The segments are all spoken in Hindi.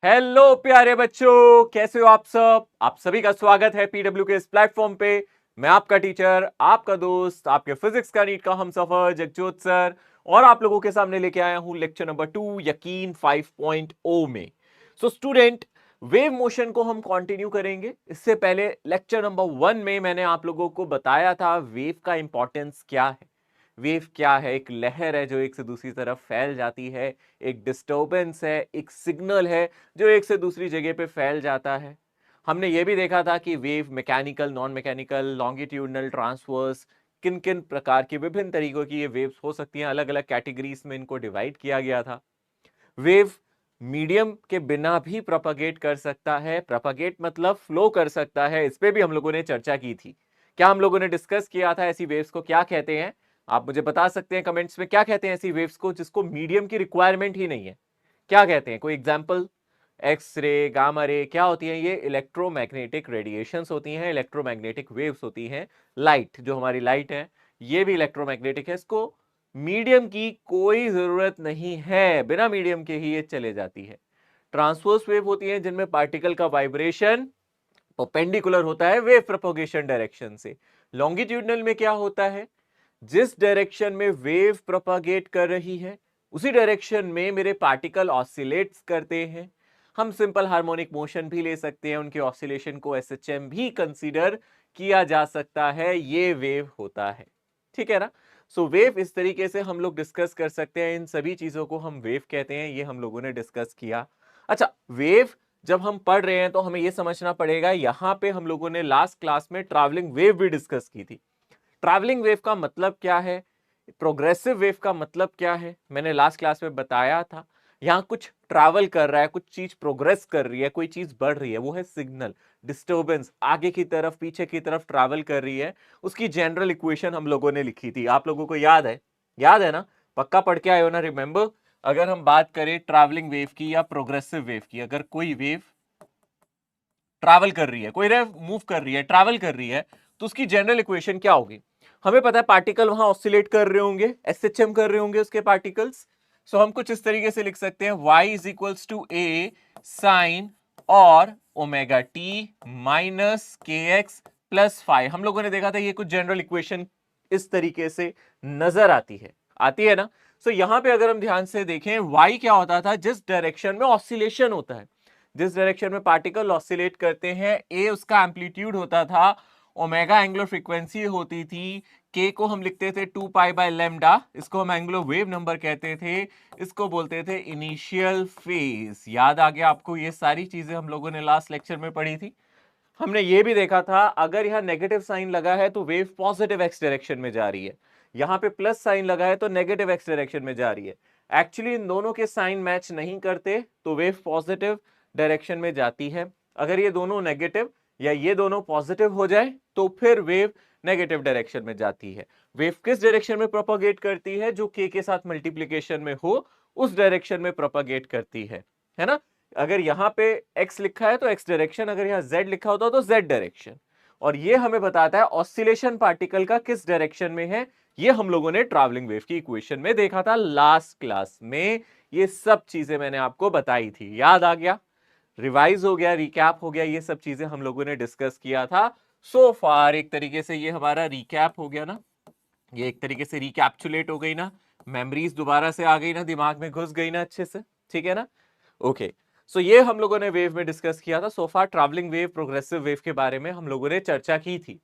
हेलो प्यारे बच्चों, कैसे हो आप सब। आप सभी का स्वागत है पीडब्ल्यू के इस प्लेटफॉर्म पे। मैं आपका टीचर, आपका दोस्त, आपके फिजिक्स का नीट का हमसफर जगजोत सर, और आप लोगों के सामने लेके आया हूं लेक्चर नंबर 2 यकीन 5.0 में। सो स्टूडेंट, वेव मोशन को हम कंटिन्यू करेंगे। इससे पहले लेक्चर नंबर 1 में मैंने आप लोगों को बताया था वेव का इंपॉर्टेंस क्या है। वेव क्या है? एक लहर है जो एक से दूसरी तरफ फैल जाती है, एक डिस्टर्बेंस है, एक सिग्नल है जो एक से दूसरी जगह पे फैल जाता है। हमने ये भी देखा था कि wave mechanical, non mechanical, longitudinal, transverse, किन किन प्रकार की विभिन्न तरीकों की ये वेव्स हो सकती हैं। अलग अलग कैटेगरीज में इनको डिवाइड किया गया था। वेव मीडियम के बिना भी प्रोपागेट कर सकता है। प्रोपागेट मतलब फ्लो कर सकता है। इस पे भी हम लोगों ने चर्चा की थी। क्या हम लोगों ने डिस्कस किया था ऐसी वेव्स को क्या कहते हैं? आप मुझे बता सकते हैं कमेंट्स में, क्या कहते हैं ऐसी वेव्स को जिसको मीडियम की रिक्वायरमेंट ही नहीं है? क्या कहते हैं? कोई example? X ray, gamma ray, क्या होती है ये? इलेक्ट्रोमैग्नेटिक रेडिएशंस होती हैं, इलेक्ट्रोमैग्नेटिक वेव्स होती हैं। लाइट, जो हमारी लाइट है, ये भी इलेक्ट्रोमैग्नेटिक है। इसको मीडियम की कोई जरूरत नहीं है, बिना मीडियम के ही ये चले जाती है। ट्रांसवर्स वेव होती है जिनमें पार्टिकल का वाइब्रेशन परपेंडिकुलर होता है वेव प्रोपगेशन डायरेक्शन से। लॉन्गिट्यूडनल में क्या होता है? जिस डायरेक्शन में वेव प्रोपागेट कर रही है उसी डायरेक्शन में मेरे पार्टिकल ऑसिलेट्स करते हैं। हम सिंपल हार्मोनिक मोशन भी ले सकते हैं, उनके ऑसिलेशन को एसएचएम भी कंसीडर किया जा सकता है। ये वेव होता है, ठीक है ना। सो वेव इस तरीके से हम लोग डिस्कस कर सकते हैं। इन सभी चीजों को हम वेव कहते हैं, ये हम लोगों ने डिस्कस किया। अच्छा, वेव जब हम पढ़ रहे हैं तो हमें यह समझना पड़ेगा, यहां पे हम लोगों ने लास्ट क्लास में ट्रैवलिंग वेव भी डिस्कस की थी। ट्रैवलिंग वेव का मतलब क्या है, प्रोग्रेसिव वेव का मतलब क्या है, मैंने लास्ट क्लास में बताया था। यहां कुछ ट्रैवल कर रहा है, कुछ चीज प्रोग्रेस कर रही है, कोई चीज बढ़ रही है, वो है सिग्नल। डिस्टर्बेंस आगे की तरफ, पीछे की तरफ ट्रैवल कर रही है। उसकी जनरल इक्वेशन हम लोगों ने लिखी थी, आप लोगों को याद है? याद है ना? पक्का पढ़ के आए हो ना? रिमेंबर, अगर हम बात करें ट्रैवलिंग वेव की या प्रोग्रेसिव वेव की, अगर कोई वेव ट्रैवल कर रही है, कोई वेव मूव कर रही है, ट्रैवल कर रही है, तो उसकी जनरल इक्वेशन क्या होगी? हमें पता है पार्टिकल वहां ऑसिलेट कर रहे होंगे, एसएचएम कर रहे होंगे उसके पार्टिकल्स। सो हम कुछ इस तरीके से लिख सकते हैं, y is equals to a sine और omega t minus k x plus five. हम लोगों ने देखा था ये कुछ जनरल इक्वेशन इस तरीके से नजर आती है ना। सो यहां पे अगर हम ध्यान से देखें, y क्या होता था? जिस डायरेक्शन में ऑसिलेशन होता है, जिस डायरेक्शन में पार्टिकल ऑसिलेट करते हैं, ए उसका एम्पलीट्यूड होता था, ओमेगा एंगुलर फ्रीक्वेंसी होती थी, के को हम लिखते थे 2 पाई बाय लैम्डा, इसको हम एंगुलर वेव नंबर कहते थे, इसको बोलते थे इनिशियल फेज। याद आ गया आपको? ये सारी चीजें हम लोगों ने लास्ट लेक्चर में पढ़ी थी। हमने ये भी देखा था, अगर यहां नेगेटिव साइन लगा है तो वेव पॉजिटिव एक्स डायरेक्शन में जा रही है, यहां पे प्लस साइन लगा है तो नेगेटिव एक्स डायरेक्शन में जा रही है। एक्चुअली इन दोनों के साइन मैच नहीं करते तो वेव पॉजिटिव डायरेक्शन में जाती है। अगर ये दोनों नेगेटिव या ये दोनों पॉजिटिव हो जाए तो फिर वेव नेगेटिव डायरेक्शन में जाती है। वेव किस डायरेक्शन में प्रोपागेट करती है? जो के साथ मल्टीप्लीकेशन में हो उस डायरेक्शन में प्रोपागेट करती है ना। अगर यहां पे x लिखा है तो x डायरेक्शन, अगर यहां z लिखा होता तो z डायरेक्शन। और ये हमें बताता है ऑसिलेशन पार्टिकल का किस डायरेक्शन में है। ये हम लोगों ने ट्रैवलिंग वेव की इक्वेशन में देखा था लास्ट क्लास में। ये सब चीजें मैंने आपको बताई थी, याद आ गया? रिवाइज हो गया, रिकैप हो गया, ये सब चीजें हम लोगों ने डिस्कस किया था। सो फार एक तरीके से ये हमारा रिकैप हो गया ना, ये एक तरीके से रिकैप्चुलेट हो गई ना, मेमोरीज दोबारा से आ गई ना, दिमाग में घुस गई ना अच्छे से, ठीक है ना। ओके, सो ये हम लोगों ने वेव में डिस्कस किया था। Sofa travelling wave, progressive wave के बारे में हम लोगों ने चर्चा की थी।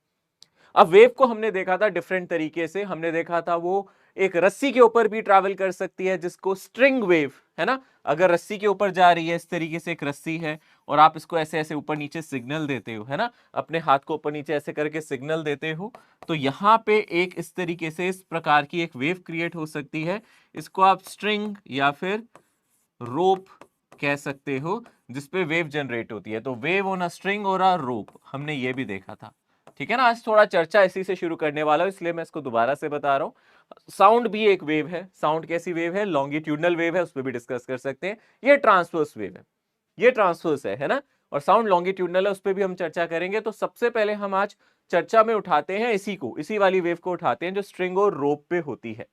अब वेव को हमने देखा था डिफरेंट तरीके से। हमने देखा था वो एक रस्सी के ऊपर भी ट्रैवल कर सकती है, जिसको स्ट्रिंग वेव, है ना। अगर रस्सी के ऊपर जा रही है, इस तरीके से एक रस्सी है और आप इसको ऐसे ऐसे ऊपर नीचे सिग्नल देते हो, है ना, अपने हाथ को ऊपर नीचे ऐसे करके सिग्नल देते हो, तो यहां पे एक इस तरीके से इस प्रकार की एक वेव क्रिएट हो सकती है। इसको आप स्ट्रिंग या फिर रोप कह सकते हो, जिसपे वेव जनरेट होती है। तो वेव ऑन अ स्ट्रिंग और अ रोप, हमने ये भी देखा था, ठीक है ना। आज थोड़ा चर्चा इसी से शुरू करने वाला हूं, इसलिए मैं इसको दोबारा से बता रहा हूं। साउंड भी एक वेव है। साउंड कैसी वेव है? लॉन्गिट्यूडनल वेव है, उस पर भी डिस्कस कर सकते हैं। ये ट्रांसवर्स वेव है, ये ट्रांसवर्स है ना। और साउंड लॉन्गिट्यूडनल है, उस पर भी हम चर्चा करेंगे। तो सबसे पहले हम आज चर्चा में उठाते हैं इसी को, इसी वाली वेव को उठाते हैं जो स्ट्रिंग और रोप पे होती है,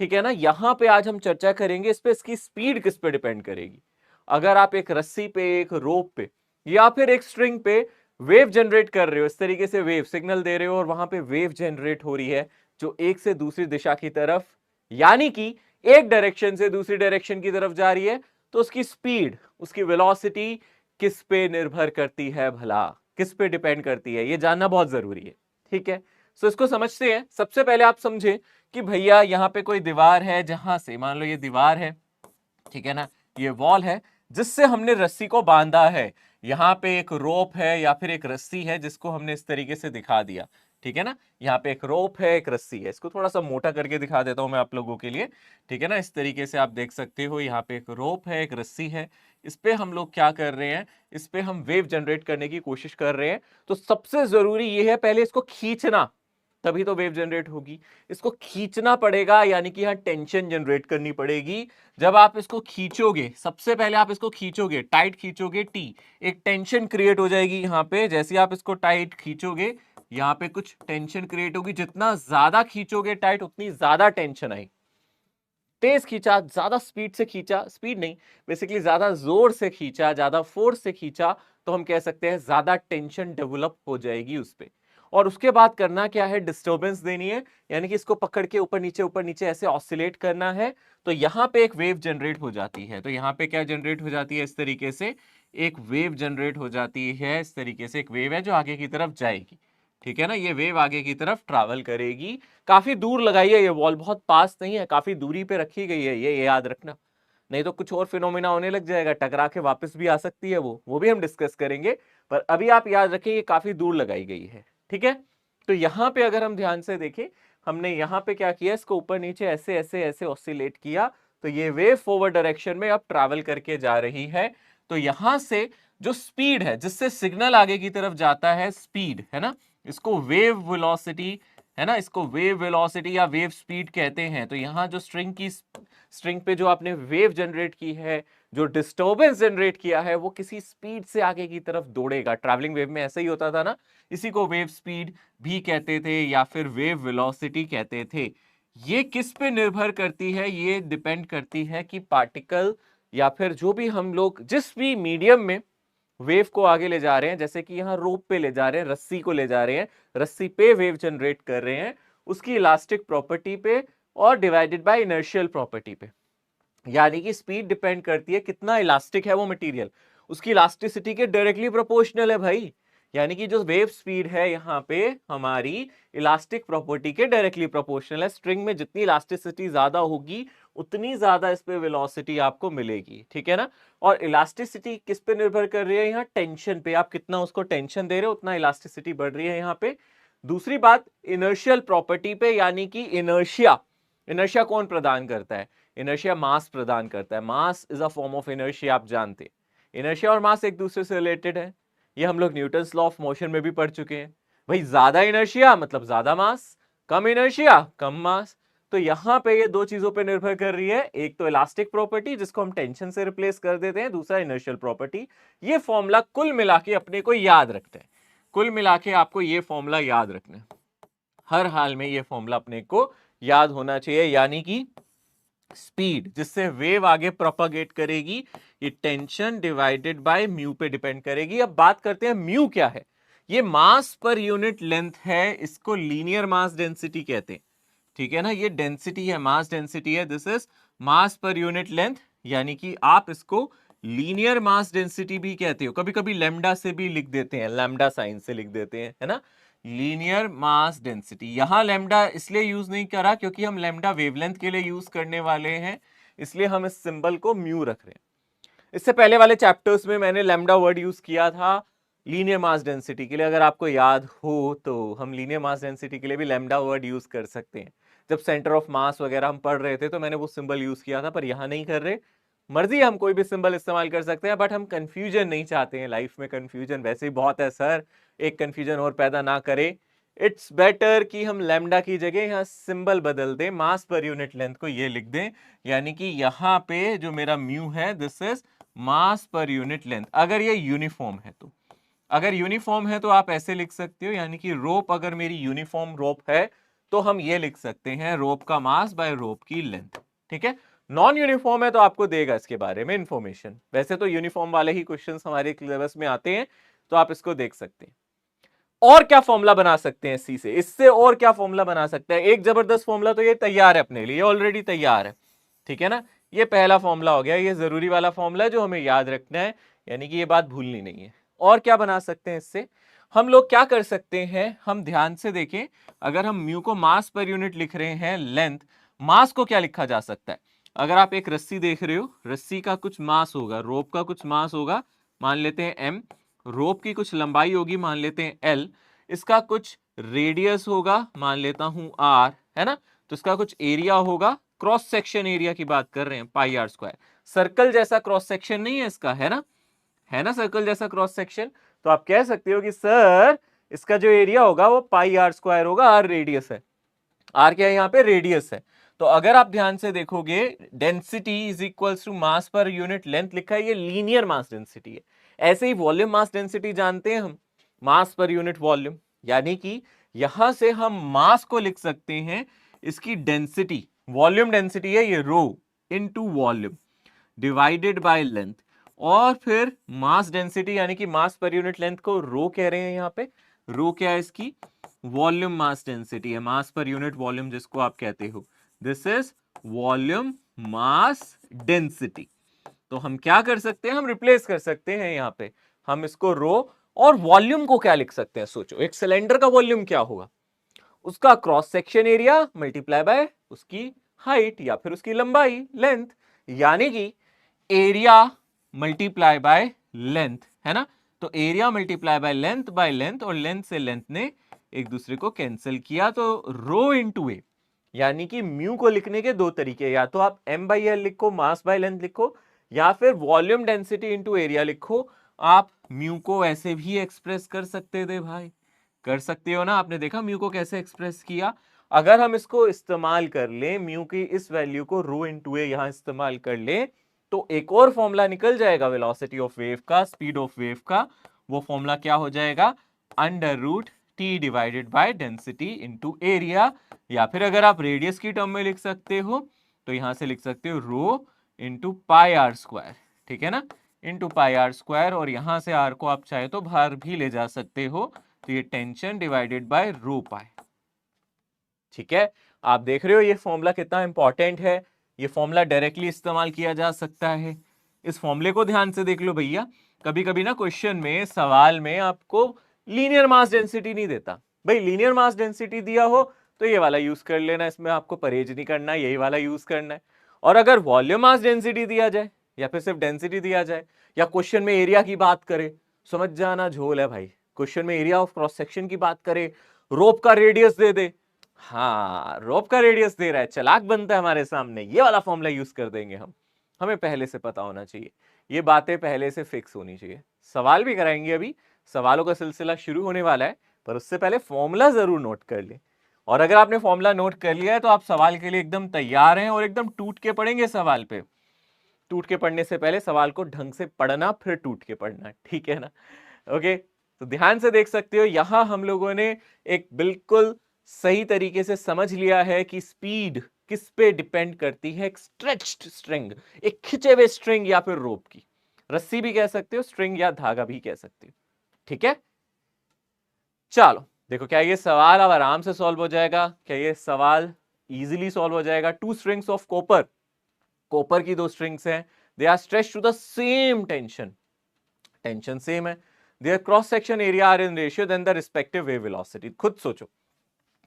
ठीक है ना। यहां पे आज हम चर्चा करेंगे इस पे, इसकी स्पीड किस पे डिपेंड करेगी। अगर आप एक रस्सी पे, एक रोप पे या फिर एक स्ट्रिंग पे वेव जनरेट कर रहे हो, इस तरीके से वेव सिग्नल दे रहे हो और वहां पे वेव जनरेट हो रही है जो एक से दूसरी दिशा की तरफ, यानी कि एक डायरेक्शन से दूसरी डायरेक्शन की तरफ जा रही है, तो उसकी स्पीड, उसकी वेलोसिटी किस पे निर्भर करती है भला, किस पे डिपेंड करती है, ये जानना बहुत जरूरी है। ठीक है, सो इसको समझते हैं। सबसे पहले आप समझे कि भैया यहाँ पे कोई दीवार है, जहां से मान लो ये दीवार है, ठीक है ना, ये वॉल है जिससे हमने रस्सी को बांधा है। यहाँ पे एक रोप है या फिर एक रस्सी है जिसको हमने इस तरीके से दिखा दिया, ठीक है ना। यहाँ पे एक रोप है, एक रस्सी है। इसको थोड़ा सा मोटा करके दिखा देता हूं मैं आप लोगों के लिए, ठीक है ना। इस तरीके से आप देख सकते हो, यहाँ पे एक रोप है, एक रस्सी है। इस पे हम लोग क्या कर रहे हैं, इस पे हम वेव जनरेट करने की कोशिश कर रहे हैं। तो सबसे जरूरी ये है पहले इसको खींचना, तभी तो वेव जनरेट होगी। इसको खींचना पड़ेगा, यानी कि यहां टेंशन जनरेट करनी पड़ेगी। जब आप इसको खींचोगे, सबसे पहले आप इसको खींचोगे, टाइट खींचोगे, टी, एक टेंशन क्रिएट हो जाएगी यहां पे। जैसे आप इसको टाइट खींचोगे, यहां पे कुछ टेंशन क्रिएट होगी। जितना ज्यादा खींचोगे टाइट, उतनी ज्यादा टेंशन आई। तेज खींचा, ज्यादा स्पीड से खींचा, स्पीड नहीं, बेसिकली ज्यादा जोर से खींचा, ज्यादा फोर्स से खींचा, तो हम कह सकते हैं ज्यादा टेंशन डेवलप हो जाएगी उस पे। और उसके बाद करना क्या है, डिस्टर्बेंस देनी है, यानी कि इसको पकड़ के ऊपर नीचे ऐसे ऑसिलेट करना है। तो यहां पे एक वेव जनरेट हो जाती है। तो यहां पे क्या जनरेट हो जाती है, इस तरीके से एक वेव जनरेट हो जाती है। इस तरीके से एक वेव है जो आगे की तरफ जाएगी, ठीक है ना। ये वेव आगे की तरफ ट्रैवल करेगी। काफी दूर लगाई है ये वॉल, बहुत पास नहीं है, काफी दूरी पे रखी गई है, ये याद रखना, नहीं तो कुछ और फिनोमिना होने लग जाएगा, टकरा के वापस भी आ सकती है वो भी हम डिस्कस करेंगे। पर अभी आप याद रखें ये काफी दूर लगाई गई है, ठीक है। तो यहाँ पे अगर हम ध्यान से देखें, हमने यहाँ पे क्या किया, इसको ऊपर नीचे ऐसे ऐसे ऐसे ऑसिलेट किया, तो ये वेव फॉरवर्ड डायरेक्शन में अब ट्रैवल करके जा रही है। तो यहां से जो स्पीड है जिससे सिग्नल आगे की तरफ जाता है, स्पीड है ना, इसको वेव वेलोसिटी है ना, इसको वेव वेलोसिटी या वेव स्पीड कहते हैं। तो यहाँ जो स्ट्रिंग पे जो आपने वेव जनरेट की है, जो डिस्टर्बेंस जनरेट किया है, वो किसी स्पीड से आगे की तरफ दौड़ेगा। ट्रैवलिंग वेव में ऐसा ही होता था ना, इसी को वेव स्पीड भी कहते थे या फिर वेव वेलोसिटी कहते थे। ये किस पे निर्भर करती है, ये डिपेंड करती है कि पार्टिकल या फिर जो भी हम लोग जिस भी मीडियम में वेव को आगे ले जा रहे हैं, जैसे कि यहाँ रोप पे ले जा रहे हैं, रस्सी को ले जा रहे हैं, रस्सी पे वेव जनरेट कर रहे हैं, उसकी इलास्टिक प्रॉपर्टी पे और डिवाइडेड बाय इनर्शियल प्रॉपर्टी पे। यानी कि स्पीड डिपेंड करती है कितना इलास्टिक है वो मटेरियल, उसकी इलास्टिसिटी के डायरेक्टली प्रोपोर्शनल है भाई। यानी कि जो वेव स्पीड है यहाँ पे हमारी इलास्टिक प्रॉपर्टी के डायरेक्टली प्रोपोर्शनल है। स्ट्रिंग में जितनी इलास्टिसिटी ज्यादा होगी, उतनी ज्यादा इस पे वेलोसिटी आपको मिलेगी, ठीक है ना। और इलास्टिसिटी किस पे निर्भर कर रही है, यहाँ टेंशन पे। आप कितना उसको टेंशन दे रहे हो, उतना इलास्टिसिटी बढ़ रही है यहाँ पे। दूसरी बात इनर्शियल प्रॉपर्टी पे, यानी कि इनर्शिया, इनर्शिया कौन प्रदान करता है, इनर्शिया मास प्रदान करता है। Mass is a form of inertia, आप जानते हैं इनर्शिया और मास एक दूसरे से रिलेटेड है। ये हम लोग न्यूटन्स लॉ ऑफ मोशन में भी पढ़ चुके हैं भाई। ज्यादा इनर्शिया मतलब ज्यादा मास, कम इनर्शिया कम मास। तो यहां पे ये दो चीजों पे निर्भर कर रही है, एक तो इलास्टिक प्रॉपर्टी जिसको हम टेंशन से रिप्लेस कर देते हैं, दूसरा इनर्शियल प्रॉपर्टी। ये फॉर्मूला कुल मिला के अपने को याद रखते हैं, कुल मिला के आपको ये फॉर्मूला याद रखना है, हर हाल में ये फॉर्मूला अपने को याद होना चाहिए। यानी कि स्पीड जिससे वेव आगे प्रोपागेट करेगी, ये टेंशन डिवाइडेड बाय म्यू पे डिपेंड करेगी। अब बात करते हैं म्यू क्या है। ये मास पर यूनिट लेंथ है, इसको लीनियर मास डेंसिटी कहते हैं, ठीक है ना। ये डेंसिटी है, मास डेंसिटी है, this is mass per unit length. यानी कि आप इसको लीनियर मास डेंसिटी भी कहते हो, कभी कभी लैम्डा से भी लिख देते हैं, लैम्डा साइन से लिख देते हैं, है ना, लीनियर मास डेंसिटी। यहां लैम्डा इसलिए यूज नहीं करा क्योंकि हम लैम्डा वेवलेंथ के लिए यूज करने वाले हैं, इसलिए हम इस सिंबल को म्यू रख रहे हैं। इससे पहले वाले चैप्टर्स में मैंने लैम्डा वर्ड यूज किया था लीनियर मास डेंसिटी के लिए, अगर आपको याद हो तो हम लीनियर मास डेंसिटी के लिए भी लैम्डा वर्ड यूज कर सकते हैं। जब सेंटर ऑफ मास वगैरह हम पढ़ रहे थे तो मैंने वो सिंबल यूज किया था, पर यहां नहीं कर रहे। मर्जी हम कोई भी सिंबल इस्तेमाल कर सकते हैं, बट हम कंफ्यूजन नहीं चाहते हैं। लाइफ में कंफ्यूजन वैसे ही बहुत है सर, एक कंफ्यूजन और पैदा ना करे। इट्स बेटर कि हम लैम्डा की जगह यहाँ सिंबल बदल दें, मास पर यूनिट लेंथ को ये लिख दें। यानी कि यहाँ पे जो मेरा म्यू है, this is mass per unit length. अगर ये यूनिफॉर्म है तो, अगर यूनिफॉर्म है तो आप ऐसे लिख सकते हो, यानी कि रोप अगर मेरी यूनिफॉर्म रोप है तो हम ये लिख सकते हैं रोप का मास बाय रोप की लेंथ, ठीक है। नॉन यूनिफॉर्म है तो आपको देगा इसके बारे में इंफॉर्मेशन। वैसे तो यूनिफॉर्म वाले ही क्वेश्चंस हमारे सिलेबस में आते हैं, तो आप इसको देख सकते हैं। और क्या फॉर्मूला बना सकते हैं इसी से, इससे और क्या फॉर्मूला बना सकते हैं? एक जबरदस्त फॉर्मूला तो ये तैयार है अपने लिए, ऑलरेडी तैयार है, ठीक है ना। ये पहला फॉर्मूला हो गया, ये जरूरी वाला फॉर्मूला जो हमें याद रखना है, यानी कि ये बात भूलनी नहीं है। और क्या बना सकते हैं इससे? हम लोग क्या कर सकते हैं, हम ध्यान से देखें, अगर हम म्यू को मास पर यूनिट लिख रहे हैं, लेंथ, मास को क्या लिखा जा सकता है? अगर आप एक रस्सी देख रहे हो, रस्सी का कुछ मास होगा, रोप का कुछ मास होगा, मान लेते हैं m, रोप की कुछ लंबाई होगी, मान लेते हैं l, इसका कुछ रेडियस होगा, मान लेता हूं r, है ना, तो इसका कुछ एरिया होगा, क्रॉस सेक्शन एरिया की बात कर रहे हैं, पाई आर स्क्वायर। सर्कल जैसा क्रॉस सेक्शन नहीं है इसका, है ना, है ना, सर्कल जैसा क्रॉस सेक्शन। तो आप कह सकते हो कि सर इसका जो एरिया होगा वो पाई आर स्क्वायर होगा, आर रेडियस है, आर क्या है यहाँ पे, रेडियस है। तो अगर आप ध्यान से देखोगे, density is equals to mass per unit length लिखा है, ये लीनियर मास डेंसिटी है। ऐसे ही वॉल्यूम मास डेंसिटी जानते हैं हम, मास पर यूनिट वॉल्यूम, यानी कि यहां से हम मास को लिख सकते हैं, इसकी डेंसिटी, वॉल्यूम डेंसिटी है ये rho into volume divided by length, और फिर मास डेंसिटी यानी कि मास पर यूनिट लेंथ को रो कह रहे हैं यहाँ पे। रो क्या है इसकी, वॉल्यूम मास डेंसिटी है, मास पर यूनिट वॉल्यूम जिसको आप कहते हो, this is volume mass density. तो हम क्या कर सकते हैं, हम रिप्लेस कर सकते हैं यहाँ पे, हम इसको रो और वॉल्यूम को क्या लिख सकते हैं, सोचो एक सिलेंडर का वॉल्यूम क्या होगा, उसका cross section area multiply by उसकी हाइट या फिर उसकी लंबाई, लेंथ, यानी कि एरिया मल्टीप्लाई बाय लेंथ, है ना। तो एरिया मल्टीप्लाई बाय लेंथ, और लेंथ से लेंथ ने एक दूसरे को कैंसिल किया, तो रो इंटू ए, यानी कि म्यू को लिखने के दो तरीके, या तो आप m बाई एल लिखो, मास बाय लेंथ लिखो, या फिर वॉल्यूम डेंसिटी इंटू एरिया लिखो। आप म्यू को ऐसे भी एक्सप्रेस कर सकते थे भाई, कर सकते हो ना। आपने देखा म्यू को कैसे एक्सप्रेस किया। अगर हम इसको इस्तेमाल कर ले, म्यू की इस वैल्यू को रो इंटू ए यहां इस्तेमाल कर ले, तो एक और फॉर्मूला निकल जाएगा वेलोसिटी ऑफ वेव का, स्पीड ऑफ वेव का। वो फॉर्मूला क्या हो जाएगा, under root t divided by density into area, या फिर अगर आप रेडियस की टर्म में लिख सकते हो तो यहां से लिख सकते हो रो इंटू पाई आर स्क्वायर, ठीक है ना, इंटू पाई आर स्क्वायर, और यहां से आर को आप चाहे तो बाहर भी ले जा सकते हो, तो ये टेंशन डिवाइडेड बाय रो पाई, ठीक है। आप देख रहे हो ये फॉर्मूला कितना इंपॉर्टेंट है, ये फॉर्मूला डायरेक्टली इस्तेमाल किया जा सकता है। इस फॉर्मूले को ध्यान से देख लो भैया, कभी कभी ना क्वेश्चन में, सवाल में आपको लीनियर मास डेंसिटी नहीं देता, भाई लीनियर मास डेंसिटी दिया हो तो ये वाला यूज कर लेना, इसमें आपको परहेज नहीं करना है, यही वाला यूज करना है। और अगर वॉल्यूम मास डेंसिटी दिया जाए या फिर सिर्फ डेंसिटी दिया जाए, या क्वेश्चन में एरिया की बात करे, समझ जाना झोल है भाई, क्वेश्चन में एरिया ऑफ क्रॉस सेक्शन की बात करे, रोप का रेडियस दे दे, हाँ रोप का रेडियस दे रहा है, चालाक बनता है हमारे सामने, ये वाला फॉर्मूला यूज कर देंगे हम। हमें पहले से पता होना चाहिए, ये बातें पहले से फिक्स होनी चाहिए। सवाल भी कराएंगे, अभी सवालों का सिलसिला शुरू होने वाला है, पर उससे पहले फॉर्मूला जरूर नोट कर ले। और अगर आपने फॉर्मूला नोट कर लिया है तो आप सवाल के लिए एकदम तैयार हैं, और एकदम टूट के पढ़ेंगे सवाल पे। टूट के पढ़ने से पहले सवाल को ढंग से पढ़ना, फिर टूट के पढ़ना, ठीक है ना। ओके, तो ध्यान से देख सकते हो, यहां हम लोगों ने एक बिल्कुल सही तरीके से समझ लिया है कि स्पीड किस पे डिपेंड करती है, एक स्ट्रेच्ड स्ट्रिंग, एक खिंचे हुए स्ट्रिंग या फिर रोप की, रस्सी भी कह सकते हो, स्ट्रिंग या धागा भी कह सकते हो, ठीक है। चलो देखो, क्या ये सवाल अब आराम से सॉल्व हो जाएगा, क्या ये सवाल इजीली सॉल्व हो जाएगा। Two strings of copper, copper की दो स्ट्रिंग्स हैं, they are stretched to the same tension, tension same है, their cross section area are in ratio then the respective wave velocity. खुद सोचो,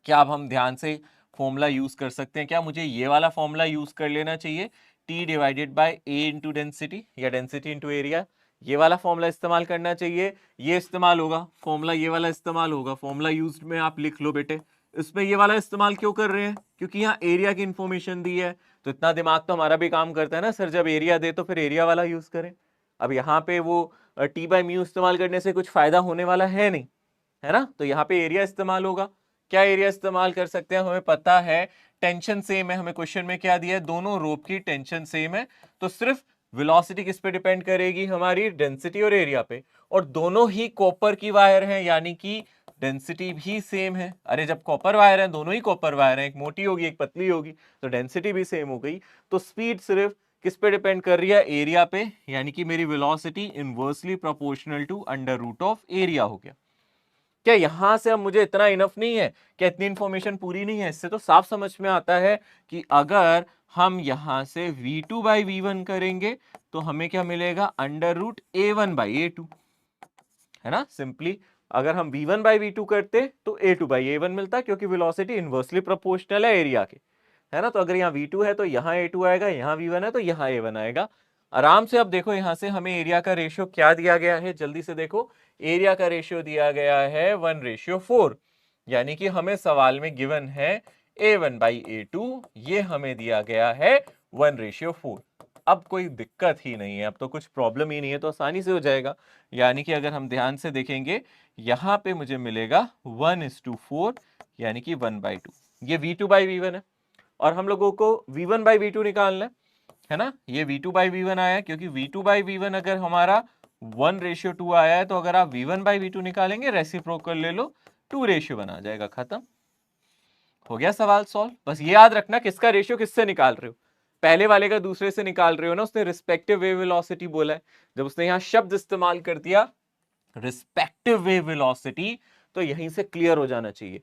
क्या अब हम ध्यान से फॉर्मूला यूज कर सकते हैं, क्या मुझे ये वाला फॉर्मूला यूज कर लेना चाहिए, T divided bye A into density, या डेंसिटी इंटू एरिया, ये वाला फॉर्मूला इस्तेमाल करना चाहिए, ये इस्तेमाल होगा फॉर्मूला, ये वाला इस्तेमाल होगा फॉर्मूला, यूज में आप लिख लो बेटे। इसमें ये वाला इस्तेमाल क्यों कर रहे हैं, क्योंकि यहाँ एरिया की इंफॉर्मेशन दी है, तो इतना दिमाग तो हमारा भी काम करता है ना सर, जब एरिया दे तो फिर एरिया वाला यूज करें। अब यहाँ पे वो T बाय म्यू इस्तेमाल करने से कुछ फायदा होने वाला है नहीं, है ना, तो यहाँ पे एरिया इस्तेमाल होगा। क्या एरिया इस्तेमाल कर सकते हैं, हमें पता है टेंशन सेम है, हमें क्वेश्चन में क्या दिया है, दोनों रोप की टेंशन सेम है, तो सिर्फ वेलोसिटी किस पे डिपेंड करेगी, हमारी डेंसिटी और एरिया पे। और दोनों ही कॉपर की वायर हैं, यानी कि डेंसिटी भी सेम है। अरे जब कॉपर वायर है, दोनों ही कॉपर वायर हैं, एक मोटी होगी एक पतली होगी, तो डेंसिटी भी सेम हो गई। तो स्पीड सिर्फ किस पे डिपेंड कर रही है? एरिया पे, यानी कि मेरी velocity inversely proportional to under root of area हो गया। क्या यहां से अब मुझे इतना इनफ नहीं है? क्या इतनी इंफॉर्मेशन पूरी नहीं है? इससे तो साफ समझ में आता है कि अगर हम यहां से v2 बाई वी करेंगे तो हमें क्या मिलेगा? Under root a1 by a2, है ना। सिंपली अगर हम v1 बाई वी करते तो a2 बाई a1 मिलता, क्योंकि वेलोसिटी इनवर्सली प्रोपोर्शनल है एरिया के, है ना। तो अगर यहाँ v2 है तो यहाँ a2 आएगा, यहाँ v1 है तो यहाँ a1 आएगा। आराम से अब देखो यहां से हमें एरिया का रेशियो क्या दिया गया है, जल्दी से देखो। एरिया का रेशियो दिया गया है 1:4, यानी कि हमें सवाल में गिवन है a1 बाई a2, ये हमें दिया गया है 1:4। अब कोई दिक्कत ही नहीं है, अब तो कुछ प्रॉब्लम ही नहीं है, तो आसानी से हो जाएगा। यानी कि अगर हम ध्यान से देखेंगे यहां पे मुझे मिलेगा 1:4, यानी कि 1/2। ये v2 बाई वी है, और हम लोगों को v1 बाई वी निकालना है ना। ये v2 बाई वी आया, क्योंकि v2 बाई वी अगर हमारा 1:2 आया है, तो अगर आप v1 बाई वी निकालेंगे, रेसिप्रोकल ले लो, 2:1 आ जाएगा, खत्म हो गया सवाल सॉल्व। बस ये याद रखना किसका रेशियो किससे निकाल रहे हो, पहले वाले का दूसरे से निकाल रहे हो ना। उसने रिस्पेक्टिव वेव वेलोसिटी बोला है, जब उसने यहां शब्द इस्तेमाल कर दिया रिस्पेक्टिव वेव वेलोसिटी, तो यहीं से क्लियर हो जाना चाहिए।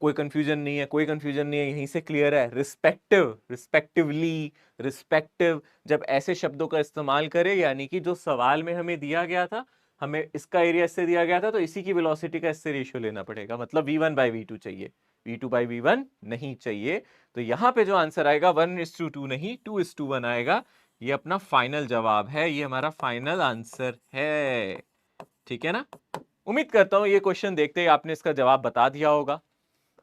कोई कंफ्यूजन नहीं है, कोई कंफ्यूजन नहीं है, यहीं से क्लियर है। रिस्पेक्टिव, रिस्पेक्टिवली, रिस्पेक्टिव, जब ऐसे शब्दों का इस्तेमाल करें, यानी कि जो सवाल में हमें दिया गया था, हमें इसका एरिया इससे दिया गया था, तो इसी की वेलोसिटी का इससे रेशियो लेना पड़ेगा। मतलब v1 बाई वी चाहिए, v2 बाई वी नहीं चाहिए। तो यहां पे जो आंसर आएगा 1:2 नहीं, 2:1 आएगा। ये अपना फाइनल जवाब है, ये हमारा फाइनल आंसर है, ठीक है ना। उम्मीद करता हूं ये क्वेश्चन देखते ही आपने इसका जवाब बता दिया होगा।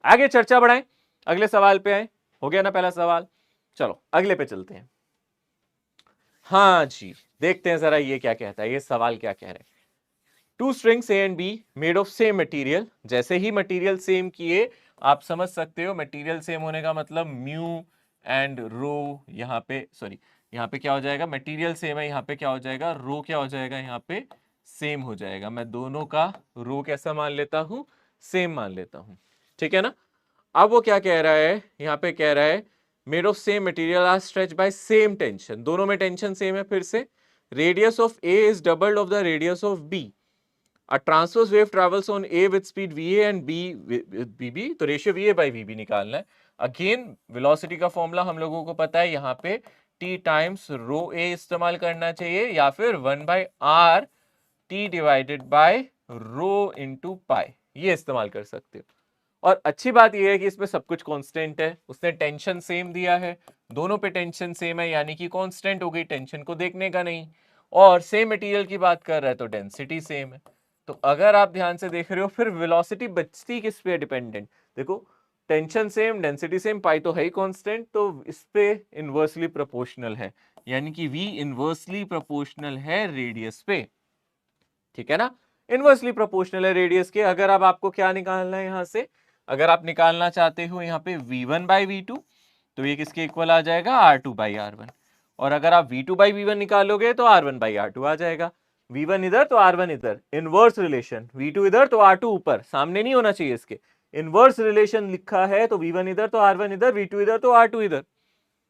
आगे चर्चा बढ़ाएं, अगले सवाल पे आए। हो गया ना पहला सवाल, चलो अगले पे चलते हैं। हाँ जी, देखते हैं जरा ये क्या कहता है, ये सवाल क्या कह रहे हैं। Two strings A and be made of same material. जैसे ही मटेरियल सेम किए, आप समझ सकते हो मटेरियल सेम होने का मतलब म्यू एंड रो, यहाँ पे सॉरी, यहाँ पे क्या हो जाएगा, मटेरियल सेम है, यहाँ पे क्या हो जाएगा, रो क्या हो जाएगा, यहाँ पे सेम हो जाएगा। मैं दोनों का रो कैसा मान लेता हूं, सेम मान लेता हूं, ठीक है ना। अब वो क्या कह रहा है, यहाँ पे कह रहा है made of same material are stretched by same tension. दोनों में टेंशन सेम है। फिर से radius of a is double of the radius of b. A transverse wave travels on A with speed VA and B with BB, तो रेशियो VA by VB निकालना है। अगेन वेलोसिटी का फॉर्मूला हम लोगों को पता है, यहाँ पे T टाइम्स रो A इस्तेमाल करना चाहिए, या फिर 1/r T divided by rho into pi, ये इस्तेमाल कर सकते हो। और अच्छी बात यह है कि इसमें सब कुछ कांस्टेंट है, उसने टेंशन सेम दिया है, दोनों पे टेंशन सेम है, यानी कि कांस्टेंट हो गई, टेंशन को देखने का नहीं। और सेम मटेरियल की बात कर रहा है तो डेंसिटी सेम है। तो अगर आप ध्यान से देख रहे हो, फिर वेलोसिटी बचती किस पे डिपेंडेंट, देखो टेंशन सेम, डेंसिटी सेम, पाई तो है ही कांस्टेंट, तो इस पे इनवर्सली प्रोपोर्शनल है, यानी कि v इनवर्सली प्रोपोर्शनल है रेडियस पे, ठीक है ना। इनवर्सली प्रोपोर्शनल है रेडियस के। अगर अब आपको क्या निकालना है यहां से, अगर आप निकालना चाहते हो यहाँ पे v1 बाई वी तो ये किसके इक्वल आ जाएगा, r2 बाई r1। और अगर आप v2 बाई वी निकालोगे तो r1 बाई r2 आ जाएगा। v1 इधर तो r1 इधर, इनवर्स रिलेशन, v2 इधर तो r2 ऊपर, सामने नहीं होना चाहिए इसके, इनवर्स रिलेशन लिखा है, तो v1 इधर तो r1 इधर, v2 इधर तो r2 इधर।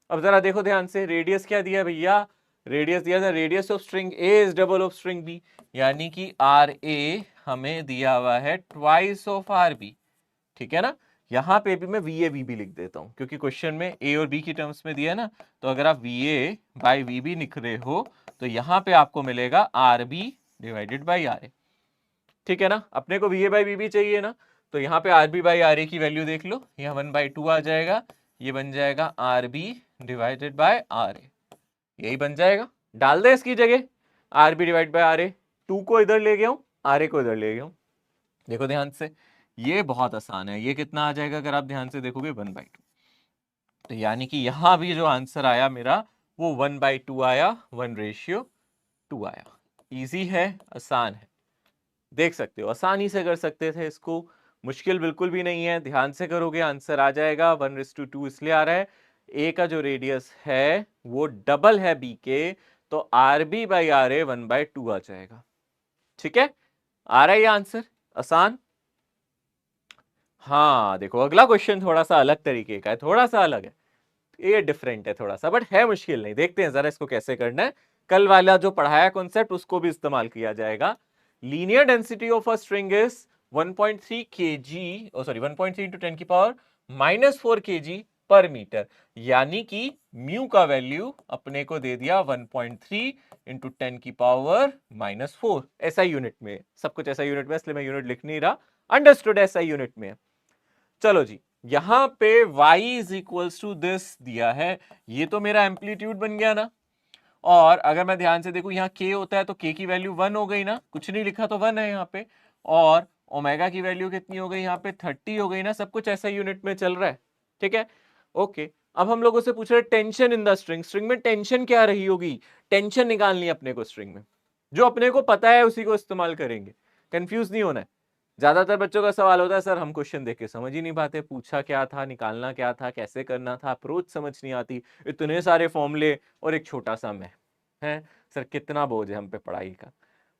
अब जरा देखो ध्यान से, रेडियस क्या दिया भैया, रेडियस दिया था, radius of string a is double of string b, यानी कि आर ए हमें दिया हुआ है ट्वाइस ऑफ आर बी, ठीक है ना। यहां पे भी मैं वी ए वी बी लिख देता हूं, क्योंकि क्वेश्चन में ए और बी की टर्म्स में दिया है ना। तो अगर आप V A by V B लिख रहे हो, तो यहां पे आपको मिलेगा R B divided by R A, ठीक है ना। अपने को V A by V B चाहिए ना, तो यहाँ पे R B by R A की वैल्यू देख लो, यहाँ 1/2 आ जाएगा, ये बन जाएगा R B divided by R A, यही बन जाएगा। डाल दे इसकी जगह R B divide by R A, 2 को इधर ले गया हूं, आर ए को इधर ले गया हूं। देखो ध्यान से, ये बहुत आसान है। ये कितना आ जाएगा अगर आप ध्यान से देखोगे, 1/2। तो यानी कि यहां भी जो आंसर आया मेरा वो 1/2 आया, 1:2 आया। इजी है, आसान है, देख सकते हो, आसानी से कर सकते थे इसको, मुश्किल बिल्कुल भी नहीं है। ध्यान से करोगे आंसर आ जाएगा। 1:2 इसलिए आ रहा है, ए का जो रेडियस है वो डबल है बी के, तो आर बी बाई आर ए 1/2 आ जाएगा। ठीक है, आ रहा है ये आंसर आसान। हाँ देखो अगला क्वेश्चन थोड़ा सा अलग तरीके का है, थोड़ा सा अलग है, ये डिफरेंट है थोड़ा सा, बट है मुश्किल नहीं। देखते हैं जरा इसको कैसे करना है। कल वाला जो पढ़ाया कॉन्सेप्ट उसको भी इस्तेमाल किया जाएगा। Linear density of a string is 1.3 kg, oh sorry 1.3 into 10 की पावर -4 kg पर मीटर, यानी कि म्यू का वैल्यू अपने को दे दिया 1.3 इंटू 10 की पावर -4। ऐसा यूनिट में, सब कुछ ऐसा यूनिट में, इसलिए मैं यूनिट लिख नहीं रहा, अंडरस्टूड ऐसा यूनिट में। चलो जी, यहां पे y is equals to this दिया है, ये तो मेरा एम्पलीट्यूड बन गया ना। और अगर मैं ध्यान से देखूं यहाँ k होता है तो k की वैल्यू 1 हो गई ना, कुछ नहीं लिखा तो 1 है यहाँ पे। और ओमेगा की वैल्यू कितनी हो गई यहाँ पे, 30 हो गई ना, सब कुछ ऐसा यूनिट में चल रहा है। ठीक है, ओके। अब हम लोगों से पूछ रहे tension in the string, string में टेंशन क्या रही होगी, टेंशन निकालनी है अपने को स्ट्रिंग में, जो अपने को पता है उसी को इस्तेमाल करेंगे, कंफ्यूज नहीं होना है। ज्यादातर बच्चों का सवाल होता है सर हम क्वेश्चन देख के समझ ही नहीं पाते, पूछा क्या था, निकालना क्या था, कैसे करना था, अप्रोच समझ नहीं आती, इतने सारे फॉर्मूले और एक छोटा सा मैं है। सर कितना बोझ है हम पे पढ़ाई का।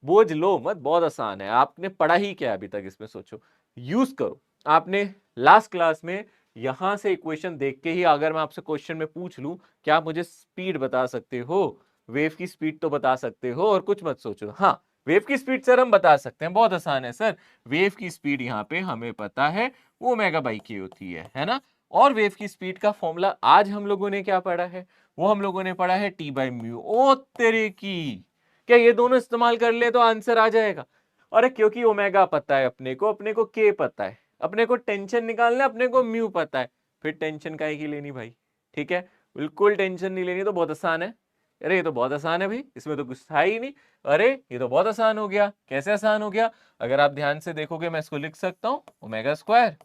बोझ लो मत, बहुत आसान है। आपने पढ़ा ही क्या अभी तक, इसमें सोचो, यूज करो। आपने लास्ट क्लास में यहां से इक्वेशन देख के ही अगर मैं आपसे क्वेश्चन में पूछ लूं क्या आप मुझे स्पीड बता सकते हो, वेव की स्पीड तो बता सकते हो, और कुछ मत सोचो। हाँ वेव की स्पीड सर हम बता सकते हैं, बहुत आसान है सर। वेव की स्पीड यहाँ पे हमें पता है वो ओमेगा बाई के होती है ना। और वेव की स्पीड का फॉर्मूला आज हम लोगों ने क्या पढ़ा है, वो हम लोगों ने पढ़ा है टी बाई म्यू। ओ तेरे की, क्या ये दोनों इस्तेमाल कर ले तो आंसर आ जाएगा? अरे क्योंकि ओमेगा पता है अपने को के पता है, अपने को टेंशन निकालना है, अपने को म्यू पता है, फिर टेंशन काहे की लेनी भाई। ठीक है, बिल्कुल टेंशन नहीं लेनी, तो बहुत आसान है। अरे ये तो बहुत आसान है भाई, इसमें तो कुछ था ही नहीं। अरे ये तो बहुत आसान हो गया। कैसे आसान हो गया? अगर आप ध्यान से देखोगे मैं इसको लिख सकता हूं ओमेगा स्क्वायर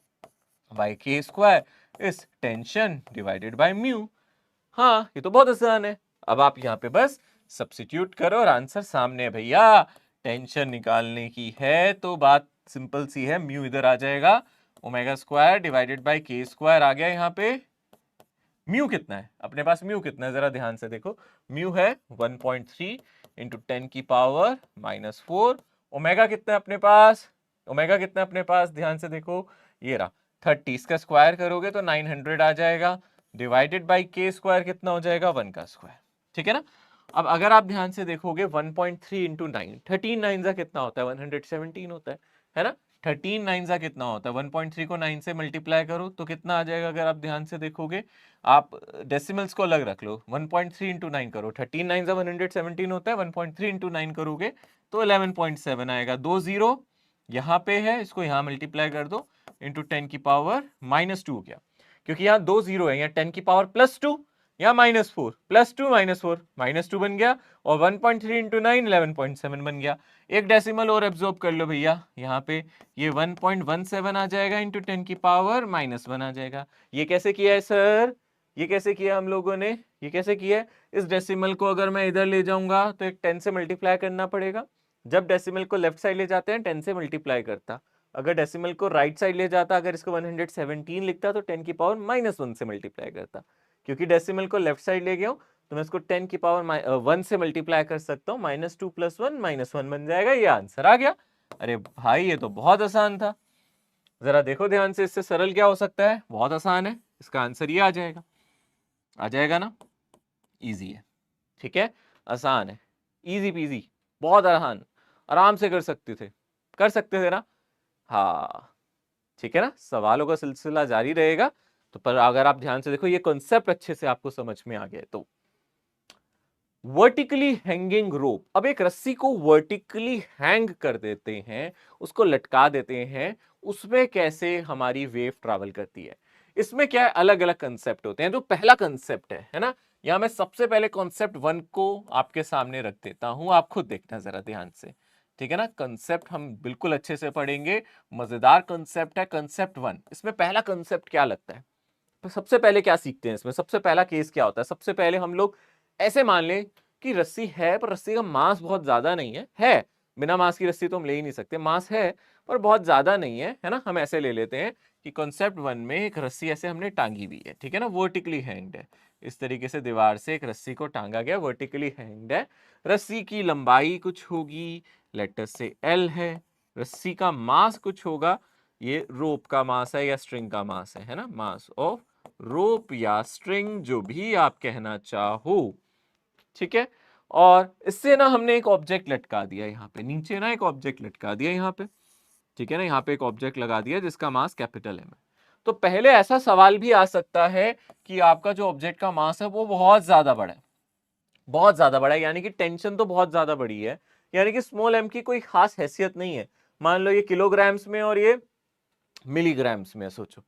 बाई के square is tension divided by mu. हाँ ये तो बहुत आसान है। अब आप यहाँ पे बस सब्स्टिट्यूट करो और आंसर सामने है भैया। टेंशन निकालने की है तो बात सिंपल सी है, म्यू इधर आ जाएगा, ओमेगा स्क्वायर डिवाइडेड बाय के स्क्वायर आ गया यहाँ पे। म्यू कितना है अपने पास, म्यू कितना है जरा ध्यान से देखो, म्यू है 1.3 इंटू 10 की पावर -4। ओमेगा कितना है अपने पास, ओमेगा कितना है अपने पास, ध्यान से देखो, ये रहा 30, इसका स्क्वायर करोगे तो 900 आ जाएगा, डिवाइडेड बाई के स्क्वायर कितना हो जाएगा, 1 का स्क्वायर। ठीक है ना। अब अगर आप ध्यान से देखोगे 1.3 इंटू 9, 13 9 का कितना होता है, 117 होता है ना। 13 9 का कितना होता है, 1.3 को 9 से मल्टीप्लाई करो तो कितना आ जाएगा, अगर आप ध्यान से देखोगे, आप डेसिमल्स को अलग रख लो, 1.3 इंटू 9 करो, 13 9 से 117 होता है, 1.3 इंटू 9 करोगे तो 11.7 आएगा। 2 जीरो यहाँ पे है, इसको यहाँ मल्टीप्लाई कर दो, इंटू 10 की पावर -2 गया, क्योंकि यहाँ 2 जीरो है, यहाँ 10 की पावर +2, यहाँ -4 +2 -4 -2 बन गया, और 1.3 इंटू 9 11.7 बन गया। एक डेसिमल और एब्जॉर्ब कर लो भैया, यहाँ पे ये 1.17 आ जाएगा, इंटू 10 की पावर -1 आ जाएगा। ये कैसे किया है सर, ये कैसे किया हम लोगों ने, ये कैसे किया है? इस डेसिमल को अगर मैं इधर ले जाऊंगा तो एक 10 से मल्टीप्लाई करना पड़ेगा। जब डेसिमल को लेफ्ट साइड ले जाते हैं 10 से मल्टीप्लाई करता, अगर डेसिमल को राइट साइड ले जाता, अगर इसको 117 लिखता तो 10 की पावर -1 से मल्टीप्लाई करता। क्योंकि डेसिमल को लेफ्ट साइड ले गया हूं तो मैं इसको 10 की पावर 1 से मल्टीप्लाई कर सकता हूँ, -2 + 1 -1 बन जाएगा, ये आंसर आ गया। अरे भाई ये तो बहुत आसान था, जरा देखो ध्यान से, इससे सरल क्या हो सकता है, बहुत आसान है, इसका आंसर ये आ जाएगा ना, इजी है। ठीक है, आसान है, इजी पीजी, बहुत आसान, आराम से कर सकते थे ना। हाँ ठीक है ना, सवालों का सिलसिला जारी रहेगा। तो पर अगर आप ध्यान से देखो, ये कॉन्सेप्ट अच्छे से आपको समझ में आ गया तो। वर्टिकली हैंगिंग रोप, अब एक रस्सी को वर्टिकली हैंग कर देते हैं, उसको लटका देते हैं, उसमें कैसे हमारी वेव ट्रैवल करती है। इसमें क्या है, अलग अलग कंसेप्ट होते हैं। जो पहला कंसेप्ट है ना, यहां मैं सबसे पहले कॉन्सेप्ट 1 को आपके सामने रख देता हूं, आप खुद देखना जरा ध्यान से। ठीक है ना, कंसेप्ट हम बिल्कुल अच्छे से पढ़ेंगे, मजेदार कंसेप्ट है कंसेप्ट 1। इसमें पहला कंसेप्ट क्या लगता है, तो सबसे पहले क्या सीखते हैं इसमें, सबसे पहला केस क्या होता है, सबसे पहले हम लोग ऐसे मान लें कि रस्सी है पर रस्सी का मास बहुत ज्यादा नहीं है, बिना मास की रस्सी तो हम ले ही नहीं सकते, मास है पर बहुत ज्यादा नहीं है ना। हम ऐसे ले लेते हैं कि कॉन्सेप्ट 1 में एक रस्सी ऐसे हमने टांगी हुई है, ठीक है ना, वर्टिकली हैंग्ड है। इस तरीके से दीवार से एक रस्सी को टांगा गया, वर्टिकली हैंग्ड है। रस्सी की लंबाई कुछ होगी, लेटर से L है। रस्सी का मास कुछ होगा, ये रोप का मास है या स्ट्रिंग का मास है ना, मास ऑफ रोप या स्ट्रिंग, जो भी आप कहना चाहो, ठीक है। और इससे ना हमने एक ऑब्जेक्ट लटका दिया यहाँ पे, नीचे ना एक ऑब्जेक्ट लटका दिया यहाँ पे, ठीक है ना, यहाँ पे एक ऑब्जेक्ट लगा दिया जिसका मास कैपिटल M है। तो पहले ऐसा सवाल भी आ सकता है कि आपका जो ऑब्जेक्ट का मास है वो बहुत ज्यादा बड़ा है, बहुत ज्यादा बड़ा है, यानी कि टेंशन तो बहुत ज्यादा बड़ी है, यानी कि स्मॉल m की कोई खास हैसियत नहीं है। मान लो ये किलोग्राम्स में और ये मिलीग्राम्स में, सोचो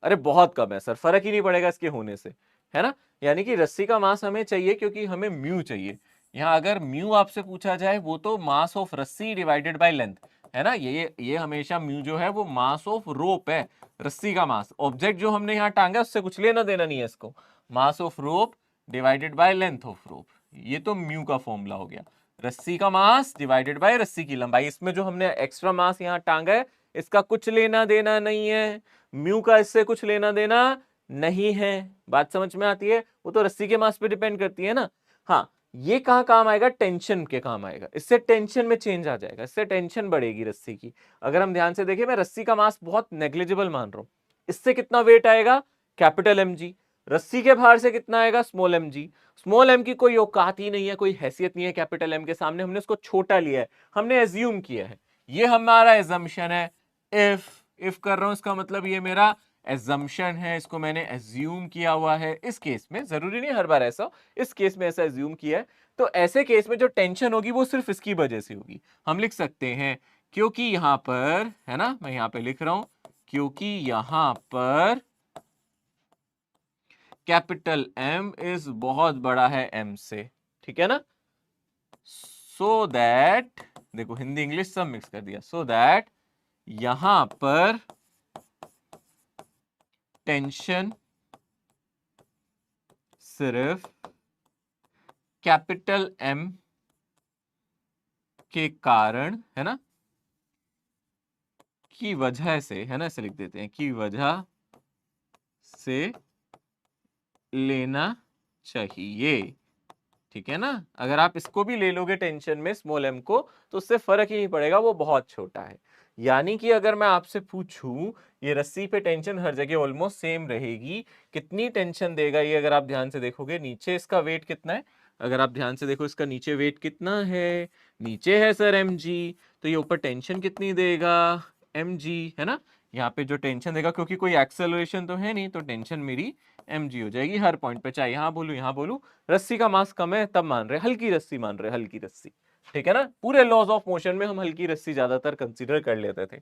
अरे बहुत कम है सर, फर्क ही नहीं पड़ेगा इसके होने से, है ना। यानी कि रस्सी का मास हमें चाहिए क्योंकि हमें म्यू चाहिए। यहाँ अगर म्यू आपसे पूछा जाए, वो तो मास ऑफ रस्सी डिवाइडेड बाय लेंथ है ना, ये हमेशा म्यू जो है वो मास ऑफ रोप है, रस्सी का मास। ऑब्जेक्ट जो हमने यहाँ टांगा उससे कुछ लेना देना नहीं है इसको, mass of rope divided by length of rope, ये तो म्यू का फॉर्मूला हो गया। रस्सी का मास डिवाइडेड बाय रस्सी की लंबाई, इसमें जो हमने एक्स्ट्रा मास यहाँ टांगा है इसका कुछ लेना देना नहीं है, म्यू का इससे कुछ लेना देना नहीं है। बात समझ में आती है, वो तो रस्सी के मास पे डिपेंड करती है ना। हाँ, ये कहाँ काम आएगा, टेंशन के काम आएगा, इससे टेंशन में चेंज आ जाएगा, इससे टेंशन बढ़ेगी रस्सी की। अगर हम ध्यान से देखें, मैं रस्सी का मास बहुत नेग्लिजिबल मान रहा हूं, इससे कितना वेट आएगा, कैपिटल mg। रस्सी के बाहर से कितना आएगा, स्मॉल mg। स्मॉल m की कोई औकात ही नहीं है, कोई हैसियत नहीं है कैपिटल M के सामने, हमने उसको छोटा लिया है, हमने एज्यूम किया है, ये हमारा एजम्पशन है। इफ कर रहा हूं, इसका मतलब ये मेरा एजम्पशन है, इसको मैंने एज्यूम किया हुआ है। इस केस में जरूरी नहीं हर बार ऐसा, इस केस में ऐसा एज्यूम किया है। तो ऐसे केस में जो टेंशन होगी वो सिर्फ इसकी वजह से होगी। हम लिख सकते हैं क्योंकि यहां पर, है ना, मैं यहां पे लिख रहा हूं, क्योंकि यहां पर कैपिटल M इज बहुत बड़ा है M से, ठीक है ना। सो दैट, देखो हिंदी इंग्लिश सब मिक्स कर दिया, सो दैट यहां पर टेंशन सिर्फ कैपिटल M के कारण, है ना, की वजह से, है ना, ऐसे लिख देते हैं, की वजह से लेना चाहिए, ठीक है ना। अगर आप इसको भी ले लोगे टेंशन में स्मॉल m को, तो उससे फर्क ही नहीं पड़ेगा, वो बहुत छोटा है। यानी कि अगर मैं आपसे पूछूं, ये रस्सी पे टेंशन हर जगह ऑलमोस्ट सेम रहेगी, कितनी टेंशन देगा ये, अगर आप ध्यान से देखोगे नीचे इसका वेट कितना है, अगर आप ध्यान से देखो इसका नीचे वेट कितना है, नीचे है सर mg, तो ये ऊपर टेंशन कितनी देगा, mg, है ना। यहाँ पे जो टेंशन देगा, क्योंकि कोई एक्सेलरेशन तो है नहीं, तो टेंशन मेरी mg हो जाएगी हर पॉइंट पे, चाहे यहाँ बोलूं यहाँ बोलूं। रस्सी का मास कम है तब मान रहे, हल्की रस्सी मान रहे, हल्की रस्सी, ठीक है ना। पूरे लॉज ऑफ मोशन में हम हल्की रस्सी ज्यादातर कंसीडर कर लेते थे।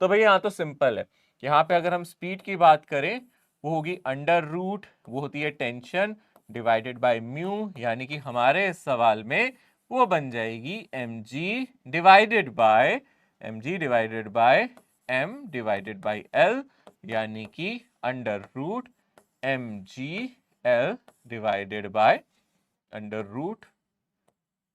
तो भैया यहाँ तो सिंपल है, यहाँ पे अगर हम स्पीड की बात करें, वो होगी अंडर रूट, वो होती है टेंशन डिवाइडेड बाय म्यू, यानी कि हमारे इस सवाल में वो बन जाएगी mg divided by m divided by l, यानी कि under root mg l divided by under root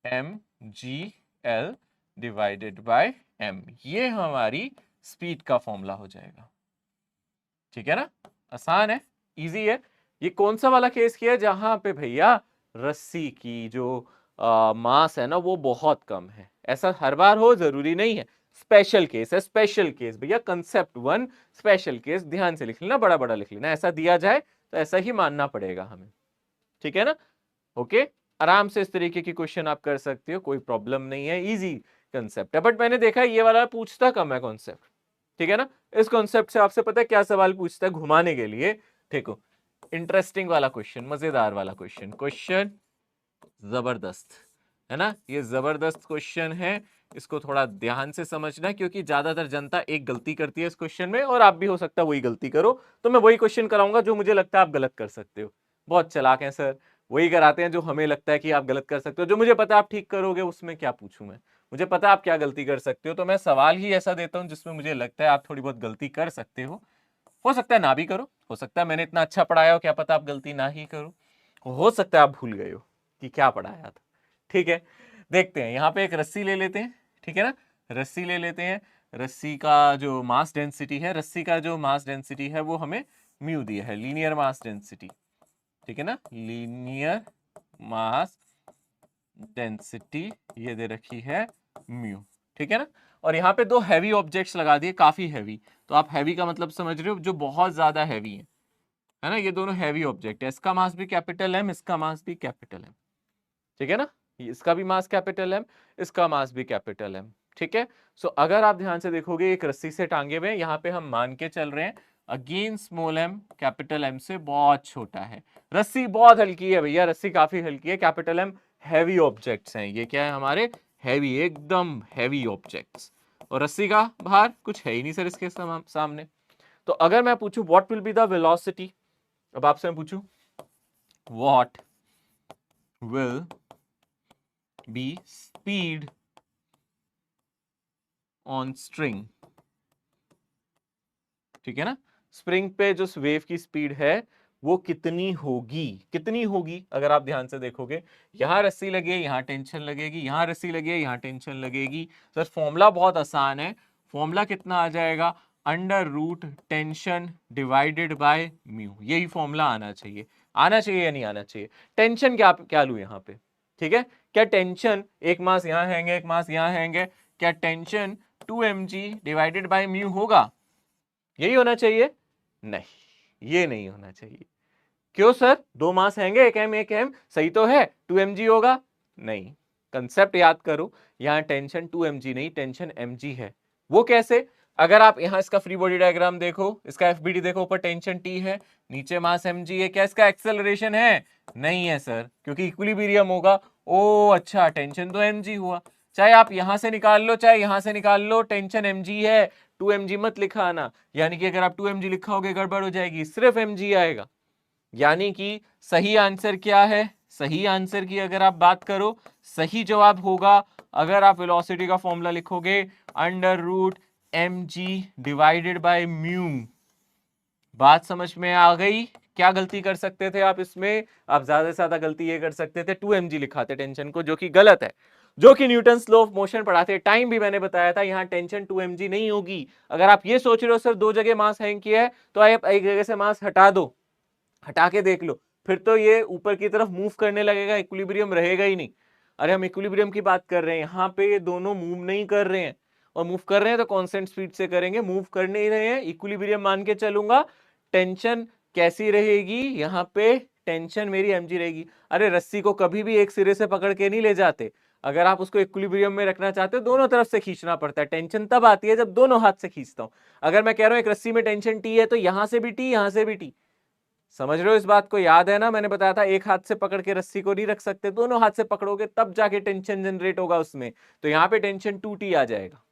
mg l divided by m, ये हमारी स्पीड का फॉर्मूला हो जाएगा, ठीक है ना। आसान है, इजी है। ये कौन सा वाला केस किया है, जहां पे भैया रस्सी की जो मास है ना वो बहुत कम है। ऐसा हर बार हो जरूरी नहीं है, स्पेशल केस है, स्पेशल केस भैया, कंसेप्ट 1 स्पेशल केस, ध्यान से लिख लेना, बड़ा बड़ा लिख लेना, ऐसा दिया जाए तो ऐसा ही मानना पड़ेगा हमें, ठीक है ना। ओके, आराम से इस तरीके की क्वेश्चन आप कर सकते हो, कोई प्रॉब्लम नहीं है, इजी कंसेप्ट है। बट मैंने देखा ये वाला पूछता कम है कॉन्सेप्ट, ठीक है ना। इस कॉन्सेप्ट से आपसे पता है क्या सवाल पूछता है, घुमाने के लिए, देखो इंटरेस्टिंग वाला क्वेश्चन, मजेदार वाला क्वेश्चन, क्वेश्चन जबरदस्त है ना, ये जबरदस्त क्वेश्चन है, इसको थोड़ा ध्यान से समझना, क्योंकि ज्यादातर जनता एक गलती करती है इस क्वेश्चन में, और आप भी हो सकता है वही गलती करो। तो मैं वही क्वेश्चन कराऊंगा जो मुझे लगता है आप गलत कर सकते हो। बहुत चालाक हैं सर, वही कराते हैं जो हमें लगता है कि आप गलत कर सकते हो, जो मुझे पता है आप ठीक करोगे, उसमें क्या पूछूं मैं, मुझे पता है आप क्या गलती कर सकते हो, तो मैं सवाल ही ऐसा देता हूं जिसमें मुझे लगता है आप थोड़ी बहुत गलती कर सकते हो सकता है ना भी करो, हो सकता है मैंने इतना अच्छा पढ़ाया हो, क्या पता आप गलती ना ही करो, हो सकता है आप भूल गए हो कि क्या पढ़ाया था, ठीक है। देखते हैं, यहाँ पे एक रस्सी ले लेते हैं, ठीक है ना, रस्सी ले लेते हैं। रस्सी का जो मास डेंसिटी है, रस्सी का जो मास डेंसिटी है वो हमें म्यू दिया है, लीनियर मास डेंसिटी, ठीक है ना, लीनियर मास डेंसिटी ये दे रखी है म्यू, ठीक है ना। और यहाँ पे दो हैवी ऑब्जेक्ट्स लगा दिए, काफी हैवी, तो आप हैवी का मतलब समझ रहे हो, जो बहुत ज्यादा हैवी है ना, ये दोनों हैवी ऑब्जेक्ट है, इसका मास भी कैपिटल एम, इसका मास भी कैपिटल एम, ठीक है ना, इसका भी मास कैपिटल एम, इसका मास भी कैपिटल एम, ठीक है। सो अगर आप ध्यान से देखोगे एक रस्सी से टांगे हुए, यहाँ पे हम मान के चल रहे हैं again small m capital m से बहुत छोटा है, रस्सी बहुत हल्की है भैया, रस्सी काफी हल्की है, कैपिटल एम हैवी ऑब्जेक्ट्स हैं, ये क्या है हमारे हैवी, एकदम हैवी ऑब्जेक्ट्स, और रस्सी का बाहर कुछ है ही नहीं सर इसके सामने। तो अगर मैं पूछूं what will be the velocity, अब आपसे मैं पूछूं what will be speed on string, ठीक है ना, स्प्रिंग पे जो वेव की स्पीड है वो कितनी होगी, कितनी होगी, अगर आप ध्यान से देखोगे यहां रस्सी लगी है, यहां टेंशन लगेगी, यहां रस्सी लगी है, यहां टेंशन लगेगी, सर फॉर्मूला बहुत आसान है, फॉर्मूला कितना आ जाएगा, under root tension divided by mu, यही फॉर्मूला आना चाहिए, आना चाहिए या नहीं आना चाहिए। टेंशन क्या क्या लू यहां पे, ठीक है, क्या टेंशन एक मास यहां हैंगे एक मास यहां हैंगे, क्या tension 2mg divided by mu होगा, यही होना चाहिए, नहीं ये नहीं होना चाहिए, क्यों सर, दो मास हैंगे, एक एम सही तो है, 2mg होगा, नहीं, कंसेप्ट याद करो, यहां टेंशन 2mg नहीं टेंशन mg है, वो कैसे, अगर आप यहां इसका फ्री बॉडी डायग्राम देखो, इसका एफबीडी देखो, ऊपर टेंशन T है, नीचे मास mg है, क्या इसका एक्सेलरेशन है, नहीं है सर, क्योंकि इक्विलिब्रियम होगा, ओ अच्छा टेंशन तो mg हुआ, चाहे आप यहां से निकाल लो चाहे यहां से निकाल लो, टेंशन mg है, 2mg मत लिखा आना, यानी कि अगर आप 2mg लिखाओगे गड़बड़ हो जाएगी, सिर्फ mg आएगा, यानी कि सही आंसर क्या है, सही आंसर की अगर आप बात करो, सही जवाब होगा, अगर आप वेलोसिटी का फॉर्मूला लिखोगे under root mg divided by mu, बात समझ में आ गई, क्या गलती कर सकते थे आप इसमें, आप ज्यादा से ज्यादा गलती ये कर सकते थे 2mg लिखाते टेंशन को, जो कि गलत है, जो कि न्यूटन लॉ ऑफ मोशन पढ़ाते टाइम भी मैंने बताया था, यहां टेंशन 2mg नहीं होगी, अगर आप ये सोच रहे हो सर दो जगह मास हैंग किया है, तो आप एक जगह से मास हटा दो, हटा के देख लो, फिर तो ये ऊपर की तरफ मूव करने लगेगा, इक्विलिब्रियम रहेगा ही नहीं, अरे हम इक्विलिब्रियम की बात कर रहे हैं, यहाँ पे ये दोनों मूव नहीं कर रहे हैं, और मूव कर रहे हैं तो कांस्टेंट स्पीड से करेंगे, मूव कर नहीं रहे हैं, इक्विलिब्रियम मान के चलूंगा, टेंशन कैसी रहेगी, यहाँ पे टेंशन मेरी mg रहेगी, अरे रस्सी को कभी भी एक सिरे से पकड़ के नहीं ले जाते, अगर आप उसको इक्विलिब्रियम में रखना चाहते हो दोनों तरफ से खींचना पड़ता है, टेंशन तब आती है जब दोनों हाथ से खींचता हूं, अगर मैं कह रहा हूं एक रस्सी में टेंशन T है तो यहां से भी T यहां से भी T, समझ रहे हो इस बात को, याद है ना, मैंने बताया था एक हाथ से पकड़ के रस्सी को नहीं रख सकते, दोनों हाथ से पकड़ोगे तब जाके टेंशन जनरेट होगा उसमें, तो यहाँ पे टेंशन 2T आ जाएगा,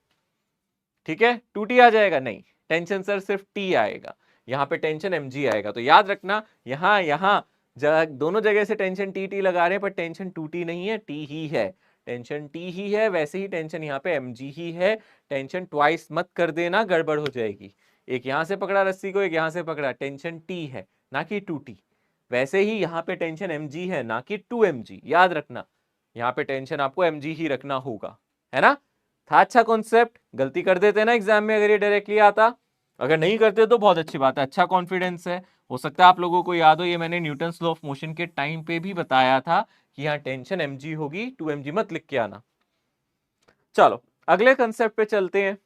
ठीक है 2T आ जाएगा, नहीं टेंशन सर सिर्फ T आएगा, यहाँ पे टेंशन mg आएगा, तो याद रखना यहाँ दोनों जगह से टेंशन T लगा रहे हैं, पर टेंशन 2T नहीं है, T ही है, टेंशन T ही है, वैसे ही टेंशन यहाँ पे mg ही है, टेंशन ट्वाइस मत कर देना, गड़बड़ हो जाएगी, एक यहां से पकड़ा रस्सी को, एक यहां से पकड़ा, टेंशन T है ना कि 2T, वैसे ही यहाँ पे टेंशन mg है ना कि 2mg, याद रखना यहाँ पे टेंशन आपको mg ही रखना होगा, है ना, था अच्छा कॉन्सेप्ट, गलती कर देते ना एग्जाम में अगर ये डायरेक्टली आता, अगर नहीं करते तो बहुत अच्छी बात है, अच्छा कॉन्फिडेंस है, हो सकता है आप लोगों को याद हो, ये मैंने न्यूटन्स लॉ ऑफ मोशन के टाइम पे भी बताया था कि यहाँ टेंशन mg होगी, 2mg मत लिख के आना। चलो अगले कॉन्सेप्ट पे चलते हैं,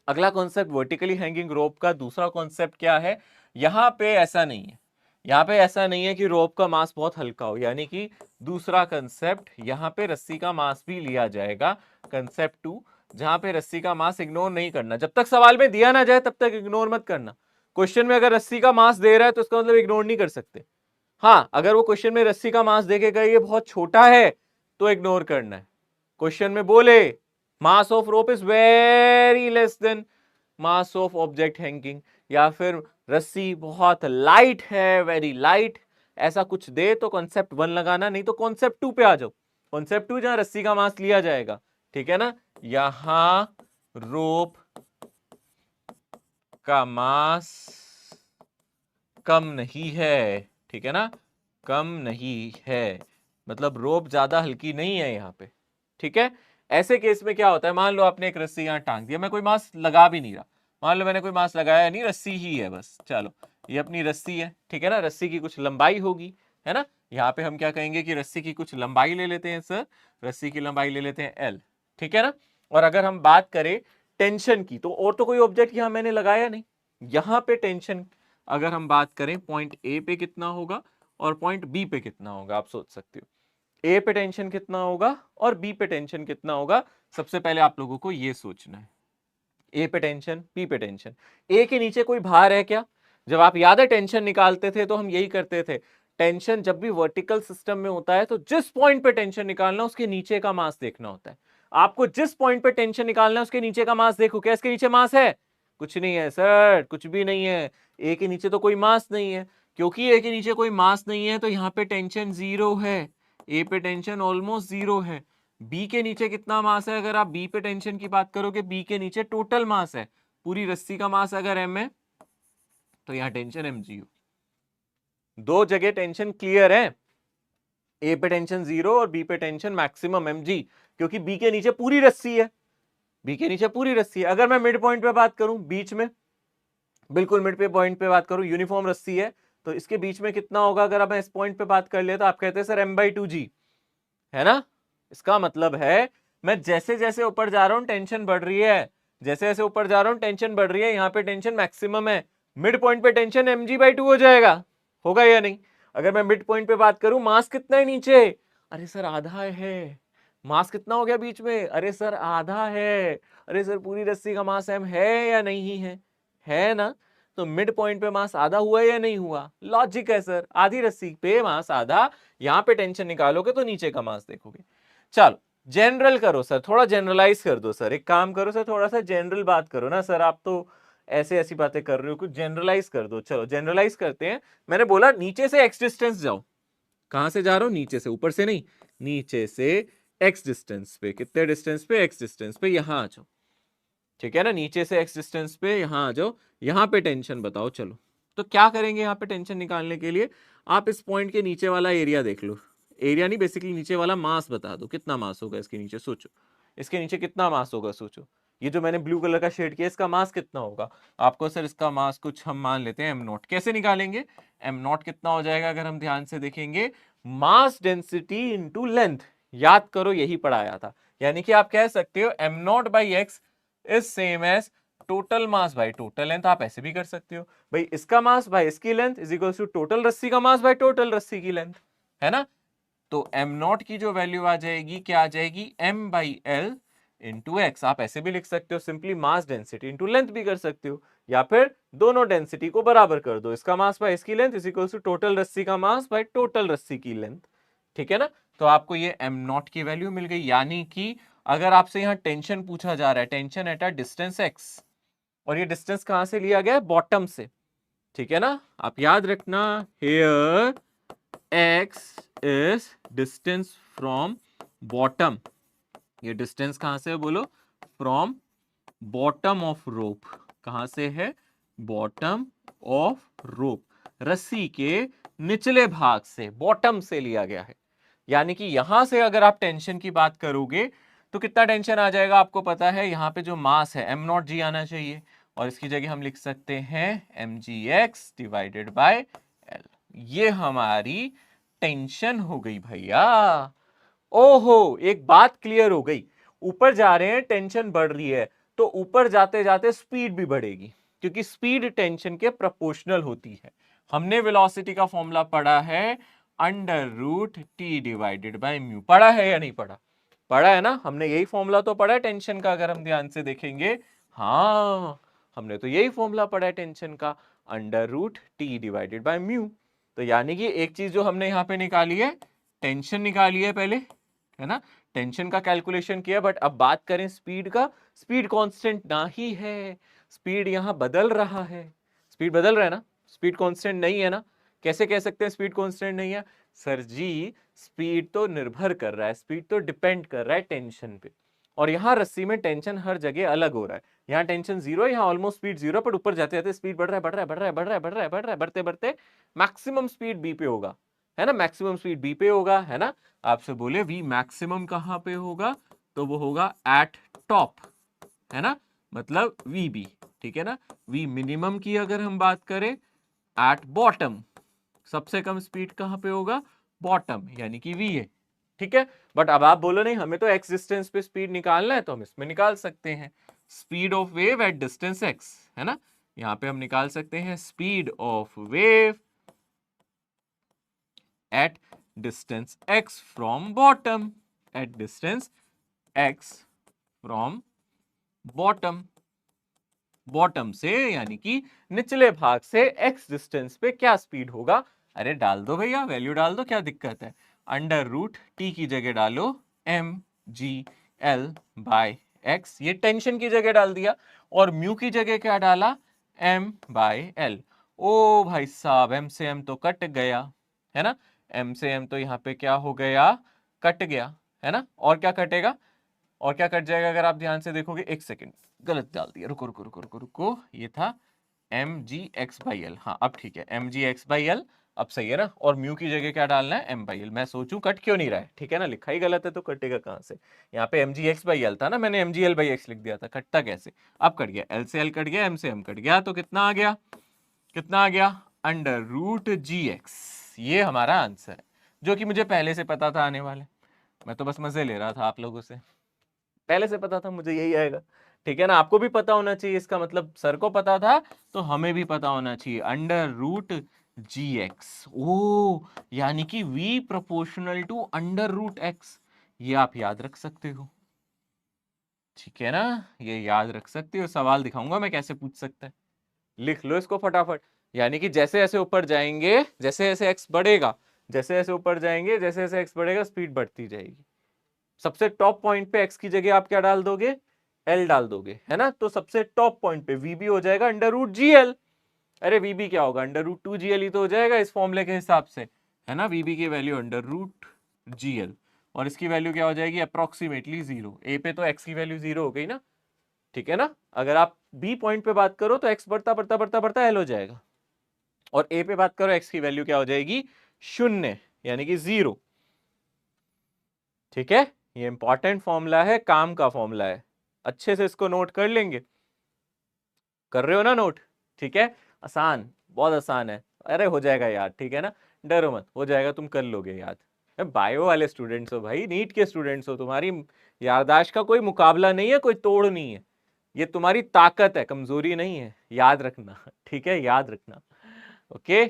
अगला कॉन्सेप्ट वर्टिकली हैंगिंग रोप का दूसरा कॉन्सेप्ट क्या है, यहाँ पे ऐसा नहीं है, यहाँ पे ऐसा नहीं है कि रोप का मास बहुत हल्का हो, यानी कि दूसरा कंसेप्ट, यहाँ पे रस्सी का मास भी लिया जाएगा, कंसेप्ट 2, जहां पे रस्सी का मास इग्नोर नहीं करना, जब तक सवाल में दिया ना जाए तब तक इग्नोर मत करना, क्वेश्चन में अगर रस्सी का मास दे रहा है तो इसका मतलब इग्नोर नहीं कर सकते, हाँ अगर वो क्वेश्चन में रस्सी का मास देखेगा ये बहुत छोटा है तो इग्नोर करना है, क्वेश्चन में बोले mass of rope is very less then mass of object hanging, या फिर रस्सी बहुत लाइट है, वेरी लाइट, ऐसा कुछ दे तो कॉन्सेप्ट 1 लगाना, नहीं तो कॉन्सेप्ट 2 पे आ जाओ, कॉन्सेप्ट 2 जहां रस्सी का मास लिया जाएगा, ठीक है ना, यहां रोप का मास कम नहीं है, ठीक है ना, कम नहीं है, मतलब रोप ज्यादा हल्की नहीं है यहाँ पे, ठीक है, ऐसे केस में क्या होता है, मान लो आपने एक रस्सी यहाँ टांग दिया, मैं कोई मास लगा भी नहीं रहा, मान लो मैंने कोई मास लगाया नहीं, रस्सी ही है बस, चलो ये अपनी रस्सी है, ठीक है ना, रस्सी की कुछ लंबाई होगी, है ना। यहाँ पे हम क्या कहेंगे कि रस्सी की कुछ लंबाई ले लेते हैं सर, रस्सी की लंबाई ले लेते हैं एल, ठीक है ना। और अगर हम बात करें टेंशन की, तो और तो कोई ऑब्जेक्ट यहां मैंने लगाया नहीं। यहां पे टेंशन अगर हम बात करें पॉइंट ए पे कितना होगा और पॉइंट बी पे कितना होगा, आप सोच सकते हो ए पे टेंशन कितना होगा और बी पे टेंशन कितना होगा। सबसे पहले आप लोगों को यह सोचना है, ए पे टेंशन बी पे टेंशन, ए के नीचे कोई भार है क्या। जब आप याद है टेंशन निकालते थे तो हम यही करते थे, टेंशन जब भी वर्टिकल सिस्टम में होता है तो जिस पॉइंट पे टेंशन निकालना उसके नीचे का मास देखना होता है। आपको जिस पॉइंट पे टेंशन निकालना है उसके नीचे का मास देखो, क्या इसके नीचे मास है, कुछ नहीं है सर, कुछ भी नहीं है। ए के नीचे तो कोई मास नहीं है, क्योंकि ए के नीचे कोई मास नहीं है तो यहाँ पे टेंशन जीरो है, ए पे टेंशन ऑलमोस्ट जीरो है। बी के नीचे कितना मास है, अगर आप बी पे टेंशन की बात करोगे, बी के नीचे टोटल मास है, पूरी रस्सी का मास अगर एम है तो यहाँ टेंशन एम जी हो। दो जगह टेंशन क्लियर है, ए पे टेंशन जीरो और बी पे टेंशन मैक्सिमम एम जी, क्योंकि बी के नीचे पूरी रस्सी है, बी के नीचे पूरी रस्सी है। अगर मैं मिड पॉइंट पे बात करूं, बीच में बिल्कुल मिड पे पॉइंट पे बात करूं, यूनिफॉर्म रस्सी है तो इसके बीच में कितना होगा, अगर मैं इस पॉइंट पे बात कर लिया तो आप कहते हैं सर एम बाई टू जी, है ना। इसका मतलब है मैं जैसे जैसे ऊपर जा रहा हूं टेंशन बढ़ रही है, जैसे जैसे ऊपर जा रहा हूं टेंशन बढ़ रही है, यहाँ पे टेंशन मैक्सिमम है, मिड पॉइंट पे tension m g by two हो जाएगा, होगा या नहीं। अगर मैं मिड पॉइंट पे बात करूं, मास कितना है नीचे, अरे सर आधा है। मास कितना हो गया बीच में, अरे सर आधा है। अरे सर पूरी रस्सी का मास एम है या नहीं है ना। तो मिड पॉइंट पे मास आधा हुआ या नहीं हुआ, लॉजिक है सर, आधी रस्सी पे मास आधा, यहां पे टेंशन निकालोगे तो नीचे का मास देखोगे। चलो जनरल करो सर, थोड़ा जनरलाइज कर दो सर, एक काम करो सर, थोड़ा सा जनरल बात करो ना सर, आप तो ऐसे ऐसी बातें कर रहे हो, कुछ जनरलाइज कर दो। चलो जनरलाइज करते हैं। मैंने बोला नीचे से एक्स डिस्टेंस जाओ, कहां से जा रहा हूं, नीचे से, ऊपर से नहीं, नीचे से एक्स डिस्टेंस पे, कितने डिस्टेंस पे, एक्स डिस्टेंस पे, यहां आ जाओ, ठीक है ना, नीचे से एक्स डिस्टेंस पे यहां आ जाओ, यहां पे टेंशन बताओ। चलो तो क्या करेंगे यहाँ पे टेंशन निकालने के लिए, आप इस पॉइंट के नीचे वाला एरिया देख लो, एरिया नहीं बेसिकली नीचे वाला मास बता दो, कितना मास होगा इसके नीचे, सोचो इसके नीचे कितना मास होगा, सोचो। ये जो मैंने ब्लू कलर का शेड किया इसका मास कितना होगा, आपको सर इसका मास कुछ हम मान लेते हैं एम नॉट। कैसे निकालेंगे, एम नॉट कितना हो जाएगा, अगर हम ध्यान से देखेंगे, मास डेंसिटी इंटू लेंथ, याद करो यही पढ़ाया था। यानी कि आप कह सकते हो m naught by x is same as total mass by total length. आप ऐसे भी कर सकते हो भाई, इसका मास बाय इसकी length is equal to total रस्सी का मास बाय टोटल रस्सी की लेंथ, है ना। तो एम नॉट की जो वैल्यू आ जाएगी, क्या आ जाएगी, m by l into x. आप ऐसे भी लिख सकते हो simply mass density into length भी कर सकते हो, या फिर दोनों डेंसिटी को बराबर कर दो, इसका मास बाय इसकी length is equal to total रस्सी का मास बाय टोटल रस्सी की लेंथ, ठीक है ना। तो आपको ये एम नॉट की वैल्यू मिल गई। यानी कि अगर आपसे यहाँ टेंशन पूछा जा रहा है, tension at a distance x, और ये डिस्टेंस कहां से लिया गया है, बॉटम से, ठीक है ना। आप याद रखना, here x is distance from bottom, ये डिस्टेंस कहां से है बोलो, फ्रॉम बॉटम ऑफ रोप, कहां से है, बॉटम ऑफ रोप, रस्सी के निचले भाग से, बॉटम से लिया गया है। यानी कि यहां से अगर आप टेंशन की बात करोगे तो कितना टेंशन आ जाएगा, आपको पता है यहाँ पे जो मास है एम नॉट जी आना चाहिए, और इसकी जगह हम लिख सकते हैं m g x divided by l. ये हमारी टेंशन हो गई भैया। ओहो, एक बात क्लियर हो गई, ऊपर जा रहे हैं टेंशन बढ़ रही है, तो ऊपर जाते जाते स्पीड भी बढ़ेगी, क्योंकि स्पीड टेंशन के प्रोपोर्शनल होती है। हमने वेलोसिटी का फॉर्मूला पढ़ा है under root t divided by mu, पढ़ा है या नहीं पढ़ा, पढ़ा है ना, हमने यही फॉर्मूला तो पढ़ा है टेंशन का, अगर हम ध्यान से देखेंगे, हाँ हमने तो यही फॉर्मूला पढ़ा है टेंशन का, under root t divided by mu. तो यानी कि एक चीज जो हमने यहाँ पे निकाली है, टेंशन निकाली है पहले, है ना, टेंशन का कैलकुलेशन किया, बट अब बात करें स्पीड का, स्पीड कांस्टेंट ना ही है, स्पीड यहां बदल रहा है, स्पीड बदल रहा है ना, स्पीड कांस्टेंट नहीं है ना। कैसे कह सकते हैं स्पीड कांस्टेंट नहीं है, सर जी स्पीड तो निर्भर कर रहा है, स्पीड तो डिपेंड कर रहा है टेंशन पे, और यहाँ रस्सी में टेंशन हर जगह अलग हो रहा है, यहाँ टेंशन जीरो है, यहाँ ऑलमोस्ट स्पीड जीरो, पर ऊपर जाते जाते स्पीड बढ़ रहा है, बढ़ रहा है, बढ़ रहा है, बढ़ रहा है, बढ़ रहा है, बढ़ रहा है, बढ़ते बढ़ते मैक्सिमम स्पीड बी पे होगा, है ना, मैक्सिमम स्पीड बी पे होगा, है ना। आपसे बोले वी मैक्सिमम कहां पे होगा, तो वो होगा एट टॉप, है ना, मतलब वी बी, ठीक है ना। वी मिनिमम की अगर हम बात करें एट बॉटम, सबसे कम स्पीड कहां पे होगा, बॉटम, यानी कि वी है, ठीक है। बट अब आप बोलो नहीं हमें तो एक्स डिस्टेंस पे स्पीड निकालना है, तो हम इसमें निकाल सकते हैं speed of wave at distance x, है ना। यहां पे हम निकाल सकते हैं speed of wave at distance x from bottom, at distance x from bottom, bottom से यानी कि निचले भाग से x डिस्टेंस पे क्या स्पीड होगा। अरे डाल दो भैया, वैल्यू डाल दो, क्या दिक्कत है। अंडर रूट टी की जगह डालो mgl बाय x, ये टेंशन की जगह डाल दिया, और म्यू की जगह क्या डाला, m बाय l। ओ भाई साहब, m से m तो कट गया, है ना, m से m तो यहाँ पे क्या हो गया, कट गया, है ना। और क्या कटेगा, और क्या कट जाएगा, अगर आप ध्यान से देखोगे, एक सेकंड गलत डाल दिया, रुको रुको रुको रुको रुको, ये था m g x by l, हाँ अब ठीक है, m g x by l, अब सही है ना। और म्यू की जगह क्या डालना है, एम बाई एल। मैं सोचूं कट क्यों नहीं रहा है, ठीक है ना, लिखा ही गलत है तो कटेगा कहां से। यहाँ पे m g x by l था ना, मैंने m g l by x लिख दिया था, कटता कैसे, अब कट गया, एल से एल कट गया, एम से एम कट गया, तो कितना आ गया, कितना आ गया, अंडर रूट जी एक्स। ये हमारा आंसर है, जो कि मुझे पहले से पता था आने वाले, मैं तो बस मजे ले रहा था आप लोगों से, पहले से पता था मुझे यही आएगा, ठीक है ना। आपको भी पता होना चाहिए, इसका मतलब सर को पता था तो हमें भी पता होना चाहिए, under root g x. Oh यानी कि v proportional to under root x, ये आप याद रख सकते हो, ठीक है ना, ये याद रख सकते हो। सवाल दिखाऊंगा मैं कैसे पूछ सकता है, लिख लो इसको फटाफट। यानी कि जैसे जैसे ऊपर जाएंगे, जैसे जैसे x बढ़ेगा, जैसे जैसे ऊपर जाएंगे, जैसे जैसे x बढ़ेगा, स्पीड बढ़ती जाएगी। सबसे टॉप पॉइंट पे x की जगह आप क्या डाल दोगे, l डाल दोगे, है ना। तो सबसे टॉप पॉइंट पे vb हो जाएगा अंडर रूट जी एल। अरे vb क्या होगा, under root two G L ही तो हो जाएगा इस फॉर्मूले के हिसाब से, है ना। vb की वैल्यू अंडर रूट जी एल, और इसकी वैल्यू क्या हो जाएगी, अप्रोक्सीमेटली 0। ए पे तो x की वैल्यू 0 हो गई ना, ठीक है ना। अगर आप बी पॉइंट पे बात करो तो x बढ़ता बढ़ता बढ़ता बढ़ता l हो जाएगा, और ए पे बात करो x की वैल्यू क्या हो जाएगी, 0, यानी कि 0, ठीक है। ये इंपॉर्टेंट फॉर्मूला है, काम का फॉर्मूला है, अच्छे से इसको नोट कर लेंगे, कर रहे हो ना नोट, ठीक है। आसान, बहुत आसान है, अरे हो जाएगा याद, ठीक है ना, डरो मत, हो जाएगा, तुम कर लोगे याद। बायो वाले स्टूडेंट्स हो भाई, नीट के स्टूडेंट्स हो, तुम्हारी याददाश्त का कोई मुकाबला नहीं है, कोई तोड़ नहीं है, ये तुम्हारी ताकत है, कमजोरी नहीं है, याद रखना, ठीक है, याद रखना, ओके।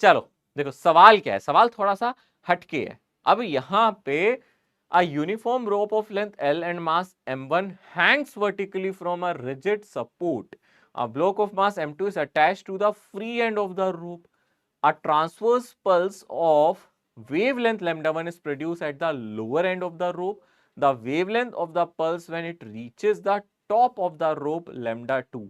चलो देखो सवाल क्या है, सवाल थोड़ा सा हटके है। अब यहां पे a uniform rope of length L and mass M1 hangs vertically from a rigid support. A block of mass M2 is attached to the free end of the rope. A transverse pulse of wavelength lambda 1 is produced at the lower end of the rope. The wavelength of the pulse when it reaches the top of the rope lambda 2.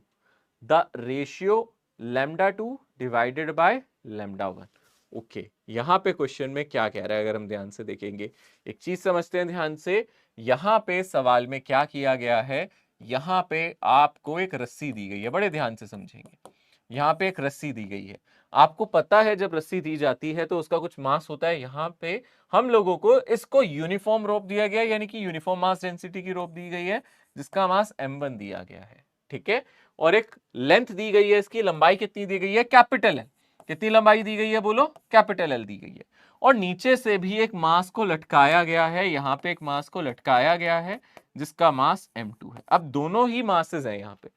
The ratio lambda 2 divided by lambda 1. Okay यहां पे क्वेश्चन में क्या कह रहा है, अगर हम ध्यान से देखेंगे, एक चीज समझते हैं ध्यान से। यहां पे सवाल में क्या किया गया है, यहां पे आपको एक रस्सी दी गई है, बड़े ध्यान से समझेंगे। यहां पे एक रस्सी दी गई है, आपको पता है जब रस्सी दी जाती है तो उसका कुछ मास होता है। यहां पे हम लोगों को इसको यूनिफॉर्म रोप दिया गया है, यानी कि यूनिफॉर्म मास डेंसिटी की रोप दी गई है, जिसका मास m1 दिया गया है, ठीक है। और एक लेंथ दी गई है, इसकी लंबाई कितनी दी गई है, कैपिटल है, कितनी लंबाई दी गई है बोलो, कैपिटल एल दी गई है। और नीचे से भी एक मास को लटकाया गया है, यहां पे एक मास को लटकाया गया है जिसका मास m2 है। अब दोनों ही मासेस हैं यहां पे,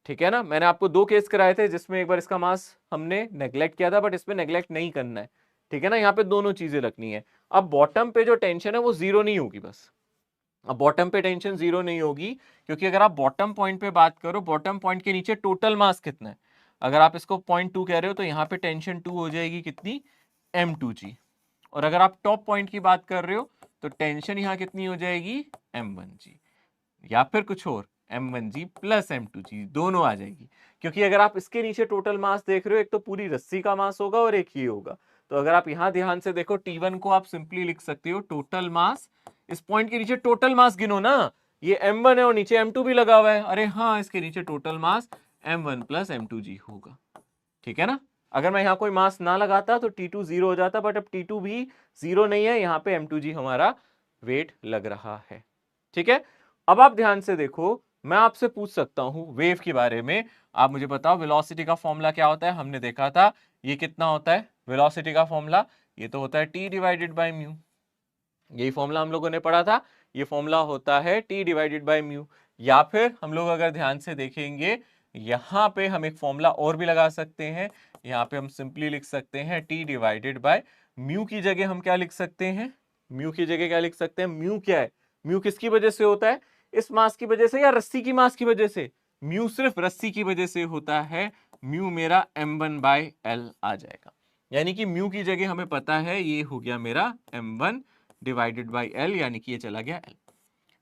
ठीक है ना। मैंने आपको दो केस कराए थे जिसमें एक बार इसका मास हमने नेग्लेक्ट किया था, बट इसमें नेग्लेक्ट नहीं करना है, ठीक है ना। यहाँ पे दोनों चीजें रखनी है। अब बॉटम पे जो टेंशन है वो 0 नहीं होगी बस, अब बॉटम पे टेंशन 0 नहीं होगी, क्योंकि अगर आप बॉटम पॉइंट पे बात करो, बॉटम पॉइंट के नीचे टोटल मास कितना है, अगर आप इसको 0.2 कह रहे हो तो यहाँ पे टेंशन 2 हो जाएगी, कितनी, m2g। और अगर आप टॉप पॉइंट की बात कर रहे हो तो टेंशन यहाँ कितनी हो जाएगी, m1g, या फिर कुछ और, m1g प्लस m2g दोनों आ जाएगी। क्योंकि अगर आप इसके नीचे टोटल मास देख रहे हो, एक तो पूरी रस्सी का मास होगा और एक ही होगा। तो अगर आप यहां ध्यान से देखो, T1 को आप सिंपली लिख सकते हो टोटल मास, इस पॉइंट के नीचे टोटल मास गिनो ना, ये m1 है और नीचे m2 भी लगा हुआ है, अरे हाँ इसके नीचे total mass m1 plus m2g होगा, ठीक है ना। अगर मैं यहाँ कोई मास ना लगाता तो T2 0 हो जाता, बट अब T2 भी 0 नहीं है, यहाँ पे m2g हमारा वेट लग रहा है, ठीक है। अब आप ध्यान से देखो, मैं आपसे पूछ सकता हूं वेव के बारे में, आप मुझे बताओ वेलोसिटी का फॉर्मूला क्या होता है। हमने देखा था ये कितना होता है वेलोसिटी का फॉर्मूला, ये तो होता है टी डिवाइडेड बाय म्यू। यही फॉर्मूला हम लोगों ने पढ़ा था, ये फॉर्मूला होता है टी डिवाइडेड बाय म्यू। या फिर हम लोग अगर ध्यान से देखेंगे यहाँ पे हम एक फॉर्मूला और भी लगा सकते हैं, यहाँ पे हम सिंपली लिख सकते हैं टी डिवाइडेड बाय म्यू की जगह हम क्या लिख सकते हैं, म्यू की जगह क्या लिख सकते हैं, म्यू क्या है, म्यू किसकी वजह से होता है, इस मास की वजह से या रस्सी की मास की वजह से, म्यू सिर्फ रस्सी की वजह से होता है, म्यू मेरा m1 बाय एल आ जाएगा। यानी कि म्यू की जगह हमें पता है ये हो गया मेरा m1 डिवाइडेड बाई एल, यानी कि ये चला गया एल।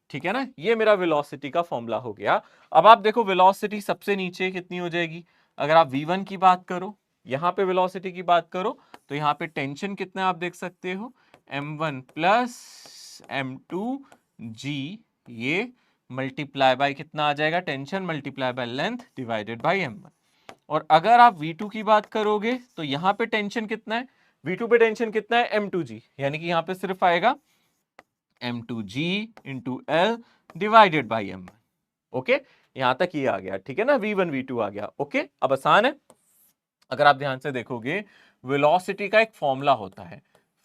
ठीक है ना, ये मेरा वेलोसिटी का फॉर्मूला हो गया। अब आप देखो वेलोसिटी सबसे नीचे कितनी हो जाएगी, अगर आप v1 की बात करो, यहां पे वेलोसिटी की बात करो, तो यहाँ पे टेंशन कितना है आप देख सकते हो, m1 प्लस m2 g, ये मल्टीप्लाई बाय कितना आ जाएगा, tension multiply by length divided by m1। और अगर आप v2 की बात करोगे तो यहाँ पे टेंशन कितना है, v2 पे टेंशन कितना है, m2g, यानी कि यहाँ पे सिर्फ आएगा m2g into L divided by m1। Okay, यहां तक ये आ गया, ठीक है ना, v1 v2 आ गया। ओके, अब आसान है। अगर आप ध्यान से देखोगे वेलोसिटी का एक फॉर्मूला होता है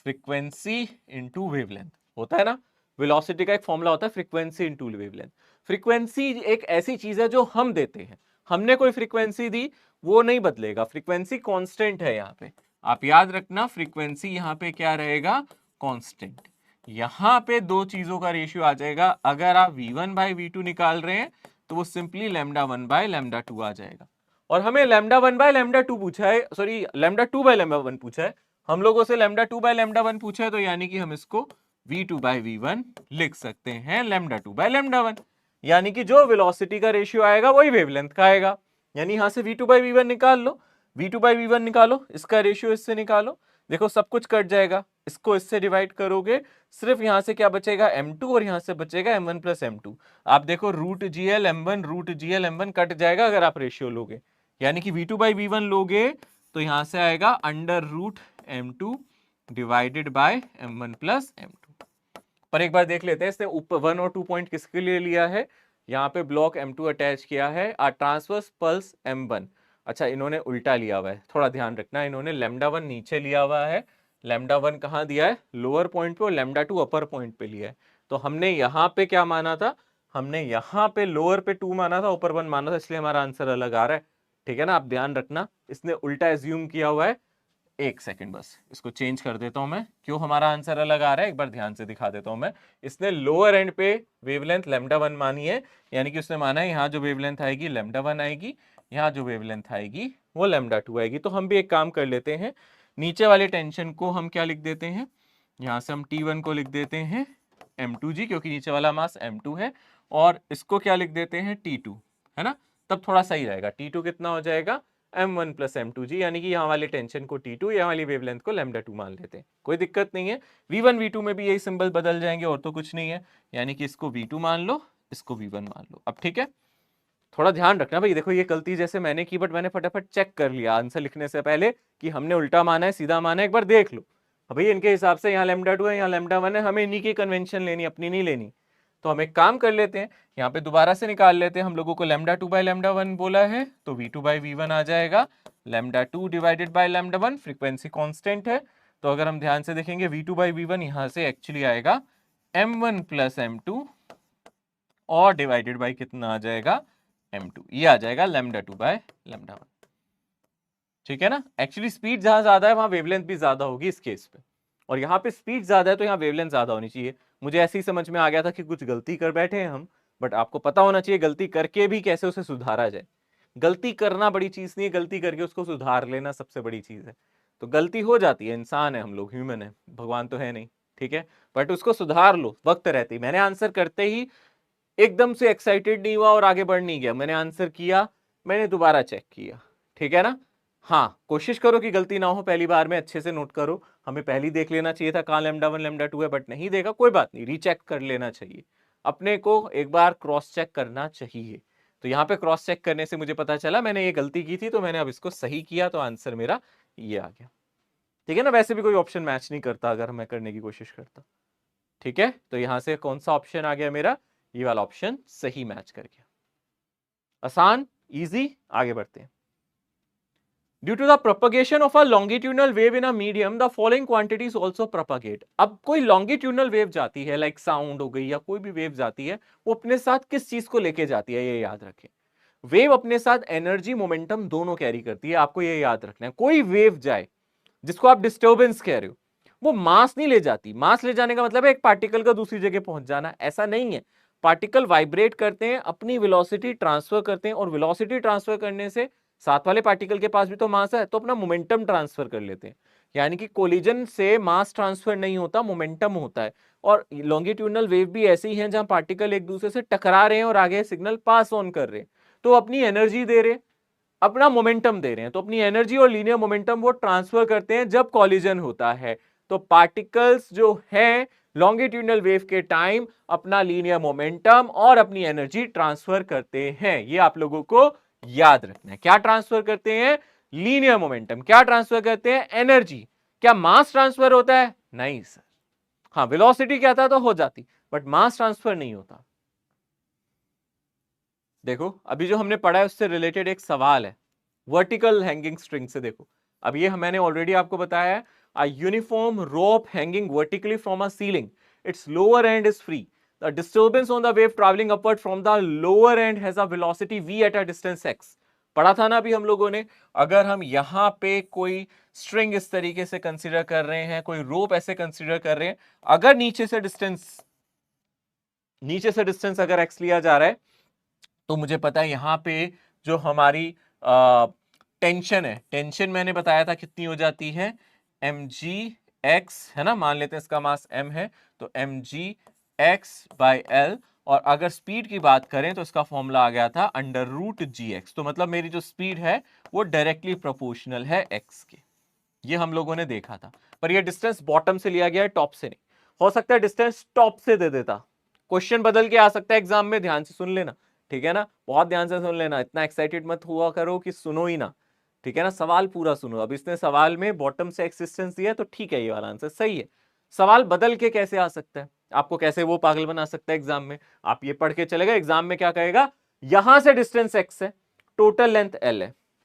फ्रीक्वेंसी इंटू वेवलेंथ, होता है ना, वेलोसिटी का एक फॉर्मूला होता है फ्रीक्वेंसी इंटू वेवलेंथ। फ्रीक्वेंसी एक ऐसी चीज है जो हम देते हैं, हमने कोई फ्रीक्वेंसी दी वो नहीं बदलेगा, फ्रीक्वेंसी कांस्टेंट है यहाँ पे, आप याद रखना फ्रीक्वेंसी यहाँ पे क्या रहेगा, कांस्टेंट। यहाँ पे दो चीजों का रेशियो आ जाएगा, अगर आप v1 बाई v2 निकाल रहे हैं तो वो सिंपली लैम्डा 1 बाय लैम्डा 2 आ जाएगा। और हमें लैम्डा 1 बाय लैम्डा 2 पूछा है, सॉरी लैम्डा 2 बाय लैम्डा 1 पूछा है, हम लोगों से लैम्डा 2 बाय लैम्डा 1 पूछा है, तो यानी कि हम इसको v2 बाय v1 लिख सकते हैं लैम्डा 2 बाय लैम्डा 1। यानी कि जो वेलोसिटी का रेशियो आएगा वही वेवलेंथ का आएगा, यानी यहां से v2 बाय v1 निकाल लो, v2 बाय v1 निकालो, इसका रेशियो इससे निकालो, देखो सब कुछ कट जाएगा, इसको इससे डिवाइड करोगे, सिर्फ यहां से क्या बचेगा m2 और यहां से बचेगा m1 प्लस m2। आप देखो root gl m1 root gl m1 cut जाएगा अगर आप रेशियो लोगे, यानी कि v2 बाई v1 लोगे तो यहां से आएगा under root m2 divided by m1 plus m2। पर एक बार देख लेते हैं इसने ऊपर 1 और 2 पॉइंट किसके लिए लिया है, यहाँ पे ब्लॉक m2 अटैच किया है, ट्रांसवर्स पल्स m1। अच्छा इन्होंने उल्टा लिया हुआ है, थोड़ा ध्यान रखना, इन्होंने लैम्डा 1 नीचे लिया हुआ है, लैम्डा 1 कहाँ दिया है, लोअर पॉइंट पे, और लैम्डा 2 अपर पॉइंट पे लिया है। तो हमने यहाँ पे क्या माना था, हमने यहाँ पे लोअर पे 2 माना था, ऊपर 1 माना था, इसलिए हमारा आंसर अलग आ रहा है। ठीक है ना, आप ध्यान रखना, इसने उल्टा एज्यूम किया हुआ है। एक सेकंड बस इसको चेंज कर देता हूं मैं, क्यों हमारा आंसर अलग आ रहा है एक बार ध्यान से दिखा देता हूं मैं। इसने लोअर एंड पे वेवलेंथ लैम्डा 1 मानी है, यानी कि उसने माना है यहाँ जो वेवलेंथ आएगी लैम्डा 1 आएगी, यहाँ जो वेवलेंथ आएगी वो लैम्डा 2 आएगी। तो हम भी एक काम कर लेते हैं, नीचे वाले टेंशन को हम क्या लिख देते हैं, यहाँ से हम T1 को लिख देते हैं m2g, क्योंकि नीचे वाला मास m2 है, और इसको क्या लिख देते हैं T2, है ना, तब थोड़ा सही रहेगा। T2 कितना हो जाएगा m1 प्लस m2g, यानी कि यहाँ वाले टेंशन को T2, यहाँ वाली वेवलेंथ को लैम्डा 2 मान लेते हैं, कोई दिक्कत नहीं है। v1 v2 में भी यही सिंबल बदल जाएंगे और तो कुछ नहीं है, यानी कि इसको v2 मान लो, इसको v1 मान लो। अब ठीक है, थोड़ा ध्यान रखना भाई, देखो ये गलती जैसे मैंने की, बट मैंने फटाफट चेक कर लिया आंसर लिखने से पहले कि हमने उल्टा माना है सीधा माना है, एक बार देख लो। भाई इनके हिसाब से यहाँ लैम्डा 2 है, यहाँ लैम्डा 1 है, हमें इन्हीं की कन्वेंशन लेनी, अपनी नहीं लेनी। तो हम एक काम कर लेते हैं, यहाँ पे दोबारा से निकाल लेते हैं, हम लोगों को लैम्डा 2 बाई लैम्डा 1 बोला है, तो v2 बाई v1 आ जाएगा lambda 2 divided by lambda 1, frequency constant है। तो अगर हम ध्यान से देखेंगे v2 बाई v1 यहाँ से एक्चुअली आएगा m1 प्लस m2 और डिवाइडेड बाई कितना आ जाएगा m2, ये आ जाएगा लैम्डा 2 बाय लैम्डा 1। ठीक है ना, एक्चुअली स्पीड जहां ज्यादा है वहां वेवलेंथ भी ज्यादा होगी इस केस पे, और यहाँ पे स्पीड ज्यादा है तो यहाँ वेवलेंथ ज्यादा होनी चाहिए। मुझे ऐसे ही समझ में आ गया था कि कुछ गलती कर बैठे हैं हम, बट आपको पता होना चाहिए गलती करके भी कैसे उसे सुधारा जाए। गलती करना बड़ी चीज नहीं है, गलती करके उसको सुधार लेना सबसे बड़ी चीज है। तो गलती हो जाती है, इंसान है हम लोग, ह्यूमन है, भगवान तो है नहीं, ठीक है, बट उसको सुधार लो वक्त रहते ही। मैंने आंसर करते ही एकदम से एक्साइटेड नहीं हुआ और आगे बढ़ नहीं गया, मैंने आंसर किया, मैंने दोबारा चेक किया, ठीक है ना। हाँ, कोशिश करो कि गलती ना हो, पहली बार में अच्छे से नोट करो, हमें पहले देख लेना चाहिए था कहाँ लैम्डा 1 लैम्डा 2 है, बट नहीं देखा, कोई बात नहीं, रीचेक कर लेना चाहिए, अपने को एक बार क्रॉस चेक करना चाहिए। तो यहाँ पे क्रॉस चेक करने से मुझे पता चला मैंने ये गलती की थी, तो मैंने अब इसको सही किया, तो आंसर मेरा ये आ गया। ठीक है ना, वैसे भी कोई ऑप्शन मैच नहीं करता अगर मैं करने की कोशिश करता। ठीक है, तो यहां से कौन सा ऑप्शन आ गया मेरा, ये वाला ऑप्शन सही मैच कर गया। आसान, इजी, आगे बढ़ते हैं। Due to the propagation of a longitudinal wave in a medium, the following quantities also propagate. अब कोई longitudinal wave जाती है, like sound हो गई या कोई भी wave जाती है, वो अपने साथ किस चीज को लेके जाती है, ये याद रखें। वेव अपने साथ एनर्जी मोमेंटम दोनों कैरी करती है, आपको ये याद रखना है। कोई वेव जाए जिसको आप डिस्टर्बेंस कह रहे हो, वो मास नहीं ले जाती। मास ले जाने का मतलब है एक पार्टिकल का दूसरी जगह पहुंच जाना, ऐसा नहीं है। पार्टिकल वाइब्रेट करते हैं, अपनी वेलोसिटी ट्रांसफर करते हैं, और वेलोसिटी ट्रांसफर करने से साथ वाले पार्टिकल के पास भी तो मास है, तो अपना मोमेंटम ट्रांसफर कर लेते हैं। यानी कि कोलिजन से मास ट्रांसफर नहीं होता, मोमेंटम होता है। और लॉन्गिट्यूडनल वेव भी ऐसे ही हैं जहां पार्टिकल एक दूसरे से टकरा रहे हैं और आगे सिग्नल पास ऑन कर रहे हैं, तो अपनी एनर्जी दे रहे हैं, अपना मोमेंटम दे रहे हैं। तो अपनी एनर्जी और लीनियर मोमेंटम वो ट्रांसफर करते हैं जब कॉलिजन होता है। तो पार्टिकल्स जो हैं लॉन्गिट्यूडनल वेव के टाइम अपना लीनियर मोमेंटम और अपनी एनर्जी ट्रांसफर करते हैं। ये आप लोगों को याद रखना है। क्या ट्रांसफर करते हैं? Linear momentum. क्या ट्रांसफर करते हैं? एनर्जी। क्या मास ट्रांसफर होता है? नहीं सर। हाँ, वेलोसिटी क्या था तो हो जाती, बट मास ट्रांसफर नहीं होता। देखो अभी जो हमने पढ़ा है उससे रिलेटेड एक सवाल है वर्टिकल हैंगिंग स्ट्रिंग से। देखो अब ये मैंने ऑलरेडी आपको बताया है, a uniform rope hanging vertically from a ceiling, its lower end is free, the disturbance on the wave traveling upward from the lower end has a velocity v at a distance x। पढ़ा था ना अभी हम लोगों ने। अगर हम यहां पे कोई स्ट्रिंग इस तरीके से कंसीडर कर रहे हैं, कोई रोप ऐसे कंसीडर कर रहे हैं, अगर नीचे से डिस्टेंस अगर x लिया जा रहा है, तो मुझे पता है यहां पे जो हमारी टेंशन है, टेंशन मैंने बताया था कितनी हो जाती है, mg(x) है ना, मान लेते हैं इसका मास m है, तो mg(x/l)। और अगर स्पीड की बात करें तो इसका फॉर्मूला आ गया था √gx। तो मतलब मेरी जो स्पीड है वो डायरेक्टली प्रोपोर्शनल है x के। ये हम लोगों ने देखा था, पर ये डिस्टेंस बॉटम से लिया गया है, टॉप से नहीं। हो सकता है डिस्टेंस टॉप से दे देता, क्वेश्चन बदल के आ सकता है एग्जाम में, ध्यान से सुन लेना, ठीक है ना, बहुत ध्यान से सुन लेना, इतना एक्साइटेड मत हुआ करो कि सुनो ही ना, ठीक है ना, सवाल पूरा सुनो। अब इसने सवाल में बॉटम से एक्सिस्टेंस दिया तो ठीक है, ये वाला आंसर सही है। सवाल बदल के कैसे आ सकता है, आपको कैसे वो पागल बना सकता है एग्जाम में। आप ये पढ़ के चलेगा, एग्जाम में क्या कहेगा, यहां से डिस्टेंस x है, टोटल लेंथ l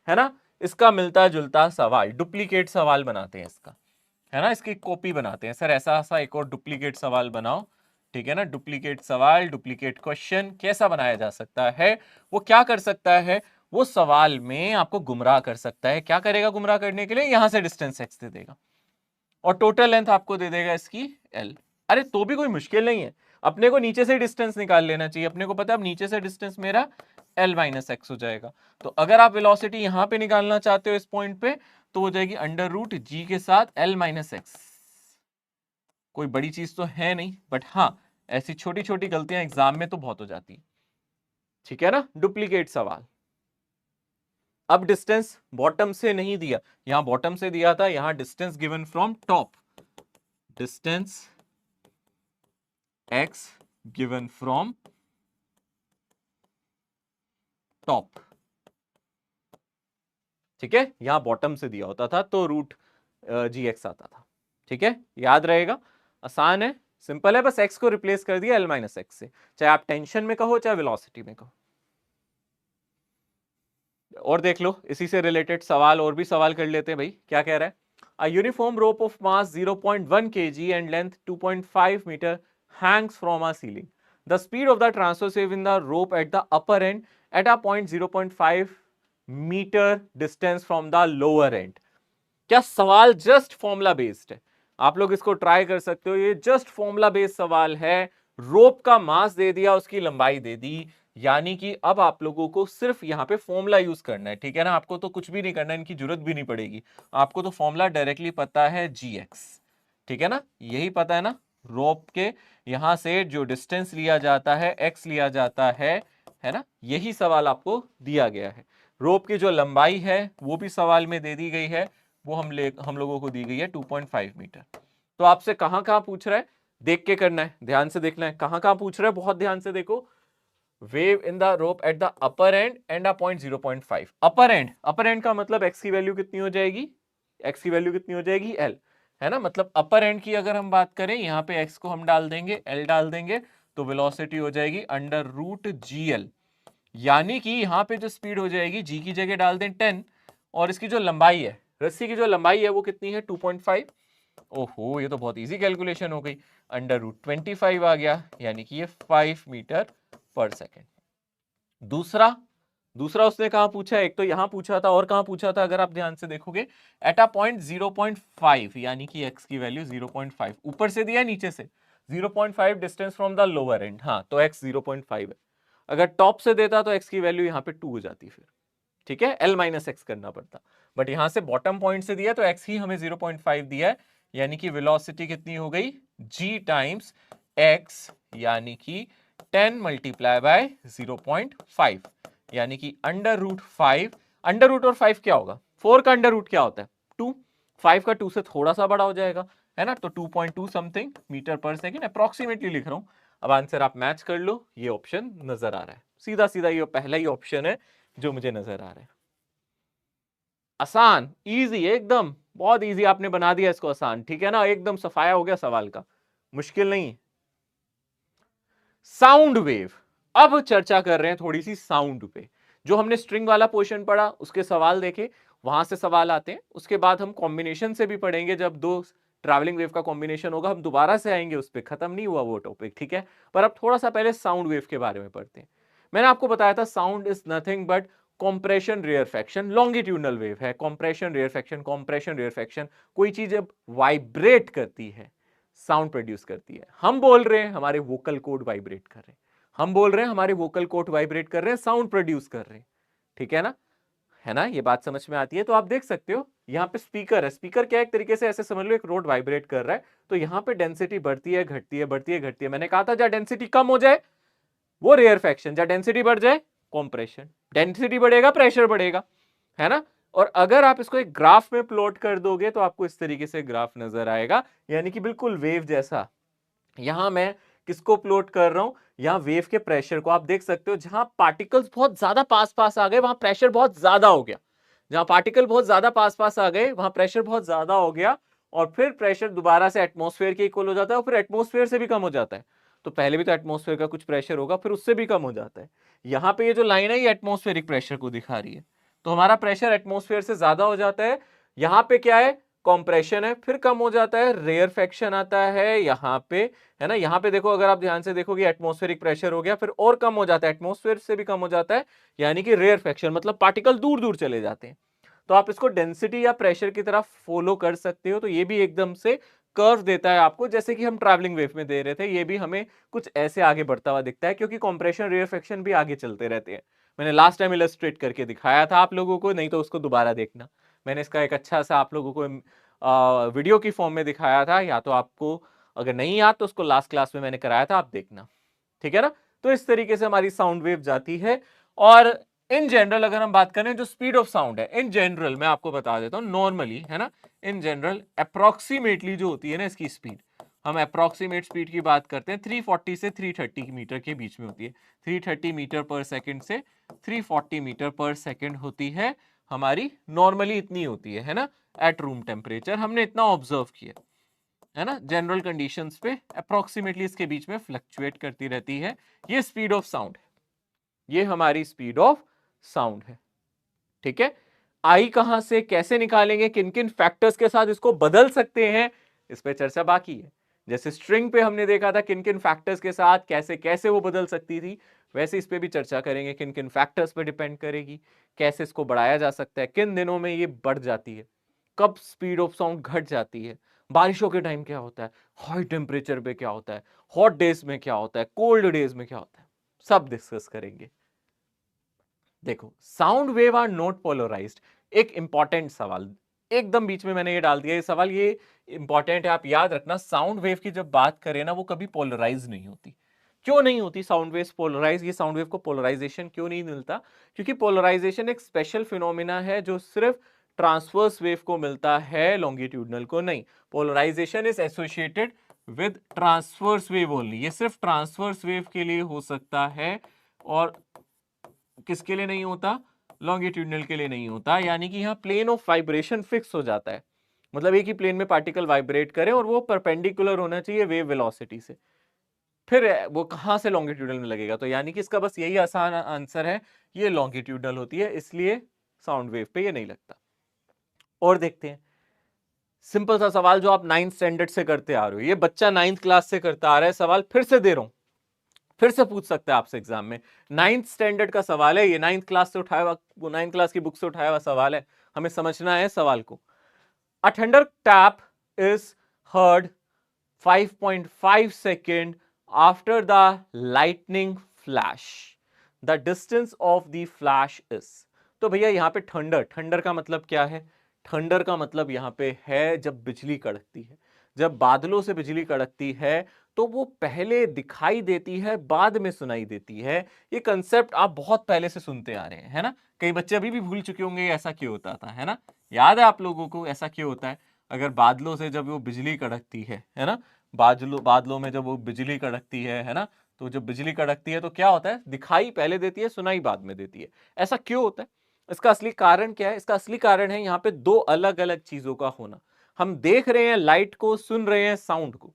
है ना। इसका मिलता जुलता सवाल, डुप्लीकेट सवाल बनाते हैं इसका, है ना, इसकी कॉपी बनाते हैं। सर ऐसा सा एक और डुप्लीकेट सवाल बनाओ, ठीक है ना। डुप्लीकेट सवाल, डुप्लीकेट क्वेश्चन कैसा बनाया जा सकता है? वो क्या कर सकता है, वो सवाल में आपको गुमराह कर सकता है। क्या करेगा गुमराह करने के लिए? यहां से डिस्टेंस x दे देगा और टोटल लेंथ आपको दे देगा इसकी l। अरे तो भी कोई मुश्किल नहीं है, अपने को नीचे से डिस्टेंस निकाल लेना चाहिए। अपने को पता है अब नीचे से डिस्टेंस मेरा l - x हो जाएगा। तो अगर आप वेलोसिटी यहां पे निकालना चाहते हो इस पॉइंट पे, तो हो जाएगी √g के साथ l - x। कोई बड़ी चीज तो है नहीं, बट हाँ ऐसी छोटी छोटी गलतियां एग्जाम में तो बहुत हो जाती है, ठीक है ना। डुप्लीकेट सवाल। अब डिस्टेंस बॉटम से नहीं दिया, यहां बॉटम से दिया था, यहां distance given from top, distance x given from top, ठीक है। यहां बॉटम से दिया होता था तो √gx आता था, ठीक है, याद रहेगा, आसान है, सिंपल है, बस x को रिप्लेस कर दिया l - x से, चाहे आप टेंशन में कहो चाहे वेलोसिटी में कहो। और देख लो इसी से रिलेटेड सवाल, और भी सवाल कर लेते हैं भाई। क्या कह रहा है, A uniform rope of mass 0.1 kg and length 2.5 meter hangs from a ceiling. The speed of the transverse wave in the rope at the upper end at a point 0.5 meter distance from the lower end. क्या सवाल जस्ट फॉर्मूला बेस्ड है, आप लोग इसको ट्राई कर सकते हो, ये जस्ट फॉर्मूला बेस्ड सवाल है। रोप का मास दे दिया, उसकी लंबाई दे दी, यानी कि अब आप लोगों को सिर्फ यहां पे फॉर्मूला यूज करना है, ठीक है ना। आपको तो कुछ भी नहीं करना है, इनकी जरूरत भी नहीं पड़ेगी, आपको तो फॉर्मूला डायरेक्टली पता है gx, ठीक है ना, यही पता है ना। रोप के यहां से जो डिस्टेंस लिया जाता है x लिया जाता है ना, यही सवाल आपको दिया गया है। रोप की जो लंबाई है वो भी सवाल में दे दी गई है, वो हम लोगों को दी गई है 2.5 मीटर। तो आपसे कहां कहां पूछ रहा है, देख के करना है, ध्यान से देखना है, कहां कहां पूछ रहा है, बहुत ध्यान से देखो। Wave in the rope at the upper and and a point 0.5। Upper and का मतलब x की वैल्यू कितनी हो जाएगी, x की वैल्यू कितनी हो जाएगी l, है ना। मतलब अपर एंड की अगर हम बात करें, यहाँ पे x को हम डाल देंगे, l डाल देंगे, तो वेलोसिटी हो जाएगी √gl, यानी कि यहां पे जो स्पीड हो जाएगी, जी की जगह डाल दें 10, और इसकी जो लंबाई है, रस्सी की जो लंबाई है वो कितनी है, 2.5। ओहो, ये तो बहुत इजी कैलकुलेशन हो गई, √25 आ गया, यानी कि ये 5 मीटर पर सेकेंड। दूसरा दूसरा उसने कहां पूछा, एक तो यहां पूछा था और कहां पूछा था, अगर आप ध्यान से देखोगे, एट अ पॉइंट 0.5, यानी कि x की वैल्यू 0.5 ऊपर से दिया है, नीचे से 0.5 distance from the lower and, हाँ तो x 0.5 है। अगर टॉप से देता तो x की वैल्यू यहां पे 2 हो जाती फिर, ठीक है, l माइनस एक्स करना पड़ता, बट यहां से बॉटम पॉइंट से दिया तो x ही हमें 0.5 दिया है, यानी कि वेलोसिटी कितनी हो गई, g टाइम्स x, यानी कि 10 मल्टीप्लाई बाय 0.5, यानी कि √5, अंडर रूट और 5 क्या होगा, 4 का अंडर रूट क्या होता है 2, 5 का 2 से थोड़ा सा बड़ा हो जाएगा, है ना, तो 2.2 समथिंग मीटर पर सेकेंड अप्रोक्सीमेटली लिख रहा हूं। अब आंसर आप मैच कर लो, ये ऑप्शन नजर आ रहा है, सीधा सीधा ये पहला ही ऑप्शन है जो मुझे नजर आ रहा है। आसान, इजी, एकदम बहुत इजी आपने बना दिया इसको आसान, ठीक है ना, एकदम सफाया हो गया सवाल का, मुश्किल नहीं। साउंड वेव, अब चर्चा कर रहे हैं थोड़ी सी साउंड पे। जो हमने स्ट्रिंग वाला पोर्शन पढ़ा उसके सवाल देखे, वहां से सवाल आते हैं, उसके बाद हम कॉम्बिनेशन से भी पढ़ेंगे, जब दो ट्रैवलिंग वेव का कॉम्बिनेशन होगा हम दोबारा से आएंगे उस पर, खत्म नहीं हुआ वो टॉपिक, ठीक है। पर अब थोड़ा सा पहले साउंड वेव के बारे में पढ़ते हैं। मैंने आपको बताया था sound is nothing but compression rarefaction, longitudinal wave है, कॉम्प्रेशन रेयरफैक्शन, कॉम्प्रेशन रेयरफैक्शन, कोई चीज जब वाइब्रेट करती है साउंड प्रोड्यूस करती है। हम बोल रहे हैं हमारे वोकल कोड वाइब्रेट कर रहे हैं, हम बोल रहे हैं हमारे वोकल कोड वाइब्रेट कर रहे हैं, साउंड प्रोड्यूस कर रहे हैं, ठीक है ना, है ना, ये बात समझ में आती है। तो आप देख सकते हो यहाँ पे स्पीकर है, स्पीकर क्या है, एक तरीके से ऐसे समझ लो एक रोड वाइब्रेट कर रहा है, तो यहाँ पे डेंसिटी बढ़ती है घटती है, बढ़ती है घटती है। मैंने कहा था जहां डेंसिटी कम हो जाए वो रेयरफैक्शन, जहां डेंसिटी बढ़ जाए कॉम्प्रेशन, डेंसिटी बढ़ेगा प्रेशर बढ़ेगा, है ना। और अगर आप इसको एक ग्राफ में प्लॉट कर दोगे तो आपको इस तरीके से ग्राफ नजर आएगा, यानी कि बिल्कुल वेव जैसा। यहां मैं किसको प्लॉट कर रहा हूं, यहां वेव के प्रेशर को आप देख सकते हो, जहां पार्टिकल्स बहुत ज्यादा पास पास आ गए वहां प्रेशर बहुत ज्यादा हो गया, जहां पार्टिकल बहुत ज्यादा पास पास आ गए वहां प्रेशर बहुत ज्यादा हो गया, और फिर प्रेशर दोबारा से एटमॉस्फेयर के इक्वल हो जाता है और फिर एटमॉस्फेयर से भी कम हो जाता है। तो पहले भी तो एटमॉस्फेयर का कुछ प्रेशर होगा, फिर उससे भी कम हो जाता है। यहां पे ये जो लाइन है ये एटमॉस्फेरिक प्रेशर को दिखा रही है, तो हमारा प्रेशर एटमॉस्फेयर से ज्यादा हो जाता है। यहां पे क्या है, कॉम्प्रेशन है, फिर कम हो जाता है, रेयरफैक्शन आता है यहां पे, है ना। यहां पे देखो, अगर आप ध्यान से देखोगे एटमॉस्फेरिक प्रेशर हो गया, फिर और कम हो जाता है, एटमॉस्फेयर से भी कम हो जाता है, यानी कि रेयरफैक्शन, मतलब पार्टिकल दूर दूर चले जाते हैं। तो आप इसको डेंसिटी या प्रेशर की तरफ फॉलो कर सकते हो, तो ये भी एकदम से कर्व देता है आपको, जैसे कि हम ट्रैवलिंग वेव में दे रहे थे, ये भी हमें कुछ ऐसे आगे बढ़ता हुआ दिखता है, क्योंकि कंप्रेशन रेयरफैक्शन भी आगे चलते रहते हैं। मैंने लास्ट टाइम इलस्ट्रेट करके दिखाया था आप लोगों को, नहीं तो उसको दोबारा देखना, मैंने इसका एक अच्छा सा आप लोगों को वीडियो की फॉर्म में दिखाया था, या तो आपको अगर नहीं याद तो उसको लास्ट क्लास में मैंने कराया था, आप देखना, ठीक है ना। तो इस तरीके से हमारी साउंड वेव जाती है। और इन जनरल अगर हम बात करें जो स्पीड ऑफ साउंड है, इन जनरल मैं आपको बता देता हूं, नॉर्मली, है ना, इन जनरल अप्रोक्सीमेटली जो होती है ना इसकी स्पीड, हम अप्रोक्सीमेट स्पीड की बात करते हैं 340 से 330 मीटर के बीच में होती है। 330 मीटर पर सेकंड से 340 मीटर पर सेकंड होती है हमारी, नॉर्मली इतनी होती है ना, एट रूम टेम्परेचर हमने इतना ऑब्जर्व किया, है ना। जनरल कंडीशंस पे अप्रोक्सीमेटली इसके बीच में फ्लक्चुएट करती रहती है। ये स्पीड ऑफ साउंड है, ये हमारी स्पीड ऑफ साउंड है, ठीक है। आई कहां से कैसे निकालेंगे, किन किन फैक्टर्स के साथ इसको बदल सकते हैं, इस पे चर्चा बाकी है। जैसे स्ट्रिंग पे हमने देखा था किन किन फैक्टर्स के साथ कैसे कैसे वो बदल सकती थी, वैसे इस पे भी चर्चा करेंगे, किन किन फैक्टर्स पे डिपेंड करेगी, कैसे इसको बढ़ाया जा सकता है, किन दिनों में ये बढ़ जाती है, कब स्पीड ऑफ साउंड घट जाती है, बारिशों के टाइम क्या होता है, हाई टेम्परेचर पे क्या होता है, हॉट डेज में क्या होता है, कोल्ड डेज में क्या होता है, सब डिस्कस करेंगे। देखो, sound wave are not polarised, एक इंपॉर्टेंट सवाल एकदम बीच में मैंने ये डाल दिया, ये सवाल ये इंपॉर्टेंट है, आप याद रखना। साउंड वेव की जब बात करें ना वो कभी पोलराइज नहीं होती। क्यों नहीं होती साउंड वेव पोलराइज, ये साउंड वेव को पोलराइजेशन क्यों नहीं मिलता, क्योंकि पोलराइजेशन एक स्पेशल फिनोमिना है जो सिर्फ ट्रांसवर्स वेव को मिलता है, लॉन्गिट्यूडनल को नहीं। Polarisation is associated with transverse wave only, ये सिर्फ ट्रांसवर्स वेव के लिए हो सकता है, और किसके लिए नहीं होता, लॉन्गिट्यूडनल के लिए नहीं होता। यानी कि यहाँ प्लेन ऑफ वाइब्रेशन फिक्स हो जाता है, मतलब एक ही प्लेन में पार्टिकल वाइब्रेट करे और वो परपेंडिकुलर होना चाहिए वेव वेलोसिटी से। फिर वो कहां से लॉन्गिट्यूडल में लगेगा, तो यानी कि इसका बस यही आसान आंसर है, ये लॉन्गिट्यूडल होती है, इसलिए साउंड वेव पे ये नहीं लगता। और देखते हैं सिंपल सा सवाल जो आप 9th स्टैंडर्ड से करते आ रहे हो, ये बच्चा 9th क्लास से करता आ रहा है, सवाल फिर से दे रहा हूं, फिर से पूछ सकते हैं आपसे एग्जाम में। 9th स्टैंडर्ड का सवाल है ये, 9th क्लास से उठाया हुआ, 9th क्लास की बुक से उठाया हुआ सवाल है, हमें समझना है सवाल को। A thunder tap is heard 5.5 second after the lightning flash. The distance of the flash is. तो भैया यहाँ पे थंडर, थंडर का मतलब क्या है? थंडर का मतलब यहाँ पे है जब बिजली कड़कती है, जब बादलों से बिजली कड़कती है तो वो पहले दिखाई देती है, बाद में सुनाई देती है। ये कंसेप्ट आप बहुत पहले से सुनते आ रहे हैं, है ना? कई बच्चे अभी भी भूल चुके होंगे ऐसा क्यों होता था, है ना? याद है आप लोगों को ऐसा क्यों होता है? अगर बादलों से जब वो बिजली कड़कती है ना, बादलों में जब वो बिजली कड़कती है ना, तो जब बिजली कड़कती है तो क्या होता है? दिखाई पहले देती है, सुनाई बाद में देती है। ऐसा क्यों होता है? इसका असली कारण क्या है? इसका असली कारण है यहाँ पे दो अलग अलग चीजों का होना। हम देख रहे हैं लाइट को, सुन रहे हैं साउंड को,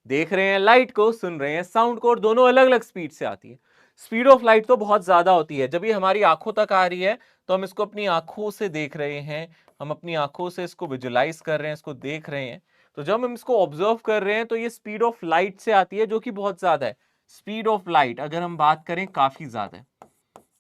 देख रहे हैं लाइट को, सुन रहे हैं साउंड को, और दोनों अलग अलग स्पीड से आती है। स्पीड ऑफ लाइट तो बहुत ज्यादा होती है, जब ये हमारी आंखों तक आ रही है तो हम इसको अपनी आंखों से देख रहे हैं, हम अपनी आंखों से इसको विजुलाइज कर रहे हैं, इसको देख रहे हैं। तो जब हम इसको ऑब्जर्व कर रहे हैं तो ये स्पीड ऑफ लाइट से आती है, जो कि बहुत ज्यादा है। स्पीड ऑफ लाइट अगर हम बात करें काफी ज्यादा है।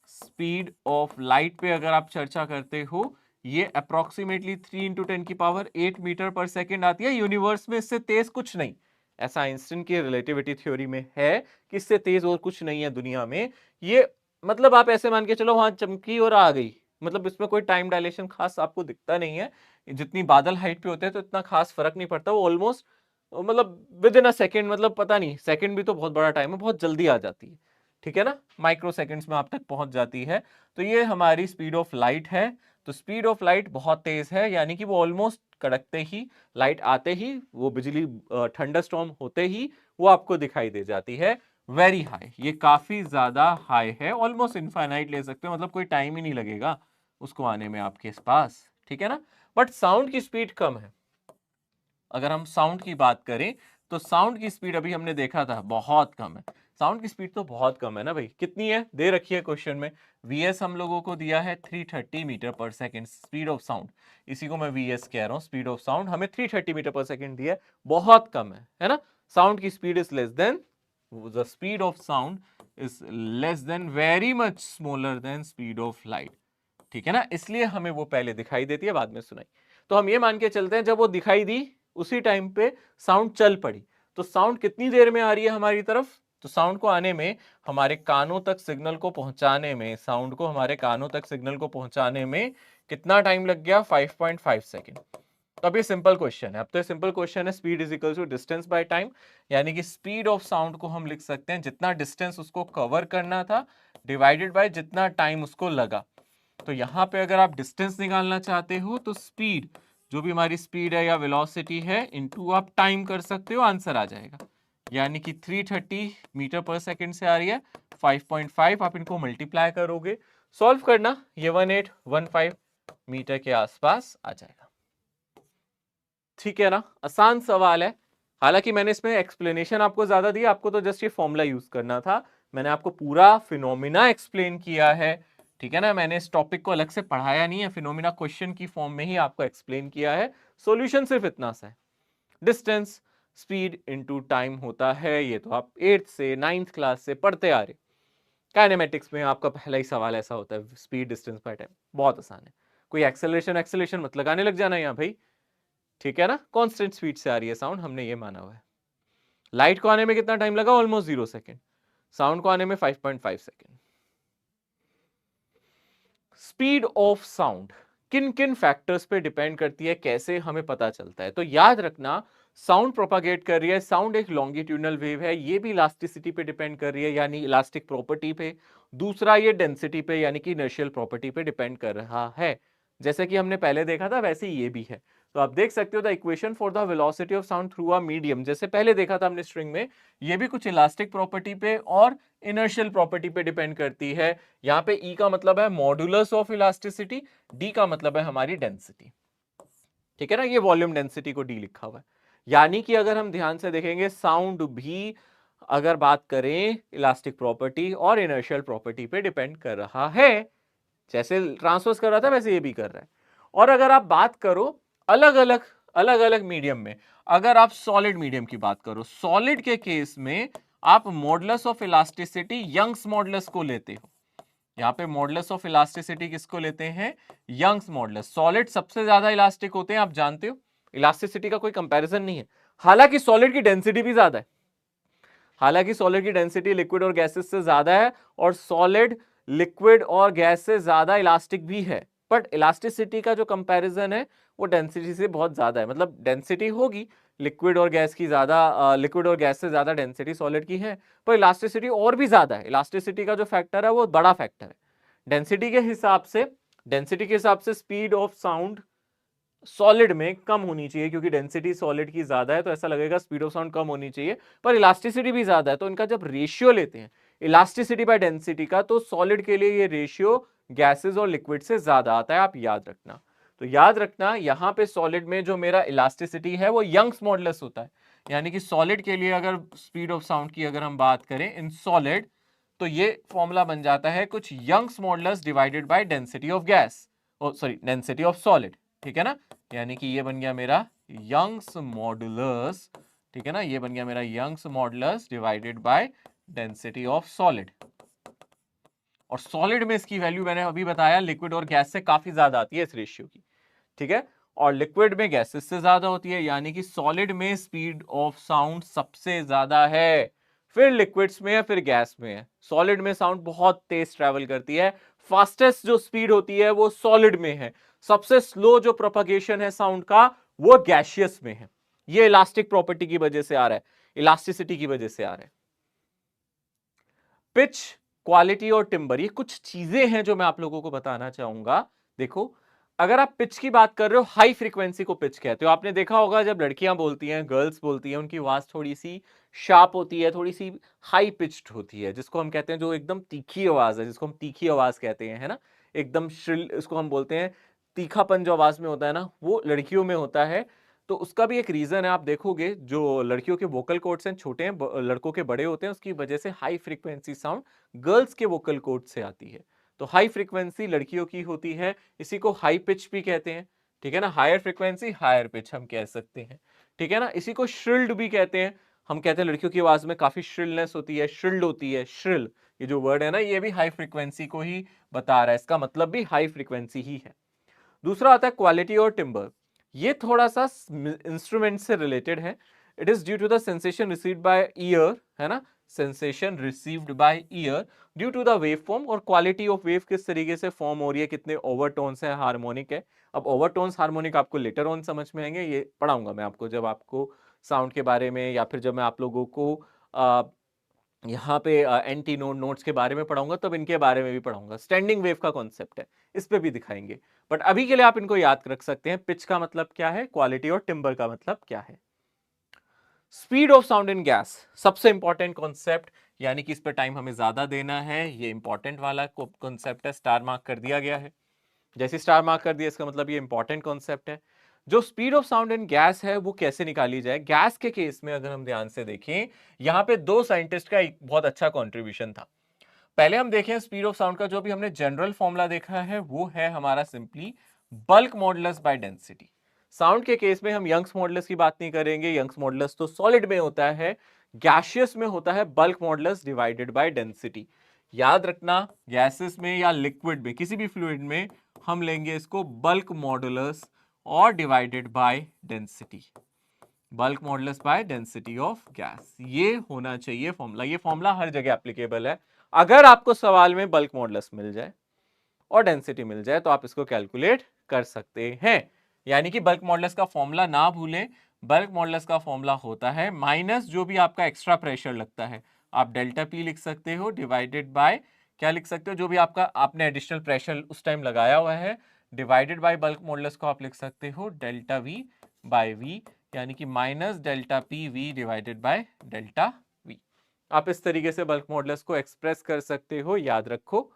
स्पीड ऑफ लाइट पे अगर आप चर्चा करते हो, ये अप्रोक्सीमेटली 3 इंटू 10 की पावर 8 मीटर पर सेकेंड आती है। यूनिवर्स में इससे तेज कुछ नहीं, ऐसा आइंस्टीन की रिलेटिविटी थ्योरी में है कि इससे तेज और कुछ नहीं है दुनिया में। ये मतलब आप ऐसे मान के चलो वहां चमकी और आ गई, मतलब इसमें कोई टाइम डायलेशन खास आपको दिखता नहीं है। जितनी बादल हाइट पे होते हैं तो इतना खास फर्क नहीं पड़ता, वो ऑलमोस्ट मतलब विद इन अ सेकेंड, मतलब पता नहीं, सेकेंड भी तो बहुत बड़ा टाइम है, बहुत जल्दी आ जाती है, ठीक है ना? माइक्रो सेकेंड्स में आप तक पहुंच जाती है। तो ये हमारी स्पीड ऑफ लाइट है। तो स्पीड ऑफ लाइट बहुत तेज है, यानी कि वो ऑलमोस्ट कड़कते ही, लाइट आते ही, वो बिजली थंडरस्टॉर्म होते ही वो आपको दिखाई दे जाती है। वेरी हाई, ये काफी ज्यादा हाई है, ऑलमोस्ट इनफाइनाइट ले सकते हो, मतलब कोई टाइम ही नहीं लगेगा उसको आने में आपके पास, ठीक है ना? बट साउंड की स्पीड कम है। अगर हम साउंड की बात करें तो साउंड की स्पीड अभी हमने देखा था बहुत कम है। साउंड की स्पीड तो बहुत कम है ना भाई, कितनी है दे रखी है क्वेश्चन में। वीएस हम लोगों को दिया है 330 मीटर पर सेकेंड स्पीड ऑफ साउंड, इसी को मैं वीएस कह रहा हूं, स्पीड ऑफ साउंड हमें 330 मीटर पर सेकेंड दिया है, बहुत कम है ना? साउंड की speed is less than, the speed of sound is less than, very much smaller than speed of light, ठीक है ना? इसलिए हमें वो पहले दिखाई देती है, बाद में सुनाई। तो हम ये मान के चलते हैं जब वो दिखाई दी उसी टाइम पे साउंड चल पड़ी, तो साउंड कितनी देर में आ रही है हमारी तरफ? तो साउंड को आने में, हमारे कानों तक सिग्नल को पहुंचाने में, साउंड को हमारे कानों तक सिग्नल को पहुंचाने में कितना टाइम लग गया? 5.5 सेकेंड। तो अब ये सिंपल क्वेश्चन है, अब तो सिंपल क्वेश्चन है, speed is equal to distance by time, यानी कि स्पीड ऑफ साउंड को हम लिख सकते हैं जितना डिस्टेंस उसको कवर करना था डिवाइडेड बाय जितना टाइम उसको लगा। तो यहां पे अगर आप डिस्टेंस निकालना चाहते हो तो स्पीड, जो भी हमारी स्पीड है या वेलोसिटी है, इनटू आप टाइम कर सकते हो, आंसर आ जाएगा। यानी कि 330 मीटर पर सेकंड से आ रही है, 5.5 आप इनको मल्टीप्लाई करोगे, सॉल्व करना, ये 1815 मीटर के आसपास आ जाएगा, ठीक है ना? आसान सवाल है। हालांकि मैंने इसमें एक्सप्लेनेशन आपको ज्यादा दी, आपको तो जस्ट ये फॉर्मूला यूज करना था, मैंने आपको पूरा फिनोमिना एक्सप्लेन किया है, ठीक है ना? मैंने इस टॉपिक को अलग से पढ़ाया नहीं है, फिनोमिना क्वेश्चन की फॉर्म में ही आपको एक्सप्लेन किया है। सॉल्यूशन सिर्फ इतना सा है, डिस्टेंस स्पीड इनटू टाइम होता है, ये तो आप 8th से 9th क्लास से पढ़ते आ रहे। काइनेमेटिक्स में आपका पहला ही सवाल ऐसा होता है, स्पीड डिस्टेंस बाय टाइम, बहुत आसान है। कोई एक्सेलरेशन एक्सेलरेशन मत लगाने लग जाना यहाँ भाई, ठीक है ना? कांस्टेंट स्पीड से आ रही है साउंड, हमने ये माना हुआ है। लाइट को आने में कितना टाइम लगा? Almost 0 second. साउंड को आने में 5.5 सेकेंड। स्पीड ऑफ साउंड किन किन फैक्टर्स पे डिपेंड करती है, कैसे हमें पता चलता है? तो याद रखना, साउंड प्रोपागेट कर रही है, साउंड एक लॉन्गिट्यूडनल वेव है, ये भी इलास्टिसिटी पे डिपेंड कर रही है, यानी इलास्टिक प्रॉपर्टी पे। दूसरा, ये डेंसिटी पे यानी कि इनर्शियल प्रॉपर्टी पे डिपेंड कर रहा है। जैसे कि हमने पहले देखा था वैसे ही ये भी है। तो आप देख सकते हो the equation for the velocity of sound through a medium, जैसे पहले देखा था हमने स्ट्रिंग में, ये भी कुछ इलास्टिक प्रॉपर्टी पे और इनर्शियल प्रॉपर्टी पे डिपेंड करती है। यहाँ पे E का मतलब है मॉड्यूलस ऑफ इलास्टिसिटी, D का मतलब है हमारी डेंसिटी, ठीक है ना? ये वॉल्यूम डेंसिटी को D लिखा हुआ है। यानी कि अगर हम ध्यान से देखेंगे, साउंड भी अगर बात करें इलास्टिक प्रॉपर्टी और इनर्शियल प्रॉपर्टी पे डिपेंड कर रहा है, जैसे ट्रांसवर्स कर रहा था वैसे ये भी कर रहा है। और अगर आप बात करो अलग अलग मीडियम में, अगर आप सॉलिड मीडियम की बात करो, सॉलिड के केस में आप modulus of elasticity Young's modulus को लेते हो। यहां पे मॉडुलस ऑफ इलास्टिसिटी किसको लेते हैं? Young's modulus. सॉलिड सबसे ज्यादा इलास्टिक होते हैं, आप जानते हो, इलास्टिसिटी का कोई कंपैरिजन नहीं है। हालांकि सॉलिड की डेंसिटी भी ज्यादा है, हालांकि सॉलिड की डेंसिटी लिक्विड और गैसेस से ज्यादा है, और सॉलिड लिक्विड और गैस से ज्यादा इलास्टिक भी है, बट इलास्टिसिटी का जो कंपैरिजन है वो डेंसिटी से बहुत ज्यादा है। मतलब डेंसिटी होगी लिक्विड और गैस की ज्यादा, लिक्विड और गैस से ज्यादा डेंसिटी सॉलिड की है, पर इलास्टिसिटी और भी ज्यादा है। इलास्टिसिटी का जो फैक्टर है वो बड़ा फैक्टर है। डेंसिटी के हिसाब से, डेंसिटी के हिसाब से स्पीड ऑफ साउंड सॉलिड में कम होनी चाहिए, क्योंकि डेंसिटी सॉलिड की ज्यादा है तो ऐसा लगेगा स्पीड ऑफ साउंड कम होनी चाहिए, पर इलास्टिसिटी भी ज्यादा है, तो इनका जब रेशियो लेते हैं इलास्टिसिटी बाय डेंसिटी का, तो सॉलिड के लिए ये रेशियो गैसेस और लिक्विड से ज्यादा आता है, आप याद रखना। तो याद रखना यहां पे सॉलिड में जो मेरा इलास्टिसिटी है वो यंग्स मॉडुलस होता है, यानी कि सॉलिड के लिए अगर स्पीड ऑफ साउंड की अगर हम बात करें इन सॉलिड, तो ये फॉर्मूला बन जाता है कुछ Young's modulus divided by density of gas, sorry density of solid, ठीक है ना। यानी कि ये बन गया मेरा यंग्स मॉडुलस, ठीक है ना, ये बन गया मेरा Young's modulus divided by density of solid. और सॉलिड में इसकी वैल्यू मैंने अभी बताया लिक्विड और गैस से काफी ज्यादा आती है इस रेशियो की, ठीक है, और लिक्विड में गैसेस से ज्यादा होती है, यानी कि सॉलिड में स्पीड ऑफ साउंड सबसे ज्यादा है, फिर लिक्विड्स में है, फिर गैस में है। सॉलिड में साउंड बहुत तेज ट्रेवल करती है, फास्टेस्ट जो स्पीड होती है वो सॉलिड में है, सबसे स्लो जो प्रोपगेशन है साउंड का वो गैसियस में है। ये इलास्टिक प्रॉपर्टी की वजह से आ रहा है, इलास्टिसिटी की वजह से आ रहा है। पिच, क्वालिटी और टिम्बर, ये कुछ चीजें हैं जो मैं आप लोगों को बताना चाहूंगा। देखो, अगर आप पिच की बात कर रहे हो, हाई फ्रीक्वेंसी को पिच कहते हो। आपने देखा होगा जब लड़कियां बोलती हैं, गर्ल्स बोलती हैं, उनकी आवाज थोड़ी सी शार्प होती है, थोड़ी सी हाई पिच्ड होती है, जिसको हम कहते हैं, जो एकदम तीखी आवाज है, जिसको हम तीखी आवाज कहते हैं, है ना, एकदम श्रिल, इसको हम बोलते हैं तीखापन जो आवाज में होता है ना, वो लड़कियों में होता है। तो उसका भी एक रीजन है, आप देखोगे जो लड़कियों के वोकल कॉर्ड्स हैं छोटे हैं, लड़कों के बड़े होते हैं, उसकी वजह से हाई फ्रीक्वेंसी साउंड गर्ल्स के वोकल कॉर्ड से आती है। तो हाई फ्रीक्वेंसी लड़कियों की होती है, इसी को हाई पिच भी कहते हैं, ठीक है ना, हायर फ्रीक्वेंसी हायर पिच हम कह सकते हैं, ठीक है ना। इसी को श्रिल्ड भी कहते हैं, हम कहते हैं लड़कियों की आवाज में काफी श्रिलनेस होती है, श्रिल्ड होती है, श्रिल, ये जो वर्ड है ना, ये भी हाई फ्रीक्वेंसी को ही बता रहा है, इसका मतलब भी हाई फ्रीक्वेंसी ही है। दूसरा आता है क्वालिटी और टिम्बर, ये थोड़ा सा इंस्ट्रूमेंट से रिलेटेड है। It is due to the sensation received by ear, है ना, sensation received by ear due to the wave form, और क्वालिटी ऑफ वेव किस तरीके से फॉर्म हो रही है, कितने ओवरटोन्स है, हार्मोनिक है। अब ओवरटोन्स हार्मोनिक आपको लेटर ऑन समझ में आएंगे, ये पढ़ाऊंगा मैं आपको जब आपको साउंड के बारे में, या फिर जब मैं आप लोगों को यहाँ पे एंटी नोड नोट्स के बारे में पढ़ाऊंगा, तब इनके बारे में भी पढ़ाऊंगा। स्टैंडिंग वेव का कॉन्सेप्ट है, इस पे भी दिखाएंगे, बट अभी के लिए आप इनको याद रख सकते हैं। पिच का मतलब क्या है, क्वालिटी और टिम्बर का मतलब क्या है। Speed of sound in gas, सबसे इंपॉर्टेंट कॉन्सेप्ट, यानी कि इस पे टाइम हमें ज्यादा देना है, ये इंपॉर्टेंट वाला कॉन्सेप्ट है, स्टार मार्क कर दिया गया है। जैसे स्टार मार्क कर दिया, इसका मतलब ये इंपॉर्टेंट कॉन्सेप्ट है। जो speed of sound in gas है वो कैसे निकाली जाए। गैस के केस में अगर हम ध्यान से देखें, यहां पे दो साइंटिस्ट का एक बहुत अच्छा कॉन्ट्रीब्यूशन था। पहले हम देखें स्पीड ऑफ साउंड का जो भी हमने जनरल फॉर्मूला देखा है, वो है हमारा simply bulk modulus by density. Sound के केस में हम यंग्स मॉडुलस की बात नहीं करेंगे, यंग्स मॉडुलस तो सॉलिड में होता है, गैसियस में होता है bulk modulus divided by density. याद रखना, गैसेस में या लिक्विड में, किसी भी फ्लूइड में हम लेंगे इसको बल्क मॉडुलस और divided by density, bulk modulus bye density of gas, ये होना चाहिए फॉर्मूला। ये फॉर्मूला हर जगह एप्लीकेबल है। अगर आपको सवाल में बल्क मॉडुलस मिल जाए और डेंसिटी मिल जाए तो आप इसको कैलकुलेट कर सकते हैं। यानी कि बल्क मॉडुलस का फॉर्मूला ना भूलें, बल्क मॉडुलस का फॉर्मूला होता है माइनस जो भी आपका एक्स्ट्रा प्रेशर लगता है, आप डेल्टा पी लिख सकते हो, डिवाइडेड बाय क्या लिख सकते हो, जो भी आपका आपने एडिशनल प्रेशर उस टाइम लगाया हुआ है, डिवाइडेड बाय बल्क मॉडुलस को आप लिख सकते हो डेल्टा वी बाय वी, यानी कि minus delta P V divided by delta we. आप इस तरीके से बल्क मॉडुलस को एक्सप्रेस कर सकते हो, याद रखो।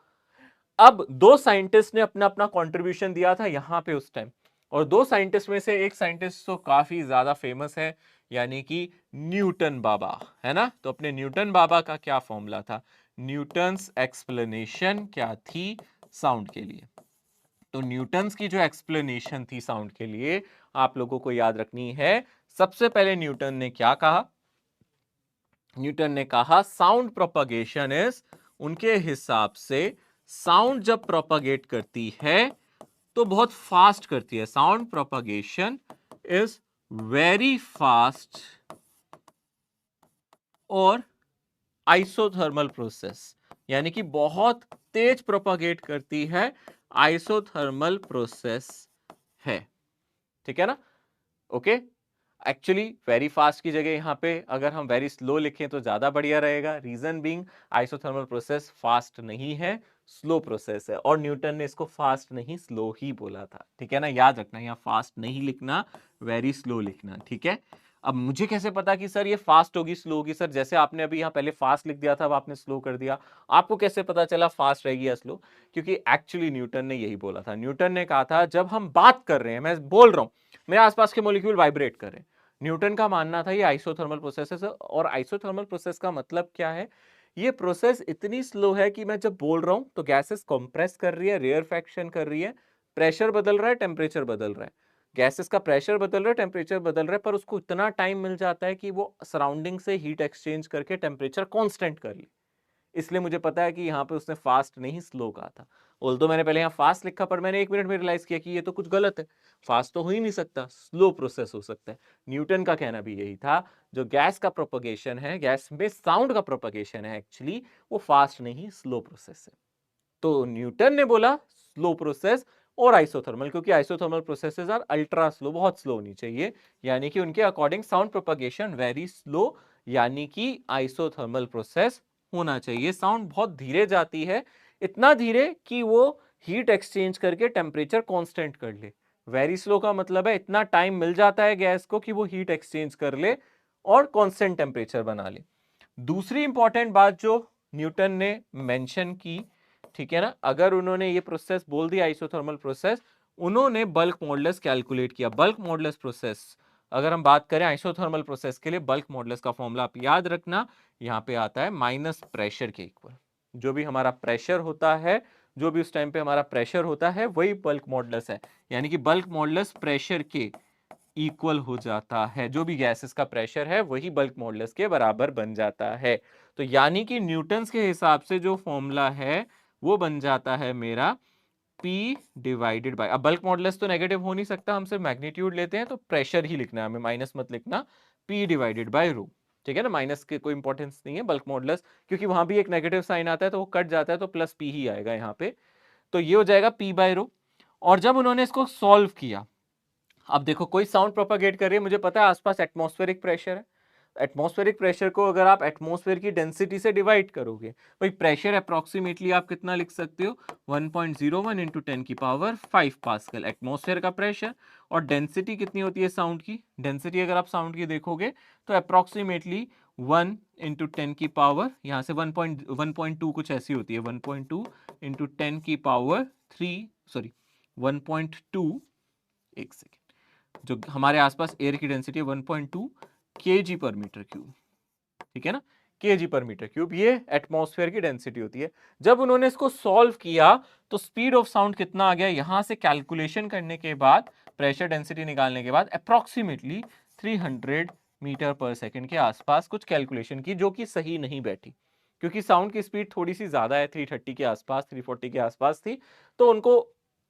अब दो साइंटिस्ट ने अपना अपना कंट्रीब्यूशन दिया था यहां पे उस टाइम, और दो साइंटिस्ट में से एक साइंटिस्ट तो काफी ज्यादा फेमस है, यानी कि न्यूटन बाबा, है ना। तो अपने न्यूटन बाबा का क्या फॉर्मूला था, न्यूटन्स एक्सप्लेनेशन क्या थी साउंड के लिए। तो न्यूटन्स की जो एक्सप्लेनेशन थी साउंड के लिए आप लोगों को याद रखनी है। सबसे पहले न्यूटन ने क्या कहा, न्यूटन ने कहा साउंड प्रोपगेशन इज, उनके हिसाब से साउंड जब प्रोपगेट करती है तो बहुत फास्ट करती है। Sound propagation is very fast और आइसोथर्मल प्रोसेस, यानी कि बहुत तेज प्रोपगेट करती है, आइसोथर्मल प्रोसेस है, ठीक है ना। ओके, एक्चुअली वेरी फास्ट की जगह यहां पे अगर हम वेरी स्लो लिखें तो ज्यादा बढ़िया रहेगा। Reason being isothermal process fast नहीं है, स्लो प्रोसेस है, और न्यूटन ने इसको फास्ट नहीं स्लो ही बोला था, ठीक है ना। याद रखना, यहाँ फास्ट नहीं लिखना, वेरी स्लो लिखना, ठीक है। अब मुझे कैसे पता कि सर ये फास्ट होगी स्लो होगी, सर जैसे आपने अभी यहाँ पहले फास्ट लिख दिया था अब आपने स्लो कर दिया, आपको कैसे पता चला फास्ट रहेगी या स्लो? क्योंकि एक्चुअली न्यूटन ने यही बोला था। न्यूटन ने कहा था जब हम बात कर रहे हैं, मैं बोल रहा हूं मेरे आसपास के मॉलिक्यूल वाइब्रेट कर रहे हैं, न्यूटन का मानना था ये आइसोथर्मल प्रोसेस है। और आइसोथर्मल प्रोसेस का मतलब क्या है, ये प्रोसेस इतनी स्लो है कि मैं जब बोल रहा हूं तो गैसेस कंप्रेस कर रही है, रेयरफेक्शन कर रही है, प्रेशर बदल रहा है, टेम्परेचर बदल रहा है, गैसेस का प्रेशर बदल रहा है, टेम्परेचर बदल रहा है, पर उसको इतना टाइम मिल जाता है कि वो सराउंडिंग से हीट एक्सचेंज करके टेम्परेचर कांस्टेंट कर ले। इसलिए मुझे पता है कि यहाँ पे उसने फास्ट नहीं स्लो कहा था। ऑल्दो मैंने पहले यहाँ फास्ट लिखा पर मैंने 1 मिनट में रियलाइज किया कि ये तो कुछ गलत है, फास्ट तो हो ही नहीं सकता, स्लो प्रोसेस हो सकता है। न्यूटन का कहना भी यही था, जो गैस का प्रोपगेशन है, गैस में साउंड का प्रोपगेशन है एक्चुअली, वो फास्ट नहीं स्लो प्रोसेस है। तो न्यूटन ने बोला स्लो प्रोसेस और आइसोथर्मल, क्योंकि isothermal processes are ultra slow, बहुत स्लो होनी चाहिए, यानी कि उनके according sound propagation very slow, यानी कि आइसोथर्मल प्रोसेस होना चाहिए। साउंड बहुत धीरे जाती है, इतना धीरे कि वो हीट एक्सचेंज करके टेम्परेचर कांस्टेंट कर ले। वेरी स्लो का मतलब है इतना टाइम मिल जाता है गैस को कि वो हीट एक्सचेंज कर ले और कांस्टेंट टेम्परेचर बना ले। दूसरी इंपॉर्टेंट बात जो न्यूटन ने मेंशन की, ठीक है ना, अगर उन्होंने ये प्रोसेस बोल दिया आइसोथर्मल प्रोसेस, उन्होंने बल्क मॉडुलस कैलकुलेट किया। बल्क मॉडुलस प्रोसेस, अगर हम बात करें आइसोथर्मल प्रोसेस के लिए, बल्क मॉडुलस का फॉर्मूला आप याद रखना, यहां पे आता है माइनस प्रेशर के इक्वल। जो भी हमारा प्रेशर होता है, जो भी उस टाइम पे हमारा प्रेशर होता है, वही बल्क मॉडुलस है, यानी कि बल्क मॉडुलस प्रेशर के इक्वल हो जाता है। जो भी गैसेस का प्रेशर है वही बल्क मॉडुलस के बराबर बन जाता है। तो यानी कि न्यूटन्स के हिसाब से जो फॉर्मूला है वो बन जाता है मेरा P डिवाइडेड बाय, अब बल्क मॉडुलस तो नेगेटिव हो नहीं सकता, हम सिर्फ मैग्नीट्यूड लेते हैं तो प्रेशर ही लिखना है हमें, माइनस मत लिखना, P डिवाइडेड बाय रो, ठीक है ना। माइनस के कोई इंपॉर्टेंस नहीं है बल्क मॉडुलस, क्योंकि वहां भी एक नेगेटिव साइन आता है तो वो कट जाता है, तो प्लस P ही आएगा यहाँ पे। तो ये हो जाएगा P बाय रो। और जब उन्होंने इसको सॉल्व किया, अब देखो कोई साउंड प्रोपागेट कर रही है, मुझे पता है आसपास एटमॉस्फेरिक प्रेशर है, एटमॉस्फेरिक प्रेशर को अगर आप एटमॉस्फेयर की डेंसिटी से डिवाइड करोगे, भाई प्रेशर अप्रोक्सीमेटली आप कितना लिख सकते हो, 1.01 इंटू 10 की पावर 5 पास्कल एटमॉस्फेयर का प्रेशर। और डेंसिटी कितनी होती है साउंड की, डेंसिटी अगर आप साउंड की देखोगे तो अप्रोक्सीमेटली 1 इंटू 10 की पावर, यहाँ से 1.2 कुछ ऐसी होती है, 1.2 इंटू 10 की पावर 3, सॉरी 1.2, एक सेकेंड, जो हमारे आसपास एयर की डेंसिटी है 1.2 kg पर मीटर क्यूब, ठीक है ना, kg पर मीटर क्यूब, ये एटमॉस्फेयर की डेंसिटी होती है। जब उन्होंने इसको सॉल्व किया तो स्पीड ऑफ साउंड कितना आ गया, यहां से कैलकुलेशन करने के बाद, प्रेशर डेंसिटी निकालने के बाद अप्रोक्सीमेटली 300 मीटर पर सेकेंड के आसपास कुछ कैलकुलेशन की, जो कि सही नहीं बैठी, क्योंकि साउंड की स्पीड थोड़ी सी ज्यादा है, 330 के आसपास, 340 के आसपास थी। तो उनको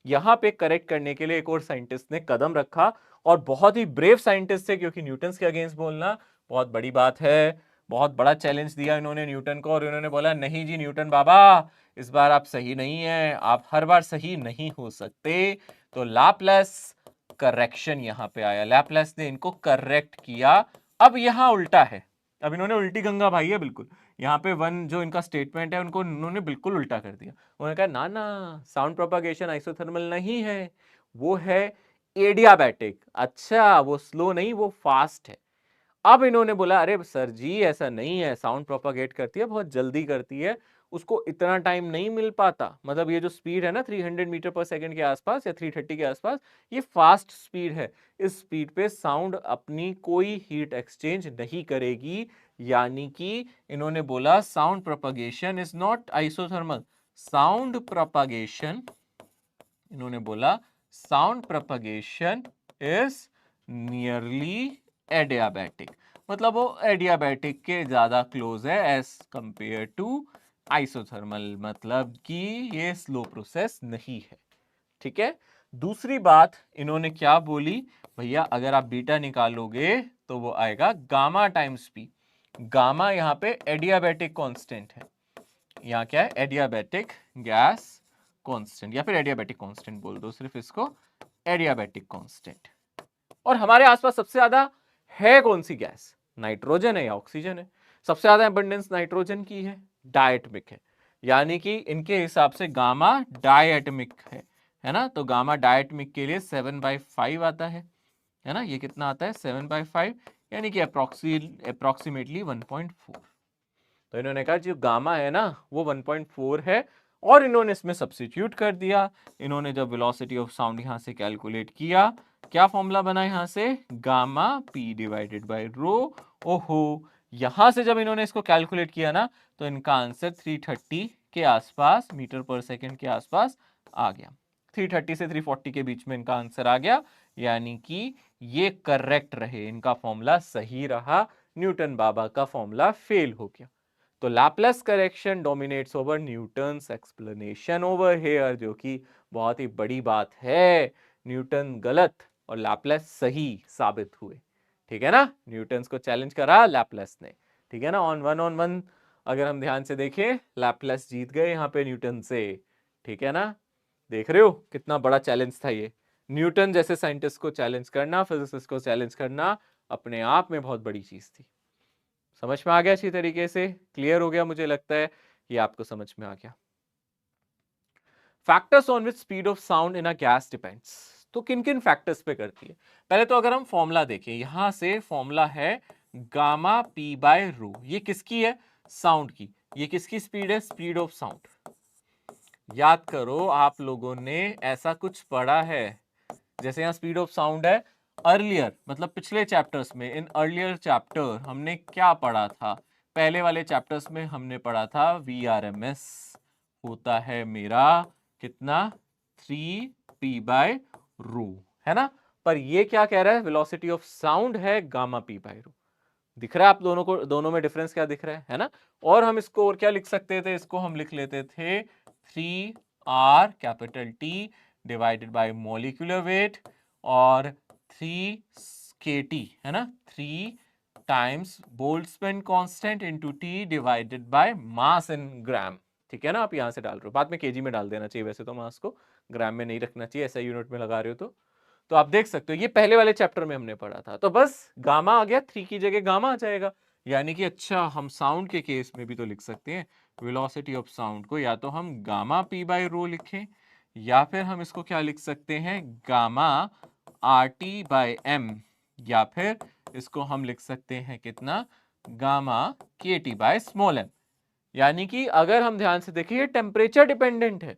यहां पे करेक्ट करने के लिए एक और साइंटिस्ट ने कदम रखा, और बहुत ही ब्रेव साइंटिस्ट थे, क्योंकि न्यूटन के अगेंस्ट बोलना बहुत बड़ी बात है। बहुत बड़ा चैलेंज दिया इन्होंने न्यूटन को, और इन्होंने बोला नहीं जी न्यूटन बाबा, इस बार आप सही नहीं है, आप हर बार सही नहीं हो सकते। तो लैपलेस करेक्शन यहां पे आया, लैपलेस ने इनको करेक्ट किया। अब यहां उल्टा है, अब इन्होंने उल्टी गंगा भाई है बिल्कुल, यहाँ पे वन जो इनका स्टेटमेंट है उनको उन्होंने बिल्कुल उल्टा कर दिया। उन्होंने कहा ना ना, साउंड प्रोपागेशन आइसोथर्मल नहीं है, वो है एडियाबैटिक। अच्छा, वो स्लो नहीं, वो फास्ट है। अब इन्होंने बोला अरे सर जी ऐसा नहीं है, साउंड प्रोपागेट करती है, बहुत जल्दी करती है, उसको इतना टाइम नहीं मिल पाता। मतलब ये जो स्पीड है ना 300 मीटर पर सेकंड के आसपास या 330 के आसपास, ये फास्ट स्पीड है। इस स्पीड पे साउंड अपनी कोई हीट एक्सचेंज नहीं करेगी, यानी कि इन्होंने बोला sound propagation is not isothermal. Sound propagation, इन्होंने बोला sound propagation is nearly adiabatic, मतलब वो एडियाबैटिक के ज्यादा क्लोज है एज कंपेयर टू आइसोथर्मल, मतलब कि ये स्लो प्रोसेस नहीं है। ठीक है। दूसरी बात इन्होंने क्या बोली, भैया अगर आप बीटा निकालोगे तो वो आएगा गामा टाइम्स पी। गामा यहाँ पे एडियाबैटिक कांस्टेंट है, यहाँ क्या है, एडियाबैटिक गैस कांस्टेंट, या फिर एडियाबैटिक कांस्टेंट बोल दो सिर्फ इसको, एडियाबैटिक कांस्टेंट। और हमारे आसपास सबसे ज्यादा है कौन सी गैस, नाइट्रोजन है या ऑक्सीजन है? सबसे ज्यादा एबंडेंस नाइट्रोजन की है, डायटमिक है, यानी कि इनके हिसाब से गामा डायटमिक है ना। तो गामा डायटमिक के लिए 7/5 आता है ना। ये कितना आता है, 7/5, यानी कि अप्रोक्सीमेटली 1.4। तो इन्होंने कहा जो गामा है ना वो 1.4 है, और इन्होंने इसमें सब्स्टिट्यूट कर दिया। इन्होंने जब वेलोसिटी ऑफ साउंड यहां से कैलकुलेट किया, क्या फॉर्मूला बना यहां से, गामा पी डिवाइडेड बाय रो। ओहो, यहां से जब इन्होंने इसको कैलकुलेट किया ना तो इनका आंसर 330 के आसपास मीटर पर सेकंड के आसपास आ गया। 330 से 340 के बीच में इनका आंसर आ गया, यानी कि ये करेक्ट रहे, इनका फॉर्मूला सही रहा, न्यूटन बाबा का फॉर्मूला फेल हो गया। तो Laplace correction dominates over Newton's explanation over here, जो कि बहुत ही बड़ी बात है। न्यूटन गलत और लैपलेस सही साबित हुए। ठीक है ना, न्यूटन्स को चैलेंज करा लैपलेस ने। ठीक है ना, ऑन वन अगर हम ध्यान से देखें, लैपलेस जीत गए यहाँ पे न्यूटन से। ठीक है ना, देख रहे हो कितना बड़ा चैलेंज था ये। न्यूटन जैसे साइंटिस्ट को चैलेंज करना, फिजिसिस्ट को चैलेंज करना अपने आप में बहुत बड़ी चीज थी। समझ में आ गया अच्छी तरीके से, क्लियर हो गया, मुझे लगता है ये आपको समझ में आ गया। Factors on which speed of sound in a gas depends, तो किन किन फैक्टर्स पे करती है। पहले तो अगर हम फॉर्मूला देखें, यहां से फॉर्मूला है गामा पी बाय रो। ये किसकी है, साउंड की। ये किसकी स्पीड है, स्पीड ऑफ साउंड। याद करो आप लोगों ने ऐसा कुछ पढ़ा है, जैसे यहां स्पीड ऑफ साउंड है, अर्लियर मतलब पिछले चैप्टर्स में, इन अर्लियर चैप्टर हमने क्या पढ़ा था, पहले वाले चैप्टर्स में हमने पढ़ा था VRMS होता है मेरा कितना, 3p/रो, है ना। पर ये क्या कह रहा है, वेलोसिटी ऑफ साउंड है गामा p/रो। दिख रहा है आप दोनों को, दोनों में डिफरेंस क्या दिख रहा है ना। और हम इसको और क्या लिख सकते थे, इसको हम लिख लेते थे 3R divided by molecular weight, और 3kT है ना, 3 times Boltzmann constant into T divided by mass in gram. ठीक है ना, आप यहां से डाल रहे हो, बाद में केजी में डाल देना चाहिए वैसे तो, मास को ग्राम में नहीं रखना चाहिए, ऐसा यूनिट में लगा रहे हो तो आप देख सकते हो ये पहले वाले चैप्टर में हमने पढ़ा था। तो बस गामा आ गया, 3 की जगह गामा आ जाएगा, यानी कि अच्छा हम साउंड के केस में भी तो लिख सकते हैं वेलोसिटी ऑफ साउंड को, या तो हम गामा p/रो लिखें, या फिर हम इसको क्या लिख सकते हैं, गामा RT/m, या फिर इसको हम लिख सकते हैं कितना, गामा KT/m। यानी कि अगर हम ध्यान से देखें ये टेम्परेचर डिपेंडेंट है,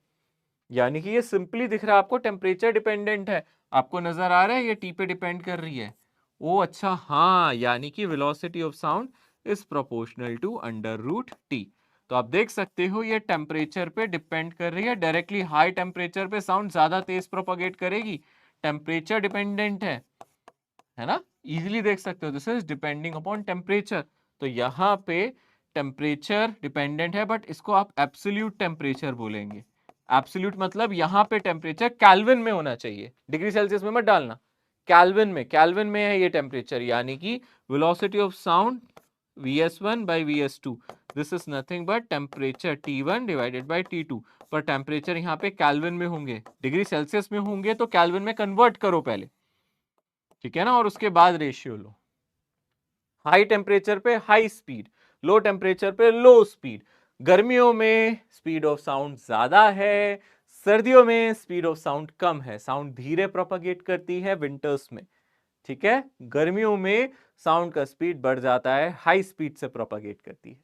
यानी कि ये सिंपली दिख रहा है आपको टेम्परेचर डिपेंडेंट है। आपको नजर आ रहा है ये टी पे डिपेंड कर रही है। ओ अच्छा, हाँ, यानी कि velocity of sound is proportional to √T। तो आप देख सकते हो ये टेम्परेचर पे डिपेंड कर रही है डायरेक्टली। हाई टेम्परेचर पे साउंड ज्यादा तेज प्रोपोगेट करेगी, टेम्परेचर डिपेंडेंट है ना, इजीली देख सकते हो, this is depending upon temperature. तो यहाँ पे टेम्परेचर डिपेंडेंट है, बट इसको आप एब्सोल्यूट टेम्परेचर बोलेंगे। एब्सोल्यूट मतलब यहाँ पे टेम्परेचर केल्विन में होना चाहिए, डिग्री सेल्सियस में मत डालना, केल्विन में, केल्विन में है ये टेम्परेचर, यानी कि velocity of sound Vs1/Vs2, this is nothing but temperature T1 divided by T2। पर टेम्परेचर यहाँ पे केल्विन में होंगे, डिग्री सेल्सियस में होंगे तो केल्विन में कन्वर्ट करो पहले, ठीक है ना, और उसके बाद रेशियो लो। हाई टेम्परेचर पे हाई स्पीड, लो टेम्परेचर पे लो स्पीड। गर्मियों में स्पीड ऑफ साउंड ज्यादा है, सर्दियों में स्पीड ऑफ साउंड कम है, साउंड धीरे प्रोपगेट करती है विंटर्स में। ठीक है, गर्मियों में साउंड का स्पीड बढ़ जाता है, हाई स्पीड से प्रोपगेट करती है।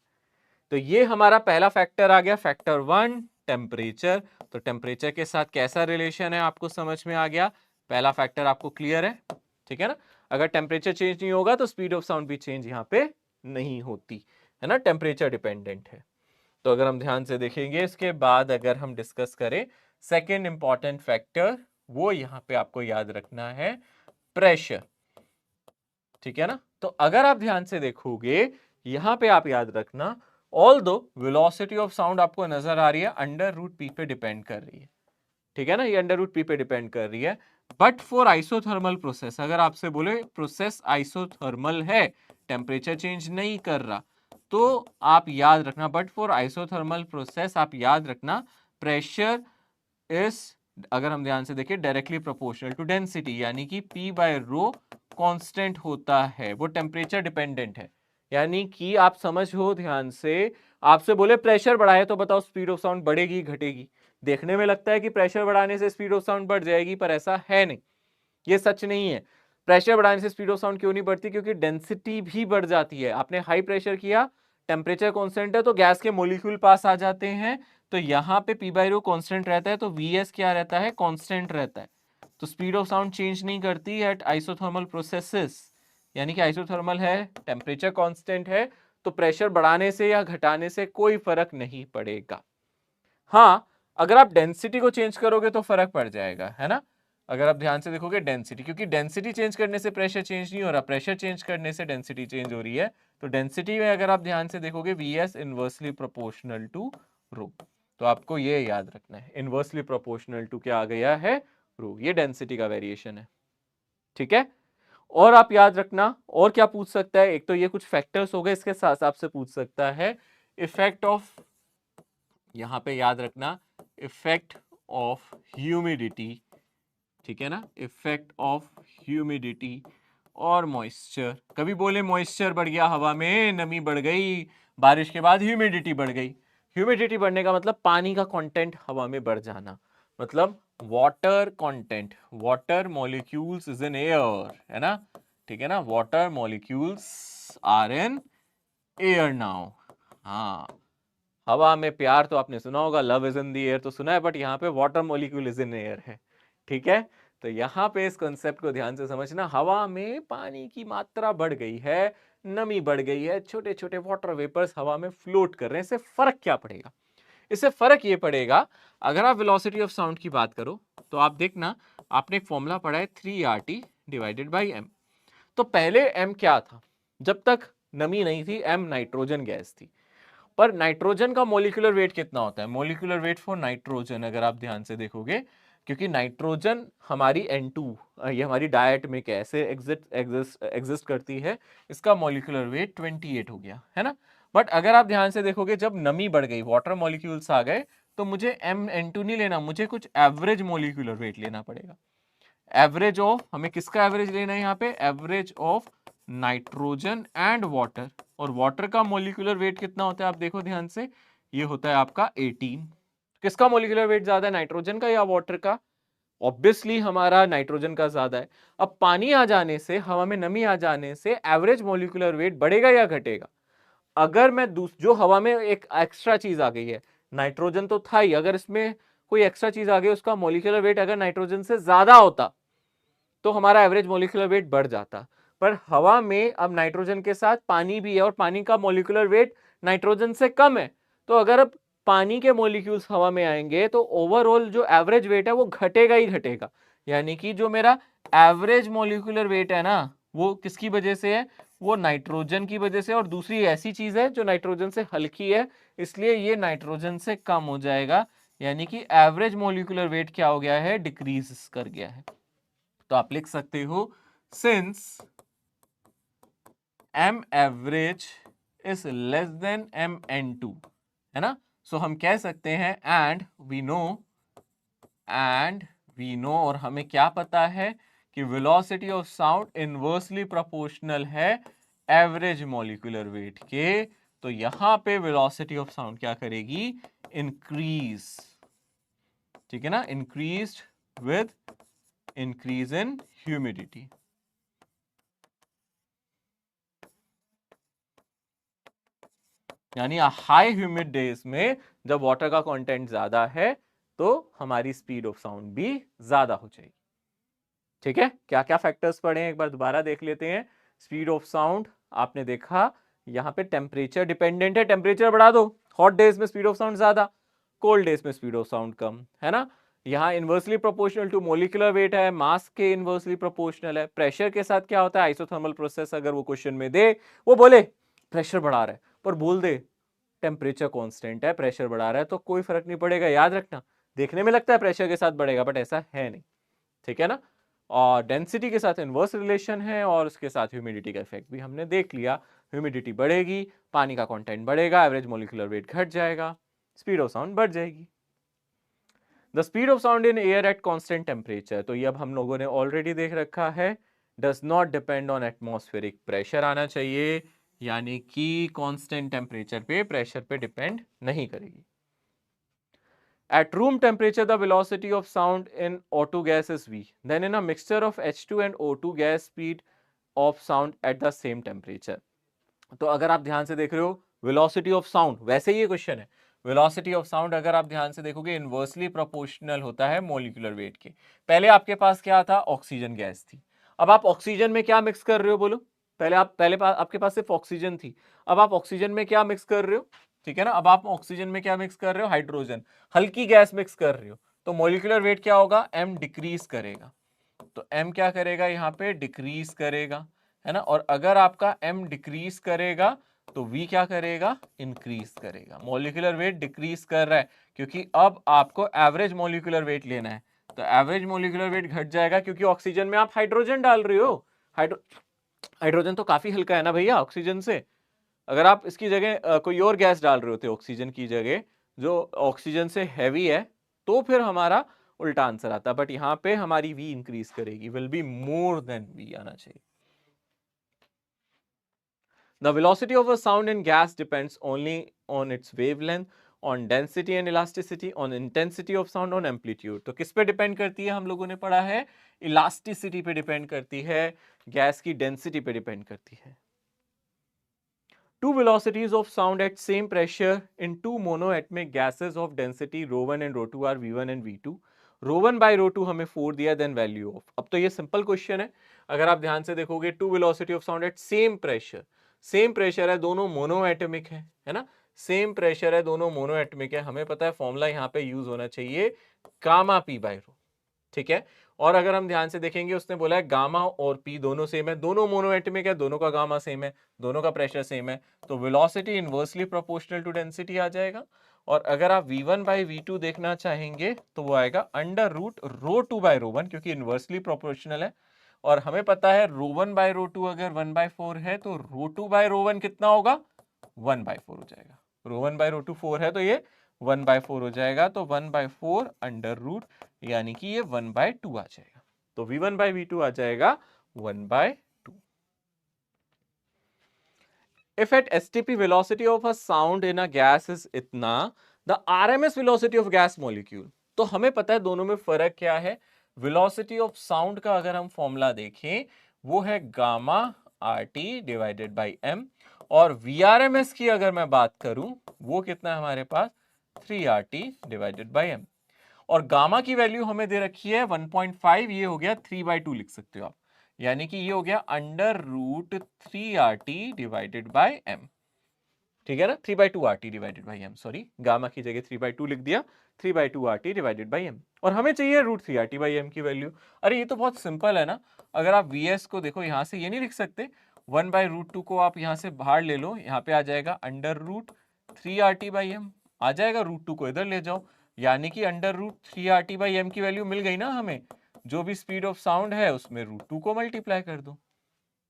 तो ये हमारा पहला फैक्टर आ गया, फैक्टर 1 टेम्परेचर। तो टेम्परेचर के साथ कैसा रिलेशन है आपको समझ में आ गया, पहला फैक्टर आपको क्लियर है, ठीक है ना। अगर टेम्परेचर चेंज नहीं होगा तो स्पीड ऑफ साउंड भी चेंज यहाँ पे नहीं होती है ना, टेम्परेचर डिपेंडेंट है। तो अगर हम ध्यान से देखेंगे इसके बाद अगर हम डिस्कस करें सेकेंड इंपॉर्टेंट फैक्टर, वो यहाँ पे आपको याद रखना है प्रेशर, ठीक है ना। तो अगर आप ध्यान से देखोगे यहां पे आप याद रखना, ऑल्दो वेलोसिटी ऑफ साउंड आपको नजर आ रही है अंडर रूट पी पे डिपेंड कर रही है, ठीक है ना, ये अंडर रूट पी पे डिपेंड कर रही है। बट फॉर आइसोथर्मल प्रोसेस, अगर आपसे बोले प्रोसेस आइसोथर्मल है, टेम्परेचर चेंज नहीं कर रहा, तो आप याद रखना, बट फॉर आइसोथर्मल प्रोसेस आप याद रखना प्रेशर इज, अगर हम ध्यान से देखें, डायरेक्टली प्रोपोर्शनल टू डेंसिटी, यानी कि P बाय रो कांस्टेंट होता है, वो टेम्परेचर डिपेंडेंट है। यानी कि आप समझो ध्यान से, आपसे बोले प्रेशर बढ़ाए तो बताओ स्पीड ऑफ साउंड बढ़ेगी घटेगी। देखने में लगता है कि प्रेशर बढ़ाने से स्पीड ऑफ साउंड बढ़ जाएगी, पर ऐसा है नहीं, ये सच नहीं है। प्रेशर बढ़ाने से स्पीड ऑफ साउंड क्यों नहीं बढ़ती, क्योंकि डेंसिटी भी बढ़ जाती है। आपने हाई प्रेशर किया, टेम्परेचर कांस्टेंट है, तो गैस के मॉलिक्यूल पास आ जाते हैं, तो यहाँ पे P बाई रो कांस्टेंट रहता है, तो Vs क्या रहता है, कांस्टेंट रहता है। तो स्पीड ऑफ साउंड चेंज नहीं करती एट आइसोथर्मल प्रोसेसेस, यानी कि आइसोथर्मल है, टेम्परेचर कांस्टेंट है, तो प्रेशर बढ़ाने से या घटाने से कोई फर्क नहीं पड़ेगा। हाँ, अगर आप डेंसिटी को चेंज करोगे तो फर्क पड़ जाएगा, है ना। अगर आप ध्यान से देखोगे डेंसिटी, क्योंकि डेंसिटी चेंज करने से प्रेशर चेंज नहीं हो रहा, प्रेशर चेंज करने से डेंसिटी चेंज हो रही है। तो डेंसिटी में अगर आप ध्यान से देखोगे Vs इनवर्सली प्रोपोर्शनल टू रो, तो आपको ये याद रखना है, इनवर्सली प्रोपोर्शनल टू क्या आ गया है, रो, ये डेंसिटी का वेरिएशन है, ठीक है। और आप याद रखना, और क्या पूछ सकता है, एक तो ये कुछ फैक्टर्स हो गए, इसके साथ आपसे पूछ सकता है इफेक्ट ऑफ, यहां पे याद रखना इफेक्ट ऑफ ह्यूमिडिटी, ठीक है ना, इफेक्ट ऑफ ह्यूमिडिटी और मॉइस्चर। कभी बोले मॉइस्चर बढ़ गया, हवा में नमी बढ़ गई, बारिश के बाद ह्यूमिडिटी बढ़ गई। ह्यूमिडिटी बढ़ने का मतलब पानी का कंटेंट हवा में बढ़ जाना, मतलब water content, water molecules is in air, है ना, ठीक है ना, water molecules are in air now. हाँ, हवा में प्यार तो आपने सुना होगा, love is in the air तो सुना है, बट यहाँ पे water molecule is in air है, ठीक है। तो यहाँ पे इस कॉन्सेप्ट को ध्यान से समझना, हवा में पानी की मात्रा बढ़ गई है, नमी बढ़ गई है, छोटे छोटे वाटर वेपर्स हवा में फ्लोट कर रहे हैं, इससे फर्क क्या पड़ेगा, इससे फर्क ये पड़ेगा, अगर आप वेलोसिटी ऑफ साउंड की बात करो तो आप देखना, आपने एक फॉर्मूला पढ़ा है 3RT डिवाइडेड बाई m। तो पहले m क्या था, जब तक नमी नहीं थी m नाइट्रोजन गैस थी, पर नाइट्रोजन का मॉलिक्यूलर वेट कितना होता है, मॉलिक्यूलर वेट फॉर नाइट्रोजन अगर आप ध्यान से देखोगे, क्योंकि नाइट्रोजन हमारी N2, ये हमारी डाइट में कैसे एग्जिस्ट करती है, इसका मॉलिक्यूलर वेट 28 हो गया, है ना। बट अगर आप ध्यान से देखोगे, जब नमी बढ़ गई, वाटर मॉलिक्यूल्स आ गए, तो मुझे MN2 नहीं लेना, मुझे कुछ एवरेज मॉलिक्यूलर वेट लेना पड़ेगा। एवरेज ऑफ, हमें किसका एवरेज लेना है यहाँ पे, average of nitrogen and water. और वाटर का मॉलिक्यूलर वेट कितना होता है, आप देखो ध्यान से, ये होता है आपका 18। किसका मॉलिक्यूलर वेट ज्यादा है, नाइट्रोजन का या वाटर का, ऑब्वियसली हमारा नाइट्रोजन का ज्यादा है। अब पानी आ जाने से, हवा में नमी आ जाने से एवरेज मॉलिक्यूलर वेट बढ़ेगा या घटेगा, अगर मैं जो हवा में एक एक्स्ट्रा चीज आ गई है, नाइट्रोजन तो था ही, अगर इसमें कोई एक्स्ट्रा चीज आ गई, उसका मॉलिक्यूलर वेट अगर नाइट्रोजन से ज्यादा होता तो हमारा एवरेज मॉलिक्यूलर वेट बढ़ जाता। पर हवा में अब नाइट्रोजन के साथ पानी भी है, और पानी का मॉलिक्यूलर वेट नाइट्रोजन से कम है, तो अगर अब पानी के मॉलिक्यूल्स हवा में आएंगे तो ओवरऑल जो एवरेज वेट है वो घटेगा ही घटेगा। यानी कि जो मेरा एवरेज मॉलिक्यूलर वेट है ना, वो किसकी वजह से है, वो नाइट्रोजन की वजह से, और दूसरी ऐसी चीज है जो नाइट्रोजन से हल्की है, इसलिए ये नाइट्रोजन से कम हो जाएगा। यानी कि एवरेज मॉलिक्यूलर वेट क्या हो गया है, डिक्रीज कर गया है। तो आप लिख सकते हो, since m average is less than mn2, है ना, सो हम कह सकते हैं एंड वी नो, और हमें क्या पता है कि velocity of sound inversely proportional है एवरेज मॉलिक्यूलर वेट के। तो यहां पे वेलोसिटी ऑफ साउंड क्या करेगी, इंक्रीज, ठीक है ना, increase with increase in humidity. यानी हाई ह्यूमिड डेज में जब वाटर का कंटेंट ज्यादा है तो हमारी स्पीड ऑफ साउंड भी ज्यादा हो जाएगी। ठीक है, क्या क्या फैक्टर्स पढ़े हैं एक बार दोबारा देख लेते हैं। स्पीड ऑफ साउंड आपने देखा यहाँ पे टेम्परेचर डिपेंडेंट है, टेम्परेचर बढ़ा दो, हॉट डेज में स्पीड ऑफ साउंड ज्यादा, कोल्ड डेज में स्पीड ऑफ साउंड कम, है ना। यहाँ inversely proportional to molecular weight है, मास के इनवर्सली प्रोपोर्शनल है। प्रेशर के साथ क्या होता है, आइसोथर्मल प्रोसेस अगर वो क्वेश्चन में दे, वो बोले प्रेशर बढ़ा रहा है पर बोल दे टेम्परेचर कांस्टेंट है, प्रेशर बढ़ा रहा है, तो कोई फर्क नहीं पड़ेगा। याद रखना, देखने में लगता है प्रेशर के साथ बढ़ेगा बट ऐसा है नहीं, ठीक है ना। और डेंसिटी के साथ इनवर्स रिलेशन है और उसके साथ ह्यूमिडिटी का इफेक्ट भी हमने देख लिया। ह्यूमिडिटी बढ़ेगी, पानी का कंटेंट बढ़ेगा, एवरेज मोलिकुलर वेट घट जाएगा, स्पीड ऑफ साउंड बढ़ जाएगी। The speed of sound in air at constant temperature, तो ये अब हम लोगों ने ऑलरेडी देख रखा है, does not depend on atmospheric pressure आना चाहिए, यानी कि कांस्टेंट टेम्परेचर पे प्रेशर पे डिपेंड नहीं करेगी। At room temperature, the velocity of sound in O2 gas is V. Then in a mixture of H2 and O2 gas, speed of sound at the same temperature. तो अगर आप ध्यान से देख रहे हो velocity of sound, वैसे ही ये क्वेश्चन है, velocity of sound अगर आप ध्यान से देखोगे इनवर्सली प्रोपोर्शनल होता है मोलिकुलर वेट के। पहले आपके पास क्या था, ऑक्सीजन गैस थी, अब आप ऑक्सीजन में क्या मिक्स कर रहे हो बोलो। पहले आपके पास सिर्फ ऑक्सीजन थी, अब आप ऑक्सीजन में क्या मिक्स कर रहे हो, ठीक है ना। अब आप ऑक्सीजन में क्या मिक्स कर रहे हो, हाइड्रोजन, हल्की गैस मिक्स कर रहे हो, तो मोलिकुलर वेट क्या होगा, m डिक्रीज करेगा। तो m क्या करेगा, यहाँ पे डिक्रीज करेगा, है ना। और अगर आपका m डिक्रीज करेगा तो v क्या करेगा, इंक्रीज करेगा। मोलिकुलर वेट डिक्रीज कर रहा है क्योंकि अब आपको एवरेज मोलिकुलर वेट लेना है, तो एवरेज मोलिकुलर वेट घट जाएगा क्योंकि ऑक्सीजन में आप हाइड्रोजन डाल रहे हो। हाइड्रोजन तो काफी हल्का है ना भैया ऑक्सीजन से। अगर आप इसकी जगह कोई और गैस डाल रहे होते ऑक्सीजन की जगह जो ऑक्सीजन से हैवी है, तो फिर हमारा उल्टा आंसर आता, बट यहां पे हमारी V इंक्रीज करेगी, will be more than V आना चाहिए। The velocity of a sound in gas depends only on its wavelength, on density and elasticity, on intensity of sound, on amplitude. तो किस पे डिपेंड करती है, हम लोगों ने पढ़ा है इलास्टिसिटी पे डिपेंड करती है, गैस की डेंसिटी पे डिपेंड करती है। Two velocities of sound at same pressure in two monoatomic gases of density ρ1 and ρ2 are v1 and v2. ρ1 by ρ2 हमें 4 दिया, देन वैल्यू ऑफ। अब तो ये सिंपल क्वेश्चन है, अगर आप ध्यान से देखोगे टू velocity of sound at same pressure, same pressure है, दोनों मोनोएटमिक है ना, सेम प्रेशर है, दोनों मोनोएटमिक है, हमें पता है फॉर्मूला यहाँ पे यूज होना चाहिए गामा पी बाय रो, ठीक है। और अगर हम ध्यान से देखेंगे उसने बोला है गामा और पी दोनों सेम है, दोनों मोनोएटमिक है, दोनों का गामा सेम है, दोनों का प्रेशर सेम है, तो velocity inversely proportional to density आ जाएगा। और अगर आप v1 बाई v2 देखना चाहेंगे तो वो आएगा अंडर रूट ρ2 बाई ρ1, क्योंकि इनवर्सली प्रोपोर्शनल है। और हमें पता है ρ1 बाई ρ2 अगर 1/4 है तो ρ2 बाई ρ1 कितना होगा, 1/4 हो जाएगा। ρ1 बाई ρ2 4 है तो ये 1/4 हो जाएगा, तो 1/4 अंडर रूट, यानी कि ये 1/2 आ जाएगा। तो v1 बाई v2 आ जाएगा 1/2। If at STP velocity of a sound in a gas is इतना, the RMS velocity of gas molecule, तो हमें पता है दोनों में फर्क क्या है। वेलोसिटी ऑफ साउंड का अगर हम फॉर्मूला देखें वो है gamma RT divided by m, और VRMS की अगर मैं बात करूं वो कितना है हमारे पास, 3RT डिवाइडेड बाई m। और गामा की वैल्यू हमें दे रखी है 1.5, ये हो गया 3/2 लिख सकते हो आप, यानी कि ये हो गया under root 3RT divided by m, ठीक है ना। 3/2 RT divided by m, sorry gamma की जगह 3/2 लिख दिया, 3/2 RT डिवाइडेड बाई m, और हमें चाहिए रूट 3RT बाई m की वैल्यू। अरे ये तो बहुत सिंपल है ना, अगर आप VS को देखो यहां से ये नहीं लिख सकते, 1/√2 को आप यहां से बाहर ले लो, यहाँ पे आ जाएगा under root 3RT by m, आ जाएगा, √2 को इधर ले जाओ, यानी कि under root 3RT by m की वैल्यू मिल गई ना हमें। जो भी स्पीड ऑफ साउंड है उसमें √2 को मल्टीप्लाई कर दो,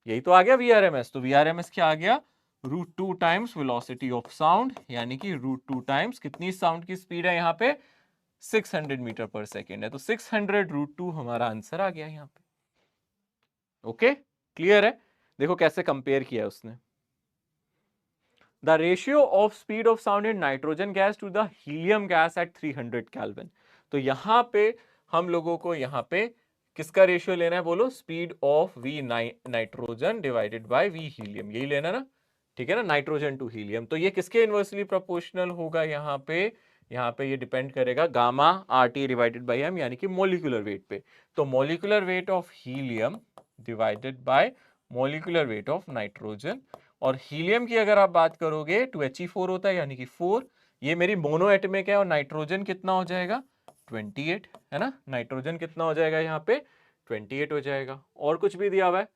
यही तो आ गया VRMS। तो VRMS क्या आ गया, √2 टाइम्स वेलोसिटी ऑफ साउंड, यानी कि √2 टाइम्स कितनी साउंड की स्पीड है यहाँ पे, 600 मीटर पर सेकेंड है, तो 600 √2 हमारा आंसर आ गया यहाँ पे। ओके, क्लियर है। देखो कैसे कंपेयर किया है उसने। The ratio of speed of sound in nitrogen gas to the helium gas at 300 kelvin. तो यहाँ पे हम लोगों को यहाँ पे किसका रेशियो लेना है बोलो, speed of V nitrogen divided by V helium, यही लेना ना। ठीक है ना, नाइट्रोजन टू हीलियम। तो ये किसके इनवर्सली प्रोपोर्शनल होगा यहाँ पे ये डिपेंड करेगा gamma R T divided by M, यानी कि मोलिकुलर वेट पे। तो molecular weight of helium divided by molecular weight of nitrogen, और हीलियम की अगर आप बात करोगे 2He4 होता है, यानी कि 4। ये मेरी मोनो एटमिक है, और नाइट्रोजन कितना हो जाएगा 28, है ना, नाइट्रोजन कितना हो जाएगा यहाँ पे 28 हो जाएगा। और कुछ भी दिया हुआ है,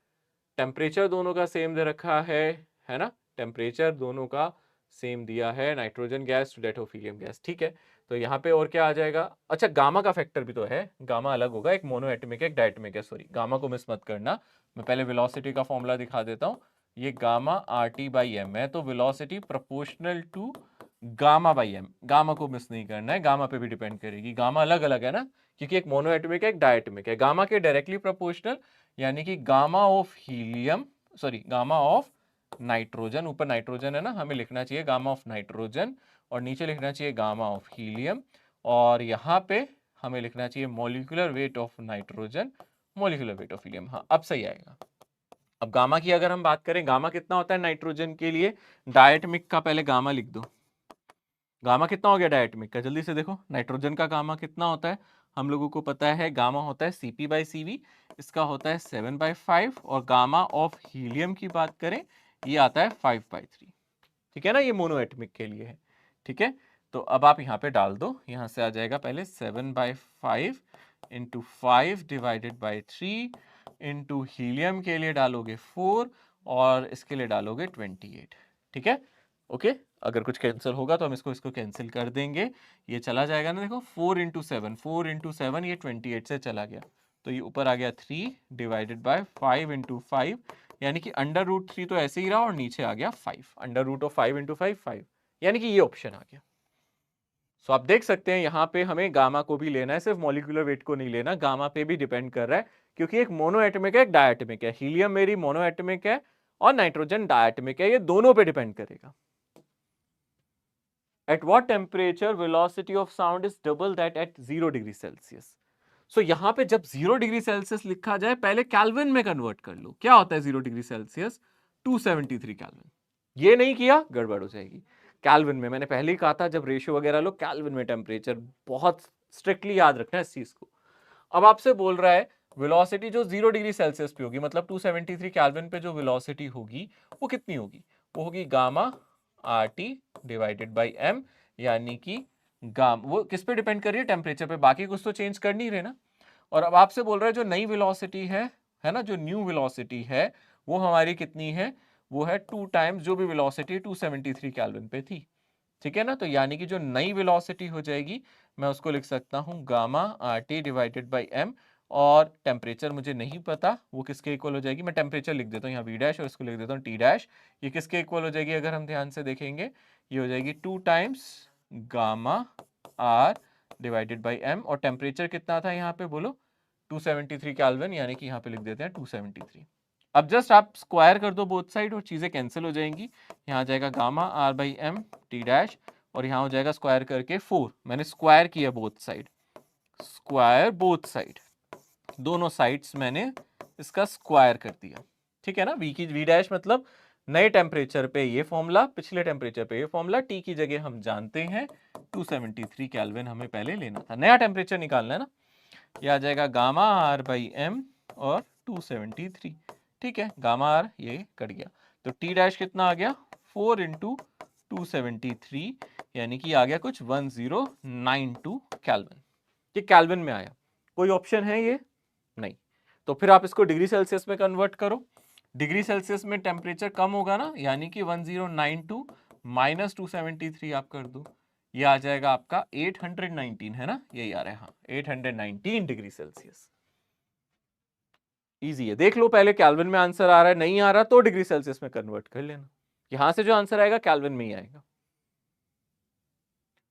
टेम्परेचर दोनों का सेम दे रखा है ना, टेम्परेचर दोनों का सेम दिया है, nitrogen gas to that of helium gas, ठीक है। तो यहाँ पे और क्या आ जाएगा, अच्छा गामा का फैक्टर भी तो है, गामा अलग होगा, एक मोनो एटमिक है एक डायटमिक है, सॉरी गामा को मिस मत करना। मैं पहले वेलोसिटी का फॉर्मूला दिखा देता हूँ, ये gamma R T by M है, तो velocity proportional to gamma by M, gamma को मिस नहीं करना है, गामा पे भी डिपेंड करेगी, गामा अलग अलग है ना, क्योंकि एक मोनो एटमिक है एक डायटमिक है, गामा के डायरेक्टली प्रोपोर्शनल, यानी कि gamma of helium, sorry gamma of nitrogen, ऊपर नाइट्रोजन है ना, हमें लिखना चाहिए गामा ऑफ नाइट्रोजन, और नीचे लिखना चाहिए गामा ऑफ हीलियम, और यहाँ पे हमें लिखना चाहिए molecular weight of nitrogen, molecular weight of helium. हाँ अब सही आएगा। अब गामा की अगर हम बात करें, गामा कितना होता है नाइट्रोजन के लिए, डायटमिक का पहले गामा लिख दो, गामा कितना हो गया डायटमिक का, जल्दी से देखो, नाइट्रोजन का गामा कितना होता है, हम लोगों को पता है गामा होता है Cp/Cv, इसका होता है 7/5, और गामा ऑफ हीलियम की बात करें ये आता है 5/3, ठीक है ना, ये मोनोएटमिक के लिए है, ठीक है। तो अब आप यहाँ पे डाल दो, यहाँ से आ जाएगा पहले 7/5 into 5 divided by 3 into helium के लिए डालोगे 4, और इसके लिए डालोगे 28, ठीक है, ओके। अगर कुछ कैंसिल होगा तो हम इसको कैंसिल कर देंगे, ये चला जाएगा ना, देखो 4 इंटू 7 ये 28 से चला गया, तो ये ऊपर आ गया 3 डिवाइडेड बाय 5 इंटू 5, यानी कि √3 तो ऐसे ही रहा, और नीचे आ गया 5, √5 इंटू 5, यानी कि ये ऑप्शन आ गया। सो आप देख सकते हैं यहाँ पे हमें गामा को भी लेना है, सिर्फ मॉलिक्यूलर वेट को नहीं लेना, गामा पे भी डिपेंड कर रहा है, क्योंकि एक मोनोएटमिक है एक डायटमिक है, हीलियम मेरी मोनोएटमिक है और नाइट्रोजन डायटमिक है, ये दोनों पे डिपेंड करेगा। At what temperature velocity of sound is double that at 0 degree Celsius? So यहाँ पे जब 0 डिग्री सेल्सियस लिखा जाए, पहले कैल्विन में कन्वर्ट कर लो, क्या होता है 0 डिग्री सेल्सियस 273 कैल्विन, ये नहीं किया गड़बड़ हो जाएगी। कैल्विन में मैंने पहले ही कहा था, जब रेशियो वगैरह लो कैल्विन में टेम्परेचर, बहुत स्ट्रिक्टली याद रखना है इस चीज को। अब आपसे बोल रहा है वेलोसिटी जो 0 डिग्री सेल्सियस पे होगी, मतलब 273 केल्विन पे जो वेलोसिटी होगी वो कितनी होगी, वो होगी gamma R T divided by M, यानी कि वो किस पे डिपेंड कर रही है, टेम्परेचर पे, बाकी कुछ तो चेंज कर नहीं रहे ना। और अब आपसे बोल रहा है जो नई वेलोसिटी है ना, जो न्यू वेलोसिटी है वो हमारी कितनी है, वो है 2 टाइम्स जो भी वेलोसिटी 273 केल्विन पे थी, ठीक है ना। तो यानी कि जो नई वेलोसिटी हो जाएगी, मैं उसको लिख सकता हूँ gamma R T divided by M, और टेम्परेचर मुझे नहीं पता वो किसके इक्वल हो जाएगी, मैं टेम्परेचर लिख देता हूँ यहाँ V' और इसको लिख देता हूँ T', ये किसके इक्वल हो जाएगी, अगर हम ध्यान से देखेंगे ये हो जाएगी 2 times gamma R divided by M, और टेम्परेचर कितना था यहाँ पे बोलो 273 केल्विन, यानी कि यहाँ पे लिख देते हैं 273। अब जस्ट आप स्क्वायर कर दो बोथ साइड और चीजें कैंसिल हो जाएंगी, यहाँ आ जाएगा gamma R by M T', और यहाँ हो जाएगा स्क्वायर करके 4, मैंने स्क्वायर किया both side, square both side, दोनों साइड्स मैंने इसका स्क्वायर कर दिया, ठीक है ना। V' मतलब नए टेम्परेचर पे ये फॉर्मूला, पिछले टेम्परेचर पे ये फॉर्मूला, T की जगह हम जानते हैं 273 केल्विन हमें पहले लेना था, नया टेम्परेचर निकालना है ना, ये आ जाएगा गामा आर बाई एम और 273, ठीक है, गामा आर ये कट गया, तो T' कितना आ गया 4 इंटू 273, यानी कि आ गया कुछ 1092 केल्विन, ये केल्विन में आया। कोई ऑप्शन है ये नहीं, तो फिर आप इसको डिग्री सेल्सियस में कन्वर्ट करो, डिग्री सेल्सियस में टेम्परेचर कम होगा ना, यानी कि 1092 माइनस 273 आप कर दो, ये आ जाएगा आपका 819, है ना, यही आ रहा है, हाँ 819 डिग्री सेल्सियस। इजी है, देख लो पहले केल्विन में आंसर आ रहा है, नहीं आ रहा तो डिग्री सेल्सियस में कन्वर्ट कर लेना, यहां से जो आंसर आएगा केल्विन में ही आएगा।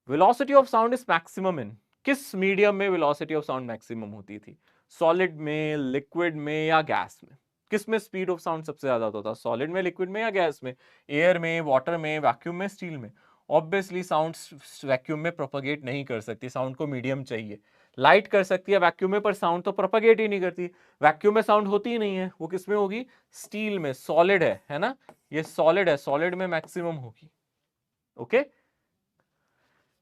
Velocity of sound is maximum in, किस मीडियम में वेलोसिटी ऑफ साउंड मैक्सिमम होती थी, सॉलिड में, लिक्विड में या गैस में, किस में स्पीड ऑफ साउंड सबसे ज्यादा होता था, सॉलिड में, लिक्विड में या गैस में, एयर में, वाटर में, वैक्यूम में, स्टील में। ऑब्वियसली साउंड वैक्यूम में प्रोपगेट नहीं कर सकती, साउंड को मीडियम चाहिए, लाइट कर सकती है वैक्यूम में, पर साउंड तो प्रोपगेट ही नहीं करती, वैक्यूम में साउंड होती ही नहीं है, वो किस में होगी, स्टील में, सॉलिड है ना, ये सॉलिड है, सॉलिड में मैक्सिमम होगी। Okay,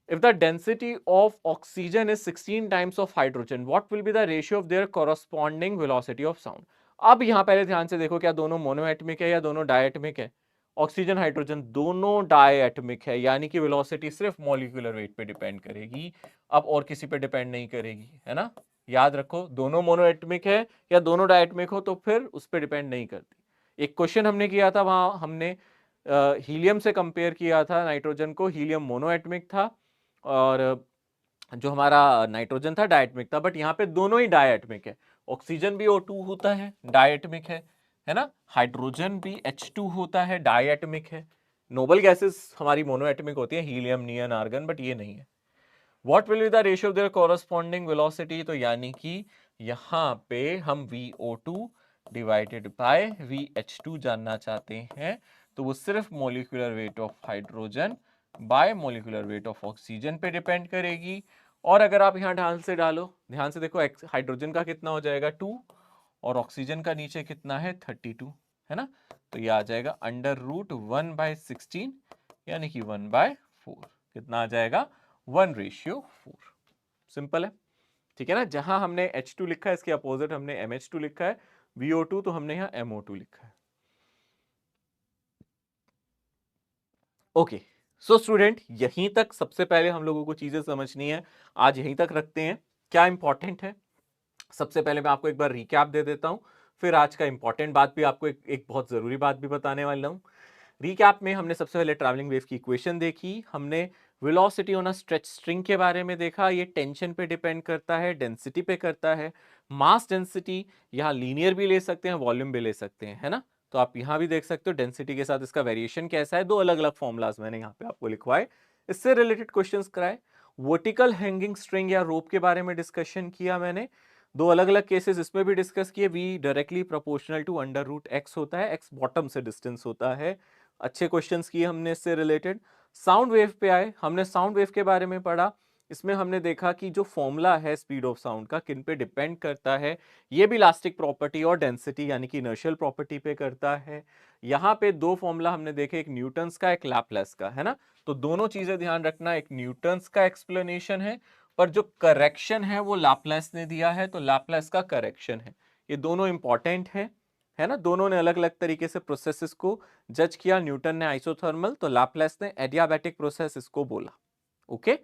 if the density of oxygen is 16 times of hydrogen, what will be the ratio of their corresponding velocity of sound? अब यहां पहले ध्यान से देखो, क्या दोनों मोनोएटमिक है या दोनों डायएटमिक है? ऑक्सीजन हाइड्रोजन दोनों डायएटमिक है, यानी कि वेलोसिटी सिर्फ मॉलिक्यूलर वेट पे डिपेंड करेगी, अब और किसी पे डिपेंड नहीं करेगी, है ना? याद रखो, दोनों मोनोएटमिक है या दोनों डायएटमिक हो तो फिर उस पर डिपेंड नहीं करती। एक क्वेश्चन हमने किया था, वहां हमने हीलियम से कंपेयर किया था नाइट्रोजन को, हीलियम मोनोएटमिक था और जो हमारा नाइट्रोजन था डायटमिक था, बट यहाँ पे दोनों ही डायटमिक है। ऑक्सीजन भी O2 होता है, डायटमिक है ना? हाइड्रोजन भी H2 होता है, डायटमिक है। नोबल गैसेस हमारी मोनोएटमिक होती है, हीलियम, नियन, आर्गन, बट ये नहीं है। What will be the ratio of their corresponding velocity? तो यानी कि यहाँ पे हम VO2 डिवाइडेड बाय VH2 जानना चाहते हैं, तो वो सिर्फ molecular weight of hydrogen bye molecular weight of oxygen पे डिपेंड करेगी। और अगर आप यहाँ ध्यान से डालो, ध्यान से देखो, हाइड्रोजन का कितना हो जाएगा 2 और ऑक्सीजन का नीचे कितना है 32, है ना? तो ये आ जाएगा √1/16, यानी कि 1/4। कितना आ जाएगा? 1:4। सिंपल है, ठीक है ना? जहां हमने H2 लिखा है, इसके अपोजिट हमने MH2 लिखा है, VO2 तो हमने यहाँ MO2 लिखा है। ओके, सो स्टूडेंट, यहीं तक सबसे पहले हम लोगों को चीजें समझनी है, आज यहीं तक रखते हैं। क्या इंपॉर्टेंट है, सबसे पहले मैं आपको एक बार रिकैप दे देता हूं, फिर आज का इंपॉर्टेंट बात भी आपको एक बहुत जरूरी बात भी बताने वाला हूं। रिकैप में हमने सबसे पहले ट्रैवलिंग वेव की इक्वेशन देखी, हमने velocity on a stretch string के बारे में देखा, ये टेंशन पे डिपेंड करता है, डेंसिटी पे करता है, मास डेंसिटी यहाँ लीनियर भी ले सकते हैं, वॉल्यूम भी ले सकते हैं, है ना? तो आप यहाँ भी देख सकते हो डेंसिटी के साथ इसका वेरिएशन कैसा है। दो अलग अलग फॉर्मूलाज मैंने यहाँ पे आपको लिखवाए, इससे रिलेटेड क्वेश्चंस कराए। वर्टिकल हैंगिंग स्ट्रिंग या रोप के बारे में डिस्कशन किया मैंने, दो अलग अलग केसेस इसमें भी डिस्कस किए। V directly proportional to √x होता है, x बॉटम से डिस्टेंस होता है। अच्छे क्वेश्चंस किए हमने इससे रिलेटेड। साउंड वेव पे आए, हमने साउंड वेव के बारे में पढ़ा, इसमें हमने देखा कि जो फॉर्मूला है स्पीड ऑफ साउंड का किन पे डिपेंड करता है, ये भी इलास्टिक प्रॉपर्टी और डेंसिटी यानी कि इनर्शियल प्रॉपर्टी पे करता है। यहाँ पे दो फॉर्मूला हमने देखे, एक न्यूटन्स का, एक लैपलेस का, है ना? तो दोनों चीजें ध्यान रखना, एक न्यूटन्स का एक्सप्लेनेशन है, पर जो करेक्शन है वो लैपलेस ने दिया है, तो लैपलेस का करेक्शन है। ये दोनों इंपॉर्टेंट है ना? दोनों ने अलग अलग तरीके से प्रोसेसेस को जज किया, न्यूटन ने आइसोथर्मल, तो लैपलेस ने एडियाबैटिक प्रोसेस इसको बोला। ओके,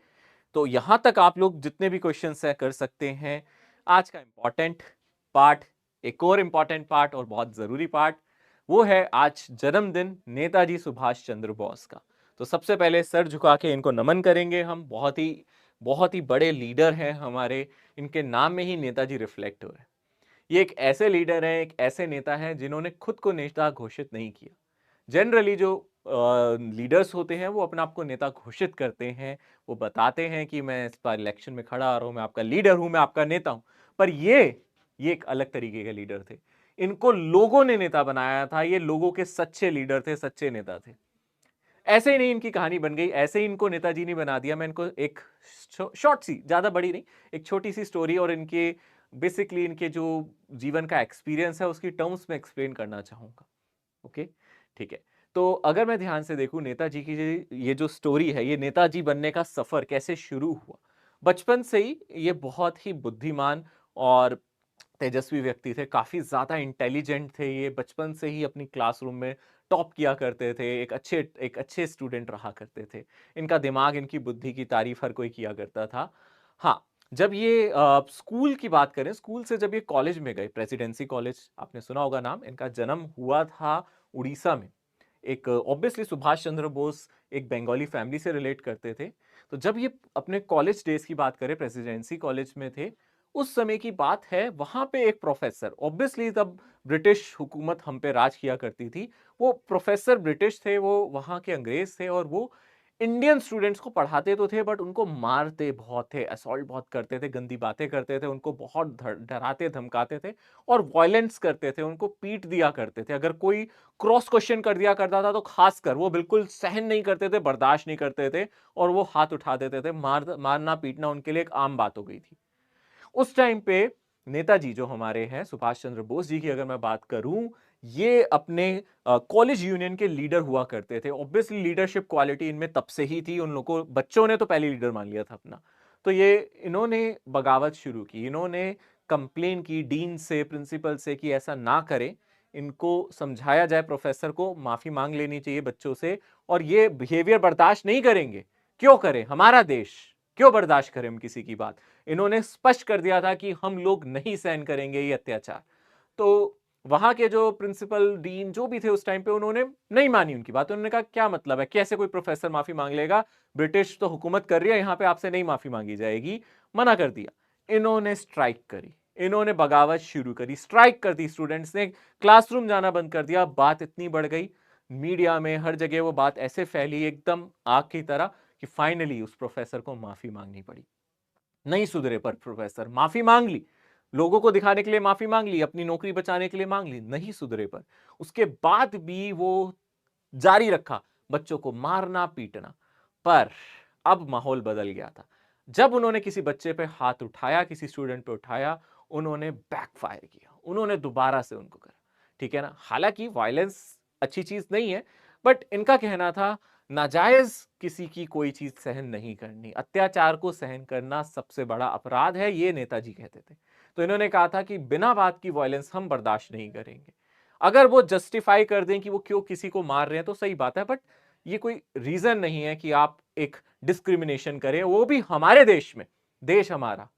तो यहां तक आप लोग जितने भी क्वेश्चंस है कर सकते हैं। आज का इंपॉर्टेंट पार्ट, एक और इंपॉर्टेंट पार्ट और बहुत जरूरी पार्ट, वो है आज जन्मदिन नेताजी सुभाष चंद्र बोस का। तो सबसे पहले सर झुका के इनको नमन करेंगे हम, बहुत ही बड़े लीडर हैं हमारे, इनके नाम में ही नेताजी रिफ्लेक्ट हो रहे हैं। ये एक ऐसे लीडर हैं, एक ऐसे नेता हैं जिन्होंने खुद को नेता घोषित नहीं किया। जनरली जो लीडर्स होते हैं वो अपने आप को नेता घोषित करते हैं, वो बताते हैं कि मैं इस बार इलेक्शन में खड़ा आ रहा हूं, मैं आपका लीडर हूं, मैं आपका नेता हूं। पर ये एक अलग तरीके के लीडर थे, इनको लोगों ने नेता बनाया था, ये लोगों के सच्चे लीडर थे, सच्चे नेता थे। ऐसे ही नहीं इनकी कहानी बन गई, ऐसे ही इनको नेताजी ने बना दिया। मैं इनको एक शॉर्ट सी, ज्यादा बड़ी नहीं, एक छोटी सी स्टोरी और इनके बेसिकली इनके जो जीवन का एक्सपीरियंस है उसकी टर्म्स में एक्सप्लेन करना चाहूंगा। ओके, ठीक है। तो अगर मैं ध्यान से देखूं नेताजी की ये जो स्टोरी है, ये नेताजी बनने का सफर कैसे शुरू हुआ। बचपन से ही ये बहुत ही बुद्धिमान और तेजस्वी व्यक्ति थे, काफी ज्यादा इंटेलिजेंट थे, ये बचपन से ही अपनी क्लासरूम में टॉप किया करते थे, एक अच्छे स्टूडेंट रहा करते थे। इनका दिमाग, इनकी बुद्धि की तारीफ हर कोई किया करता था। हाँ, जब ये स्कूल की बात करें, स्कूल से जब ये कॉलेज में गए, प्रेसिडेंसी कॉलेज आपने सुना होगा नाम, इनका जन्म हुआ था उड़ीसा में। एक ऑब्वियसली सुभाष चंद्र बोस एक बंगाली फैमिली से रिलेट करते थे। तो जब ये अपने कॉलेज डेज की बात करें, प्रेसिडेंसी कॉलेज में थे, उस समय की बात है, वहां पे एक प्रोफेसर, ऑब्वियसली तब ब्रिटिश हुकूमत हम पे राज किया करती थी, वो प्रोफेसर ब्रिटिश थे, वो वहां के अंग्रेज थे, और वो इंडियन स्टूडेंट्स को पढ़ाते तो थे बट उनको मारते बहुत थे, असॉल्ट बहुत करते थे, गंदी बातें करते थे, उनको बहुत डराते धमकाते थे और वायलेंस करते थे, उनको पीट दिया करते थे। अगर कोई क्रॉस क्वेश्चन कर दिया करता था तो खासकर वो बिल्कुल सहन नहीं करते थे, बर्दाश्त नहीं करते थे और वो हाथ उठा देते थे। मारना पीटना उनके लिए एक आम बात हो गई थी उस टाइम पे। नेताजी जो हमारे हैं, सुभाष चंद्र बोस जी की अगर मैं बात करूं, ये अपने कॉलेज यूनियन के लीडर हुआ करते थे। ऑब्वियसली लीडरशिप क्वालिटी इनमें तब से ही थी, उन लोगों को, बच्चों ने तो पहले लीडर मान लिया था अपना। तो ये इन्होंने बगावत शुरू की, इन्होंने कंप्लेन की डीन से, प्रिंसिपल से कि ऐसा ना करें, इनको समझाया जाए, प्रोफेसर को माफी मांग लेनी चाहिए बच्चों से, और ये बिहेवियर बर्दाश्त नहीं करेंगे। क्यों करें, हमारा देश, क्यों बर्दाश्त करें हम किसी की बात। इन्होंने स्पष्ट कर दिया था कि हम लोग नहीं सहन करेंगे ये अत्याचार। तो वहां के जो प्रिंसिपल, डीन जो भी थे उस टाइम पे, उन्होंने नहीं मानी उनकी बात। उन्होंने कहा क्या मतलब है, कैसे कोई प्रोफेसर माफी मांग लेगा, ब्रिटिश तो हुकूमत कर रही है यहां पे, आपसे नहीं माफी मांगी जाएगी। मना कर दिया। इन्होंने स्ट्राइक करी, इन्होंने बगावत शुरू करी, स्ट्राइक कर दी स्टूडेंट्स ने, क्लासरूम जाना बंद कर दिया। बात इतनी बढ़ गई, मीडिया में हर जगह वो बात ऐसे फैली एकदम आग की तरह कि फाइनली उस प्रोफेसर को माफी मांगनी पड़ी। नहीं सुधरे पर प्रोफेसर, माफी मांग ली, लोगों को दिखाने के लिए माफी मांग ली, अपनी नौकरी बचाने के लिए मांग ली, नहीं सुधरे पर उसके बाद भी वो जारी रखा बच्चों को मारना पीटना। पर अब माहौल बदल गया था। जब उन्होंने किसी बच्चे पे हाथ उठाया, किसी स्टूडेंट पे उठाया, उन्होंने बैकफायर किया, उन्होंने दोबारा से उनको करा। ठीक है ना, हालांकि वायलेंस अच्छी चीज नहीं है, बट इनका कहना था नाजायज किसी की कोई चीज सहन नहीं करनी, अत्याचार को सहन करना सबसे बड़ा अपराध है, ये नेताजी कहते थे। तो इन्होंने कहा था कि बिना बात की वायलेंस हम बर्दाश्त नहीं करेंगे। अगर वो जस्टिफाई कर दें कि वो क्यों किसी को मार रहे हैं तो सही बात है, बट ये कोई रीजन नहीं है कि आप एक डिस्क्रिमिनेशन करें, वो भी हमारे देश में, देश हमारा।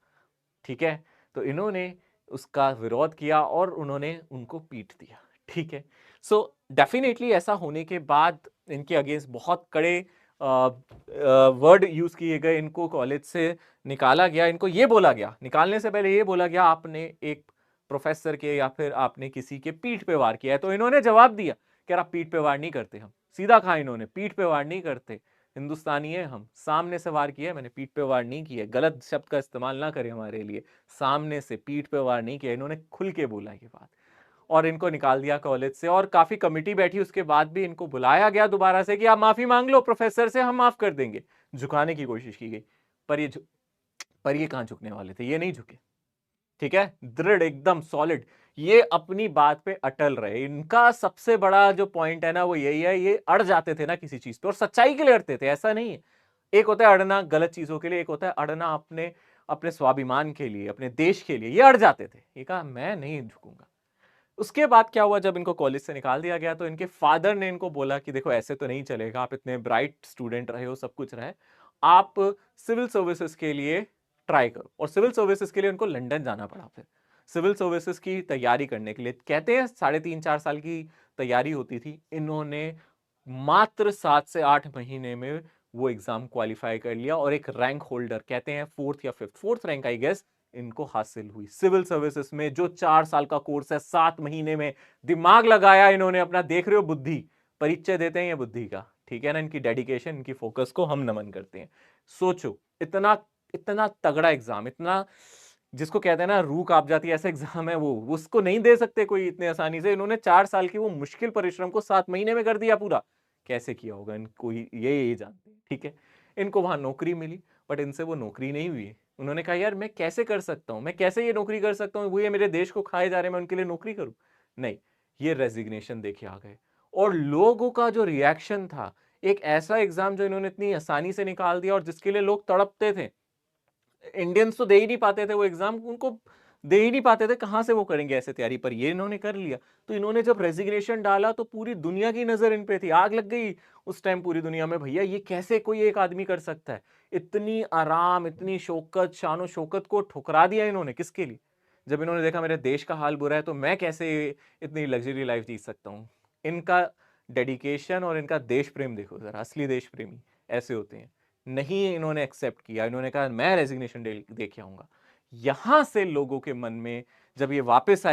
ठीक है, तो इन्होंने उसका विरोध किया और उन्होंने उनको पीट दिया। ठीक है, सो डेफिनेटली ऐसा होने के बाद इनके अगेंस्ट बहुत कड़े वर्ड यूज किए गए, इनको कॉलेज से निकाला गया। इनको ये बोला गया, निकालने से पहले ये बोला गया आपने एक प्रोफेसर के या फिर आपने किसी के पीठ पे वार किया है। तो इन्होंने जवाब दिया कि आप पीठ पे वार नहीं करते, हम सीधा कहा इन्होंने, पीठ पे वार नहीं करते, हिंदुस्तानी है हम, सामने से वार किया है, मैंने पीठ पे वार नहीं किया। गलत शब्द का इस्तेमाल ना करें हमारे लिए, सामने से, पीठ पे वार नहीं किया। इन्होंने खुल के बोला ये बात, और इनको निकाल दिया कॉलेज से। और काफी कमिटी बैठी, उसके बाद भी इनको बुलाया गया दोबारा से कि आप माफी मांग लो प्रोफेसर से, हम माफ कर देंगे। झुकाने की कोशिश की गई, पर ये कहां झुकने वाले थे, ये नहीं झुके। ठीक है, दृढ़, एकदम सॉलिड, ये अपनी बात पे अटल रहे। इनका सबसे बड़ा जो पॉइंट है ना वो यही है, ये अड़ जाते थे ना किसी चीज पे और सच्चाई के लिए अड़ते थे, ऐसा नहीं है। एक होता है अड़ना गलत चीजों के लिए, एक होता है अड़ना अपने अपने स्वाभिमान के लिए, अपने देश के लिए। ये अड़ जाते थे, ये कहा मैं नहीं झुकूंगा। उसके बाद क्या हुआ, जब इनको कॉलेज से निकाल दिया गया तो इनके फादर ने इनको बोला कि देखो ऐसे तो नहीं चलेगा, आप इतने ब्राइट स्टूडेंट रहे हो, सब कुछ रहे, आप सिविल सर्विसेज के लिए ट्राई करो। और सिविल सर्विसेज के लिए उनको लंदन जाना पड़ा। फिर सिविल सर्विसेज की तैयारी करने के लिए, कहते हैं 3.5-4 साल की तैयारी होती थी, इन्होंने मात्र 7 से 8 महीने में वो एग्जाम क्वालिफाई कर लिया और एक रैंक होल्डर, कहते हैं फोर्थ या fifth, fourth rank I guess, इनको हासिल हुई सिविल सर्विसेज में। जो 4 साल का कोर्स है, 7 महीने में दिमाग लगाया इन्होंने अपना। देख रहे हो बुद्धि, परिचय देते हैं ये बुद्धि का, ठीक है ना, इनकी डेडिकेशन, इनकी फोकस को हम नमन करते हैं। सोचो, इतना इतना तगड़ा एग्जाम, इतना जिसको कहते हैं ना रूह कांप जाती है, ऐसा एग्जाम है वो, उसको नहीं दे सकते कोई इतने आसानी से। इन्होंने 4 साल की वो मुश्किल परिश्रम को 7 महीने में कर दिया पूरा। कैसे किया होगा इनको, ये जानते हैं। ठीक है, इनको वहां नौकरी मिली, बट इनसे वो नौकरी नहीं हुई। उन्होंने कहा यार मैं कैसे कर सकता हूं, मैं कैसे ये नौकरी कर सकता हूं, वो ये मेरे देश को खाए जा रहे हैं, मैं उनके लिए नौकरी करूं। नहीं, ये रेजिग्नेशन देके आ गए। और लोगों का जो रिएक्शन था, एक ऐसा एग्जाम जो इन्होंने इतनी आसानी से निकाल दिया और जिसके लिए लोग तड़पते थे, इंडियंस तो दे ही नहीं पाते थे वो एग्जाम, उनको दे ही नहीं पाते थे, कहां से वो करेंगे ऐसे तैयारी, पर ये इन्होंने कर लिया। तो इन्होंने जब रेजिग्नेशन डाला तो पूरी दुनिया की नजर इन पे थी, आग लग गई उस टाइम पूरी दुनिया में, भैया ये कैसे कोई एक आदमी कर सकता है। इतनी आराम, इतनी शौकत, शानो शौकत को ठुकरा दिया इन्होंने, किसके लिए? जब इन्होंने देखा मेरे देश का हाल बुरा है तो मैं कैसे इतनी लग्जरी लाइफ जी सकता हूँ। इनका डेडिकेशन और इनका देश प्रेम देखो जरा, असली देश प्रेमी ऐसे होते हैं। नहीं, इन्होंने एक्सेप्ट किया, इन्होंने कहा मैं रेजिग्नेशन दे के आऊंगा। यहां से लोगों के मन में, जब ये वापस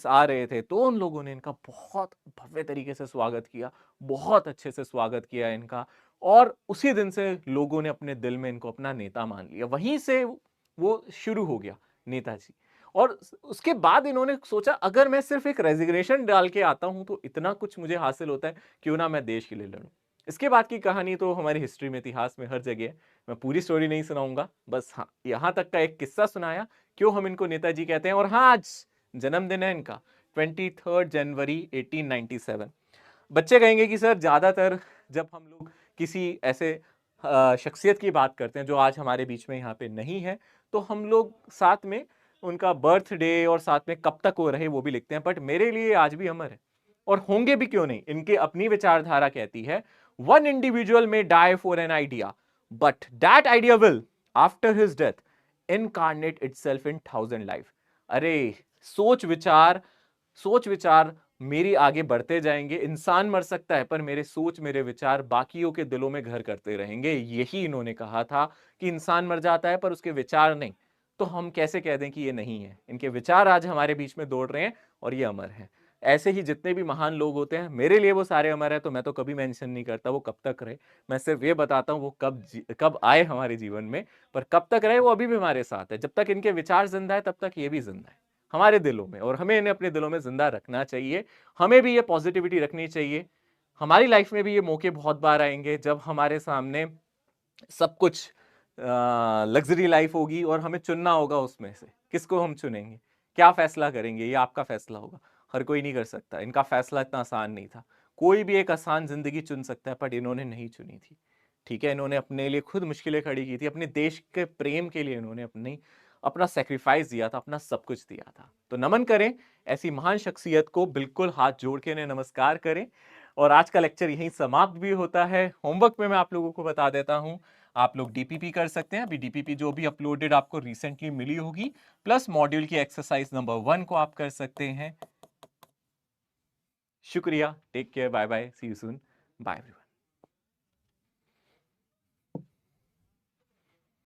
आ रहे थे, तो उन लोगों ने इनका बहुत भव्य तरीके से स्वागत किया, बहुत अच्छे से स्वागत किया इनका। और उसी दिन से लोगों ने अपने दिल में इनको अपना नेता मान लिया, वहीं से वो शुरू हो गया नेताजी। और उसके बाद इन्होंने सोचा अगर मैं सिर्फ एक रेजिग्नेशन डाल के आता हूं तो इतना कुछ मुझे हासिल होता है, क्यों ना मैं देश के लिए लड़ूं। इसके बाद की कहानी तो हमारी हिस्ट्री में, इतिहास में हर जगह है। मैं पूरी स्टोरी नहीं सुनाऊंगा, बस हाँ यहां तक का एक किस्सा सुनाया, क्यों हम इनको नेताजी कहते हैं। और हाँ, आज जन्मदिन है इनका, 23 जनवरी 1897। बच्चे कहेंगे कि सर ज़्यादातर जब हम लोग किसी ऐसे शख्सियत की बात करते हैं जो आज हमारे बीच में यहाँ पे नहीं है, तो हम लोग साथ में उनका बर्थडे और साथ में कब तक वो रहे वो भी लिखते हैं, बट मेरे लिए आज भी अमर है और होंगे भी क्यों नहीं। इनके अपनी विचारधारा कहती है, one individual may die for an idea, but that idea will after his death incarnate itself in 1000 life. अरे सोच विचार मेरी आगे बढ़ते जाएंगे। इंसान मर सकता है पर मेरे सोच मेरे विचार बाकियों के दिलों में घर करते रहेंगे। यही इन्होंने कहा था कि इंसान मर जाता है पर उसके विचार नहीं। तो हम कैसे कह दें कि ये नहीं है? इनके विचार आज हमारे बीच में दौड़ रहे हैं और ये अमर है। ऐसे ही जितने भी महान लोग होते हैं मेरे लिए वो सारे अमर है, तो मैं तो कभी मेंशन नहीं करता वो कब तक रहे। मैं सिर्फ ये बताता हूँ वो कब आए हमारे जीवन में, पर कब तक रहे वो अभी भी हमारे साथ है। जब तक इनके विचार जिंदा है तब तक ये भी जिंदा है हमारे दिलों में, और हमें इन्हें अपने दिलों में जिंदा रखना चाहिए। हमें भी ये पॉजिटिविटी रखनी चाहिए। हमारी लाइफ में भी ये मौके बहुत बार आएंगे जब हमारे सामने सब कुछ लग्जरी लाइफ होगी और हमें चुनना होगा उसमें से किसको हम चुनेंगे, क्या फैसला करेंगे। ये आपका फैसला होगा, हर कोई नहीं कर सकता। इनका फैसला इतना आसान नहीं था। कोई भी एक आसान जिंदगी चुन सकता है पर इन्होंने नहीं चुनी थी। ठीक है, इन्होंने अपने लिए खुद मुश्किलें खड़ी की थी, अपने देश के प्रेम के लिए इन्होंने अपना सेक्रीफाइस दिया था, अपना सब कुछ दिया था। तो नमन करें ऐसी महान शख्सियत को, बिल्कुल हाथ जोड़ के इन्हें नमस्कार करें। और आज का लेक्चर यहीं समाप्त भी होता है। होमवर्क में मैं आप लोगों को बता देता हूं, आप लोग डीपीपी कर सकते हैं। अभी डीपीपी जो भी अपलोडेड आपको रिसेंटली मिली होगी, प्लस मॉड्यूल की एक्सरसाइज नंबर 1 को आप कर सकते हैं। शुक्रिया, take care, bye bye, see you soon, bye everyone.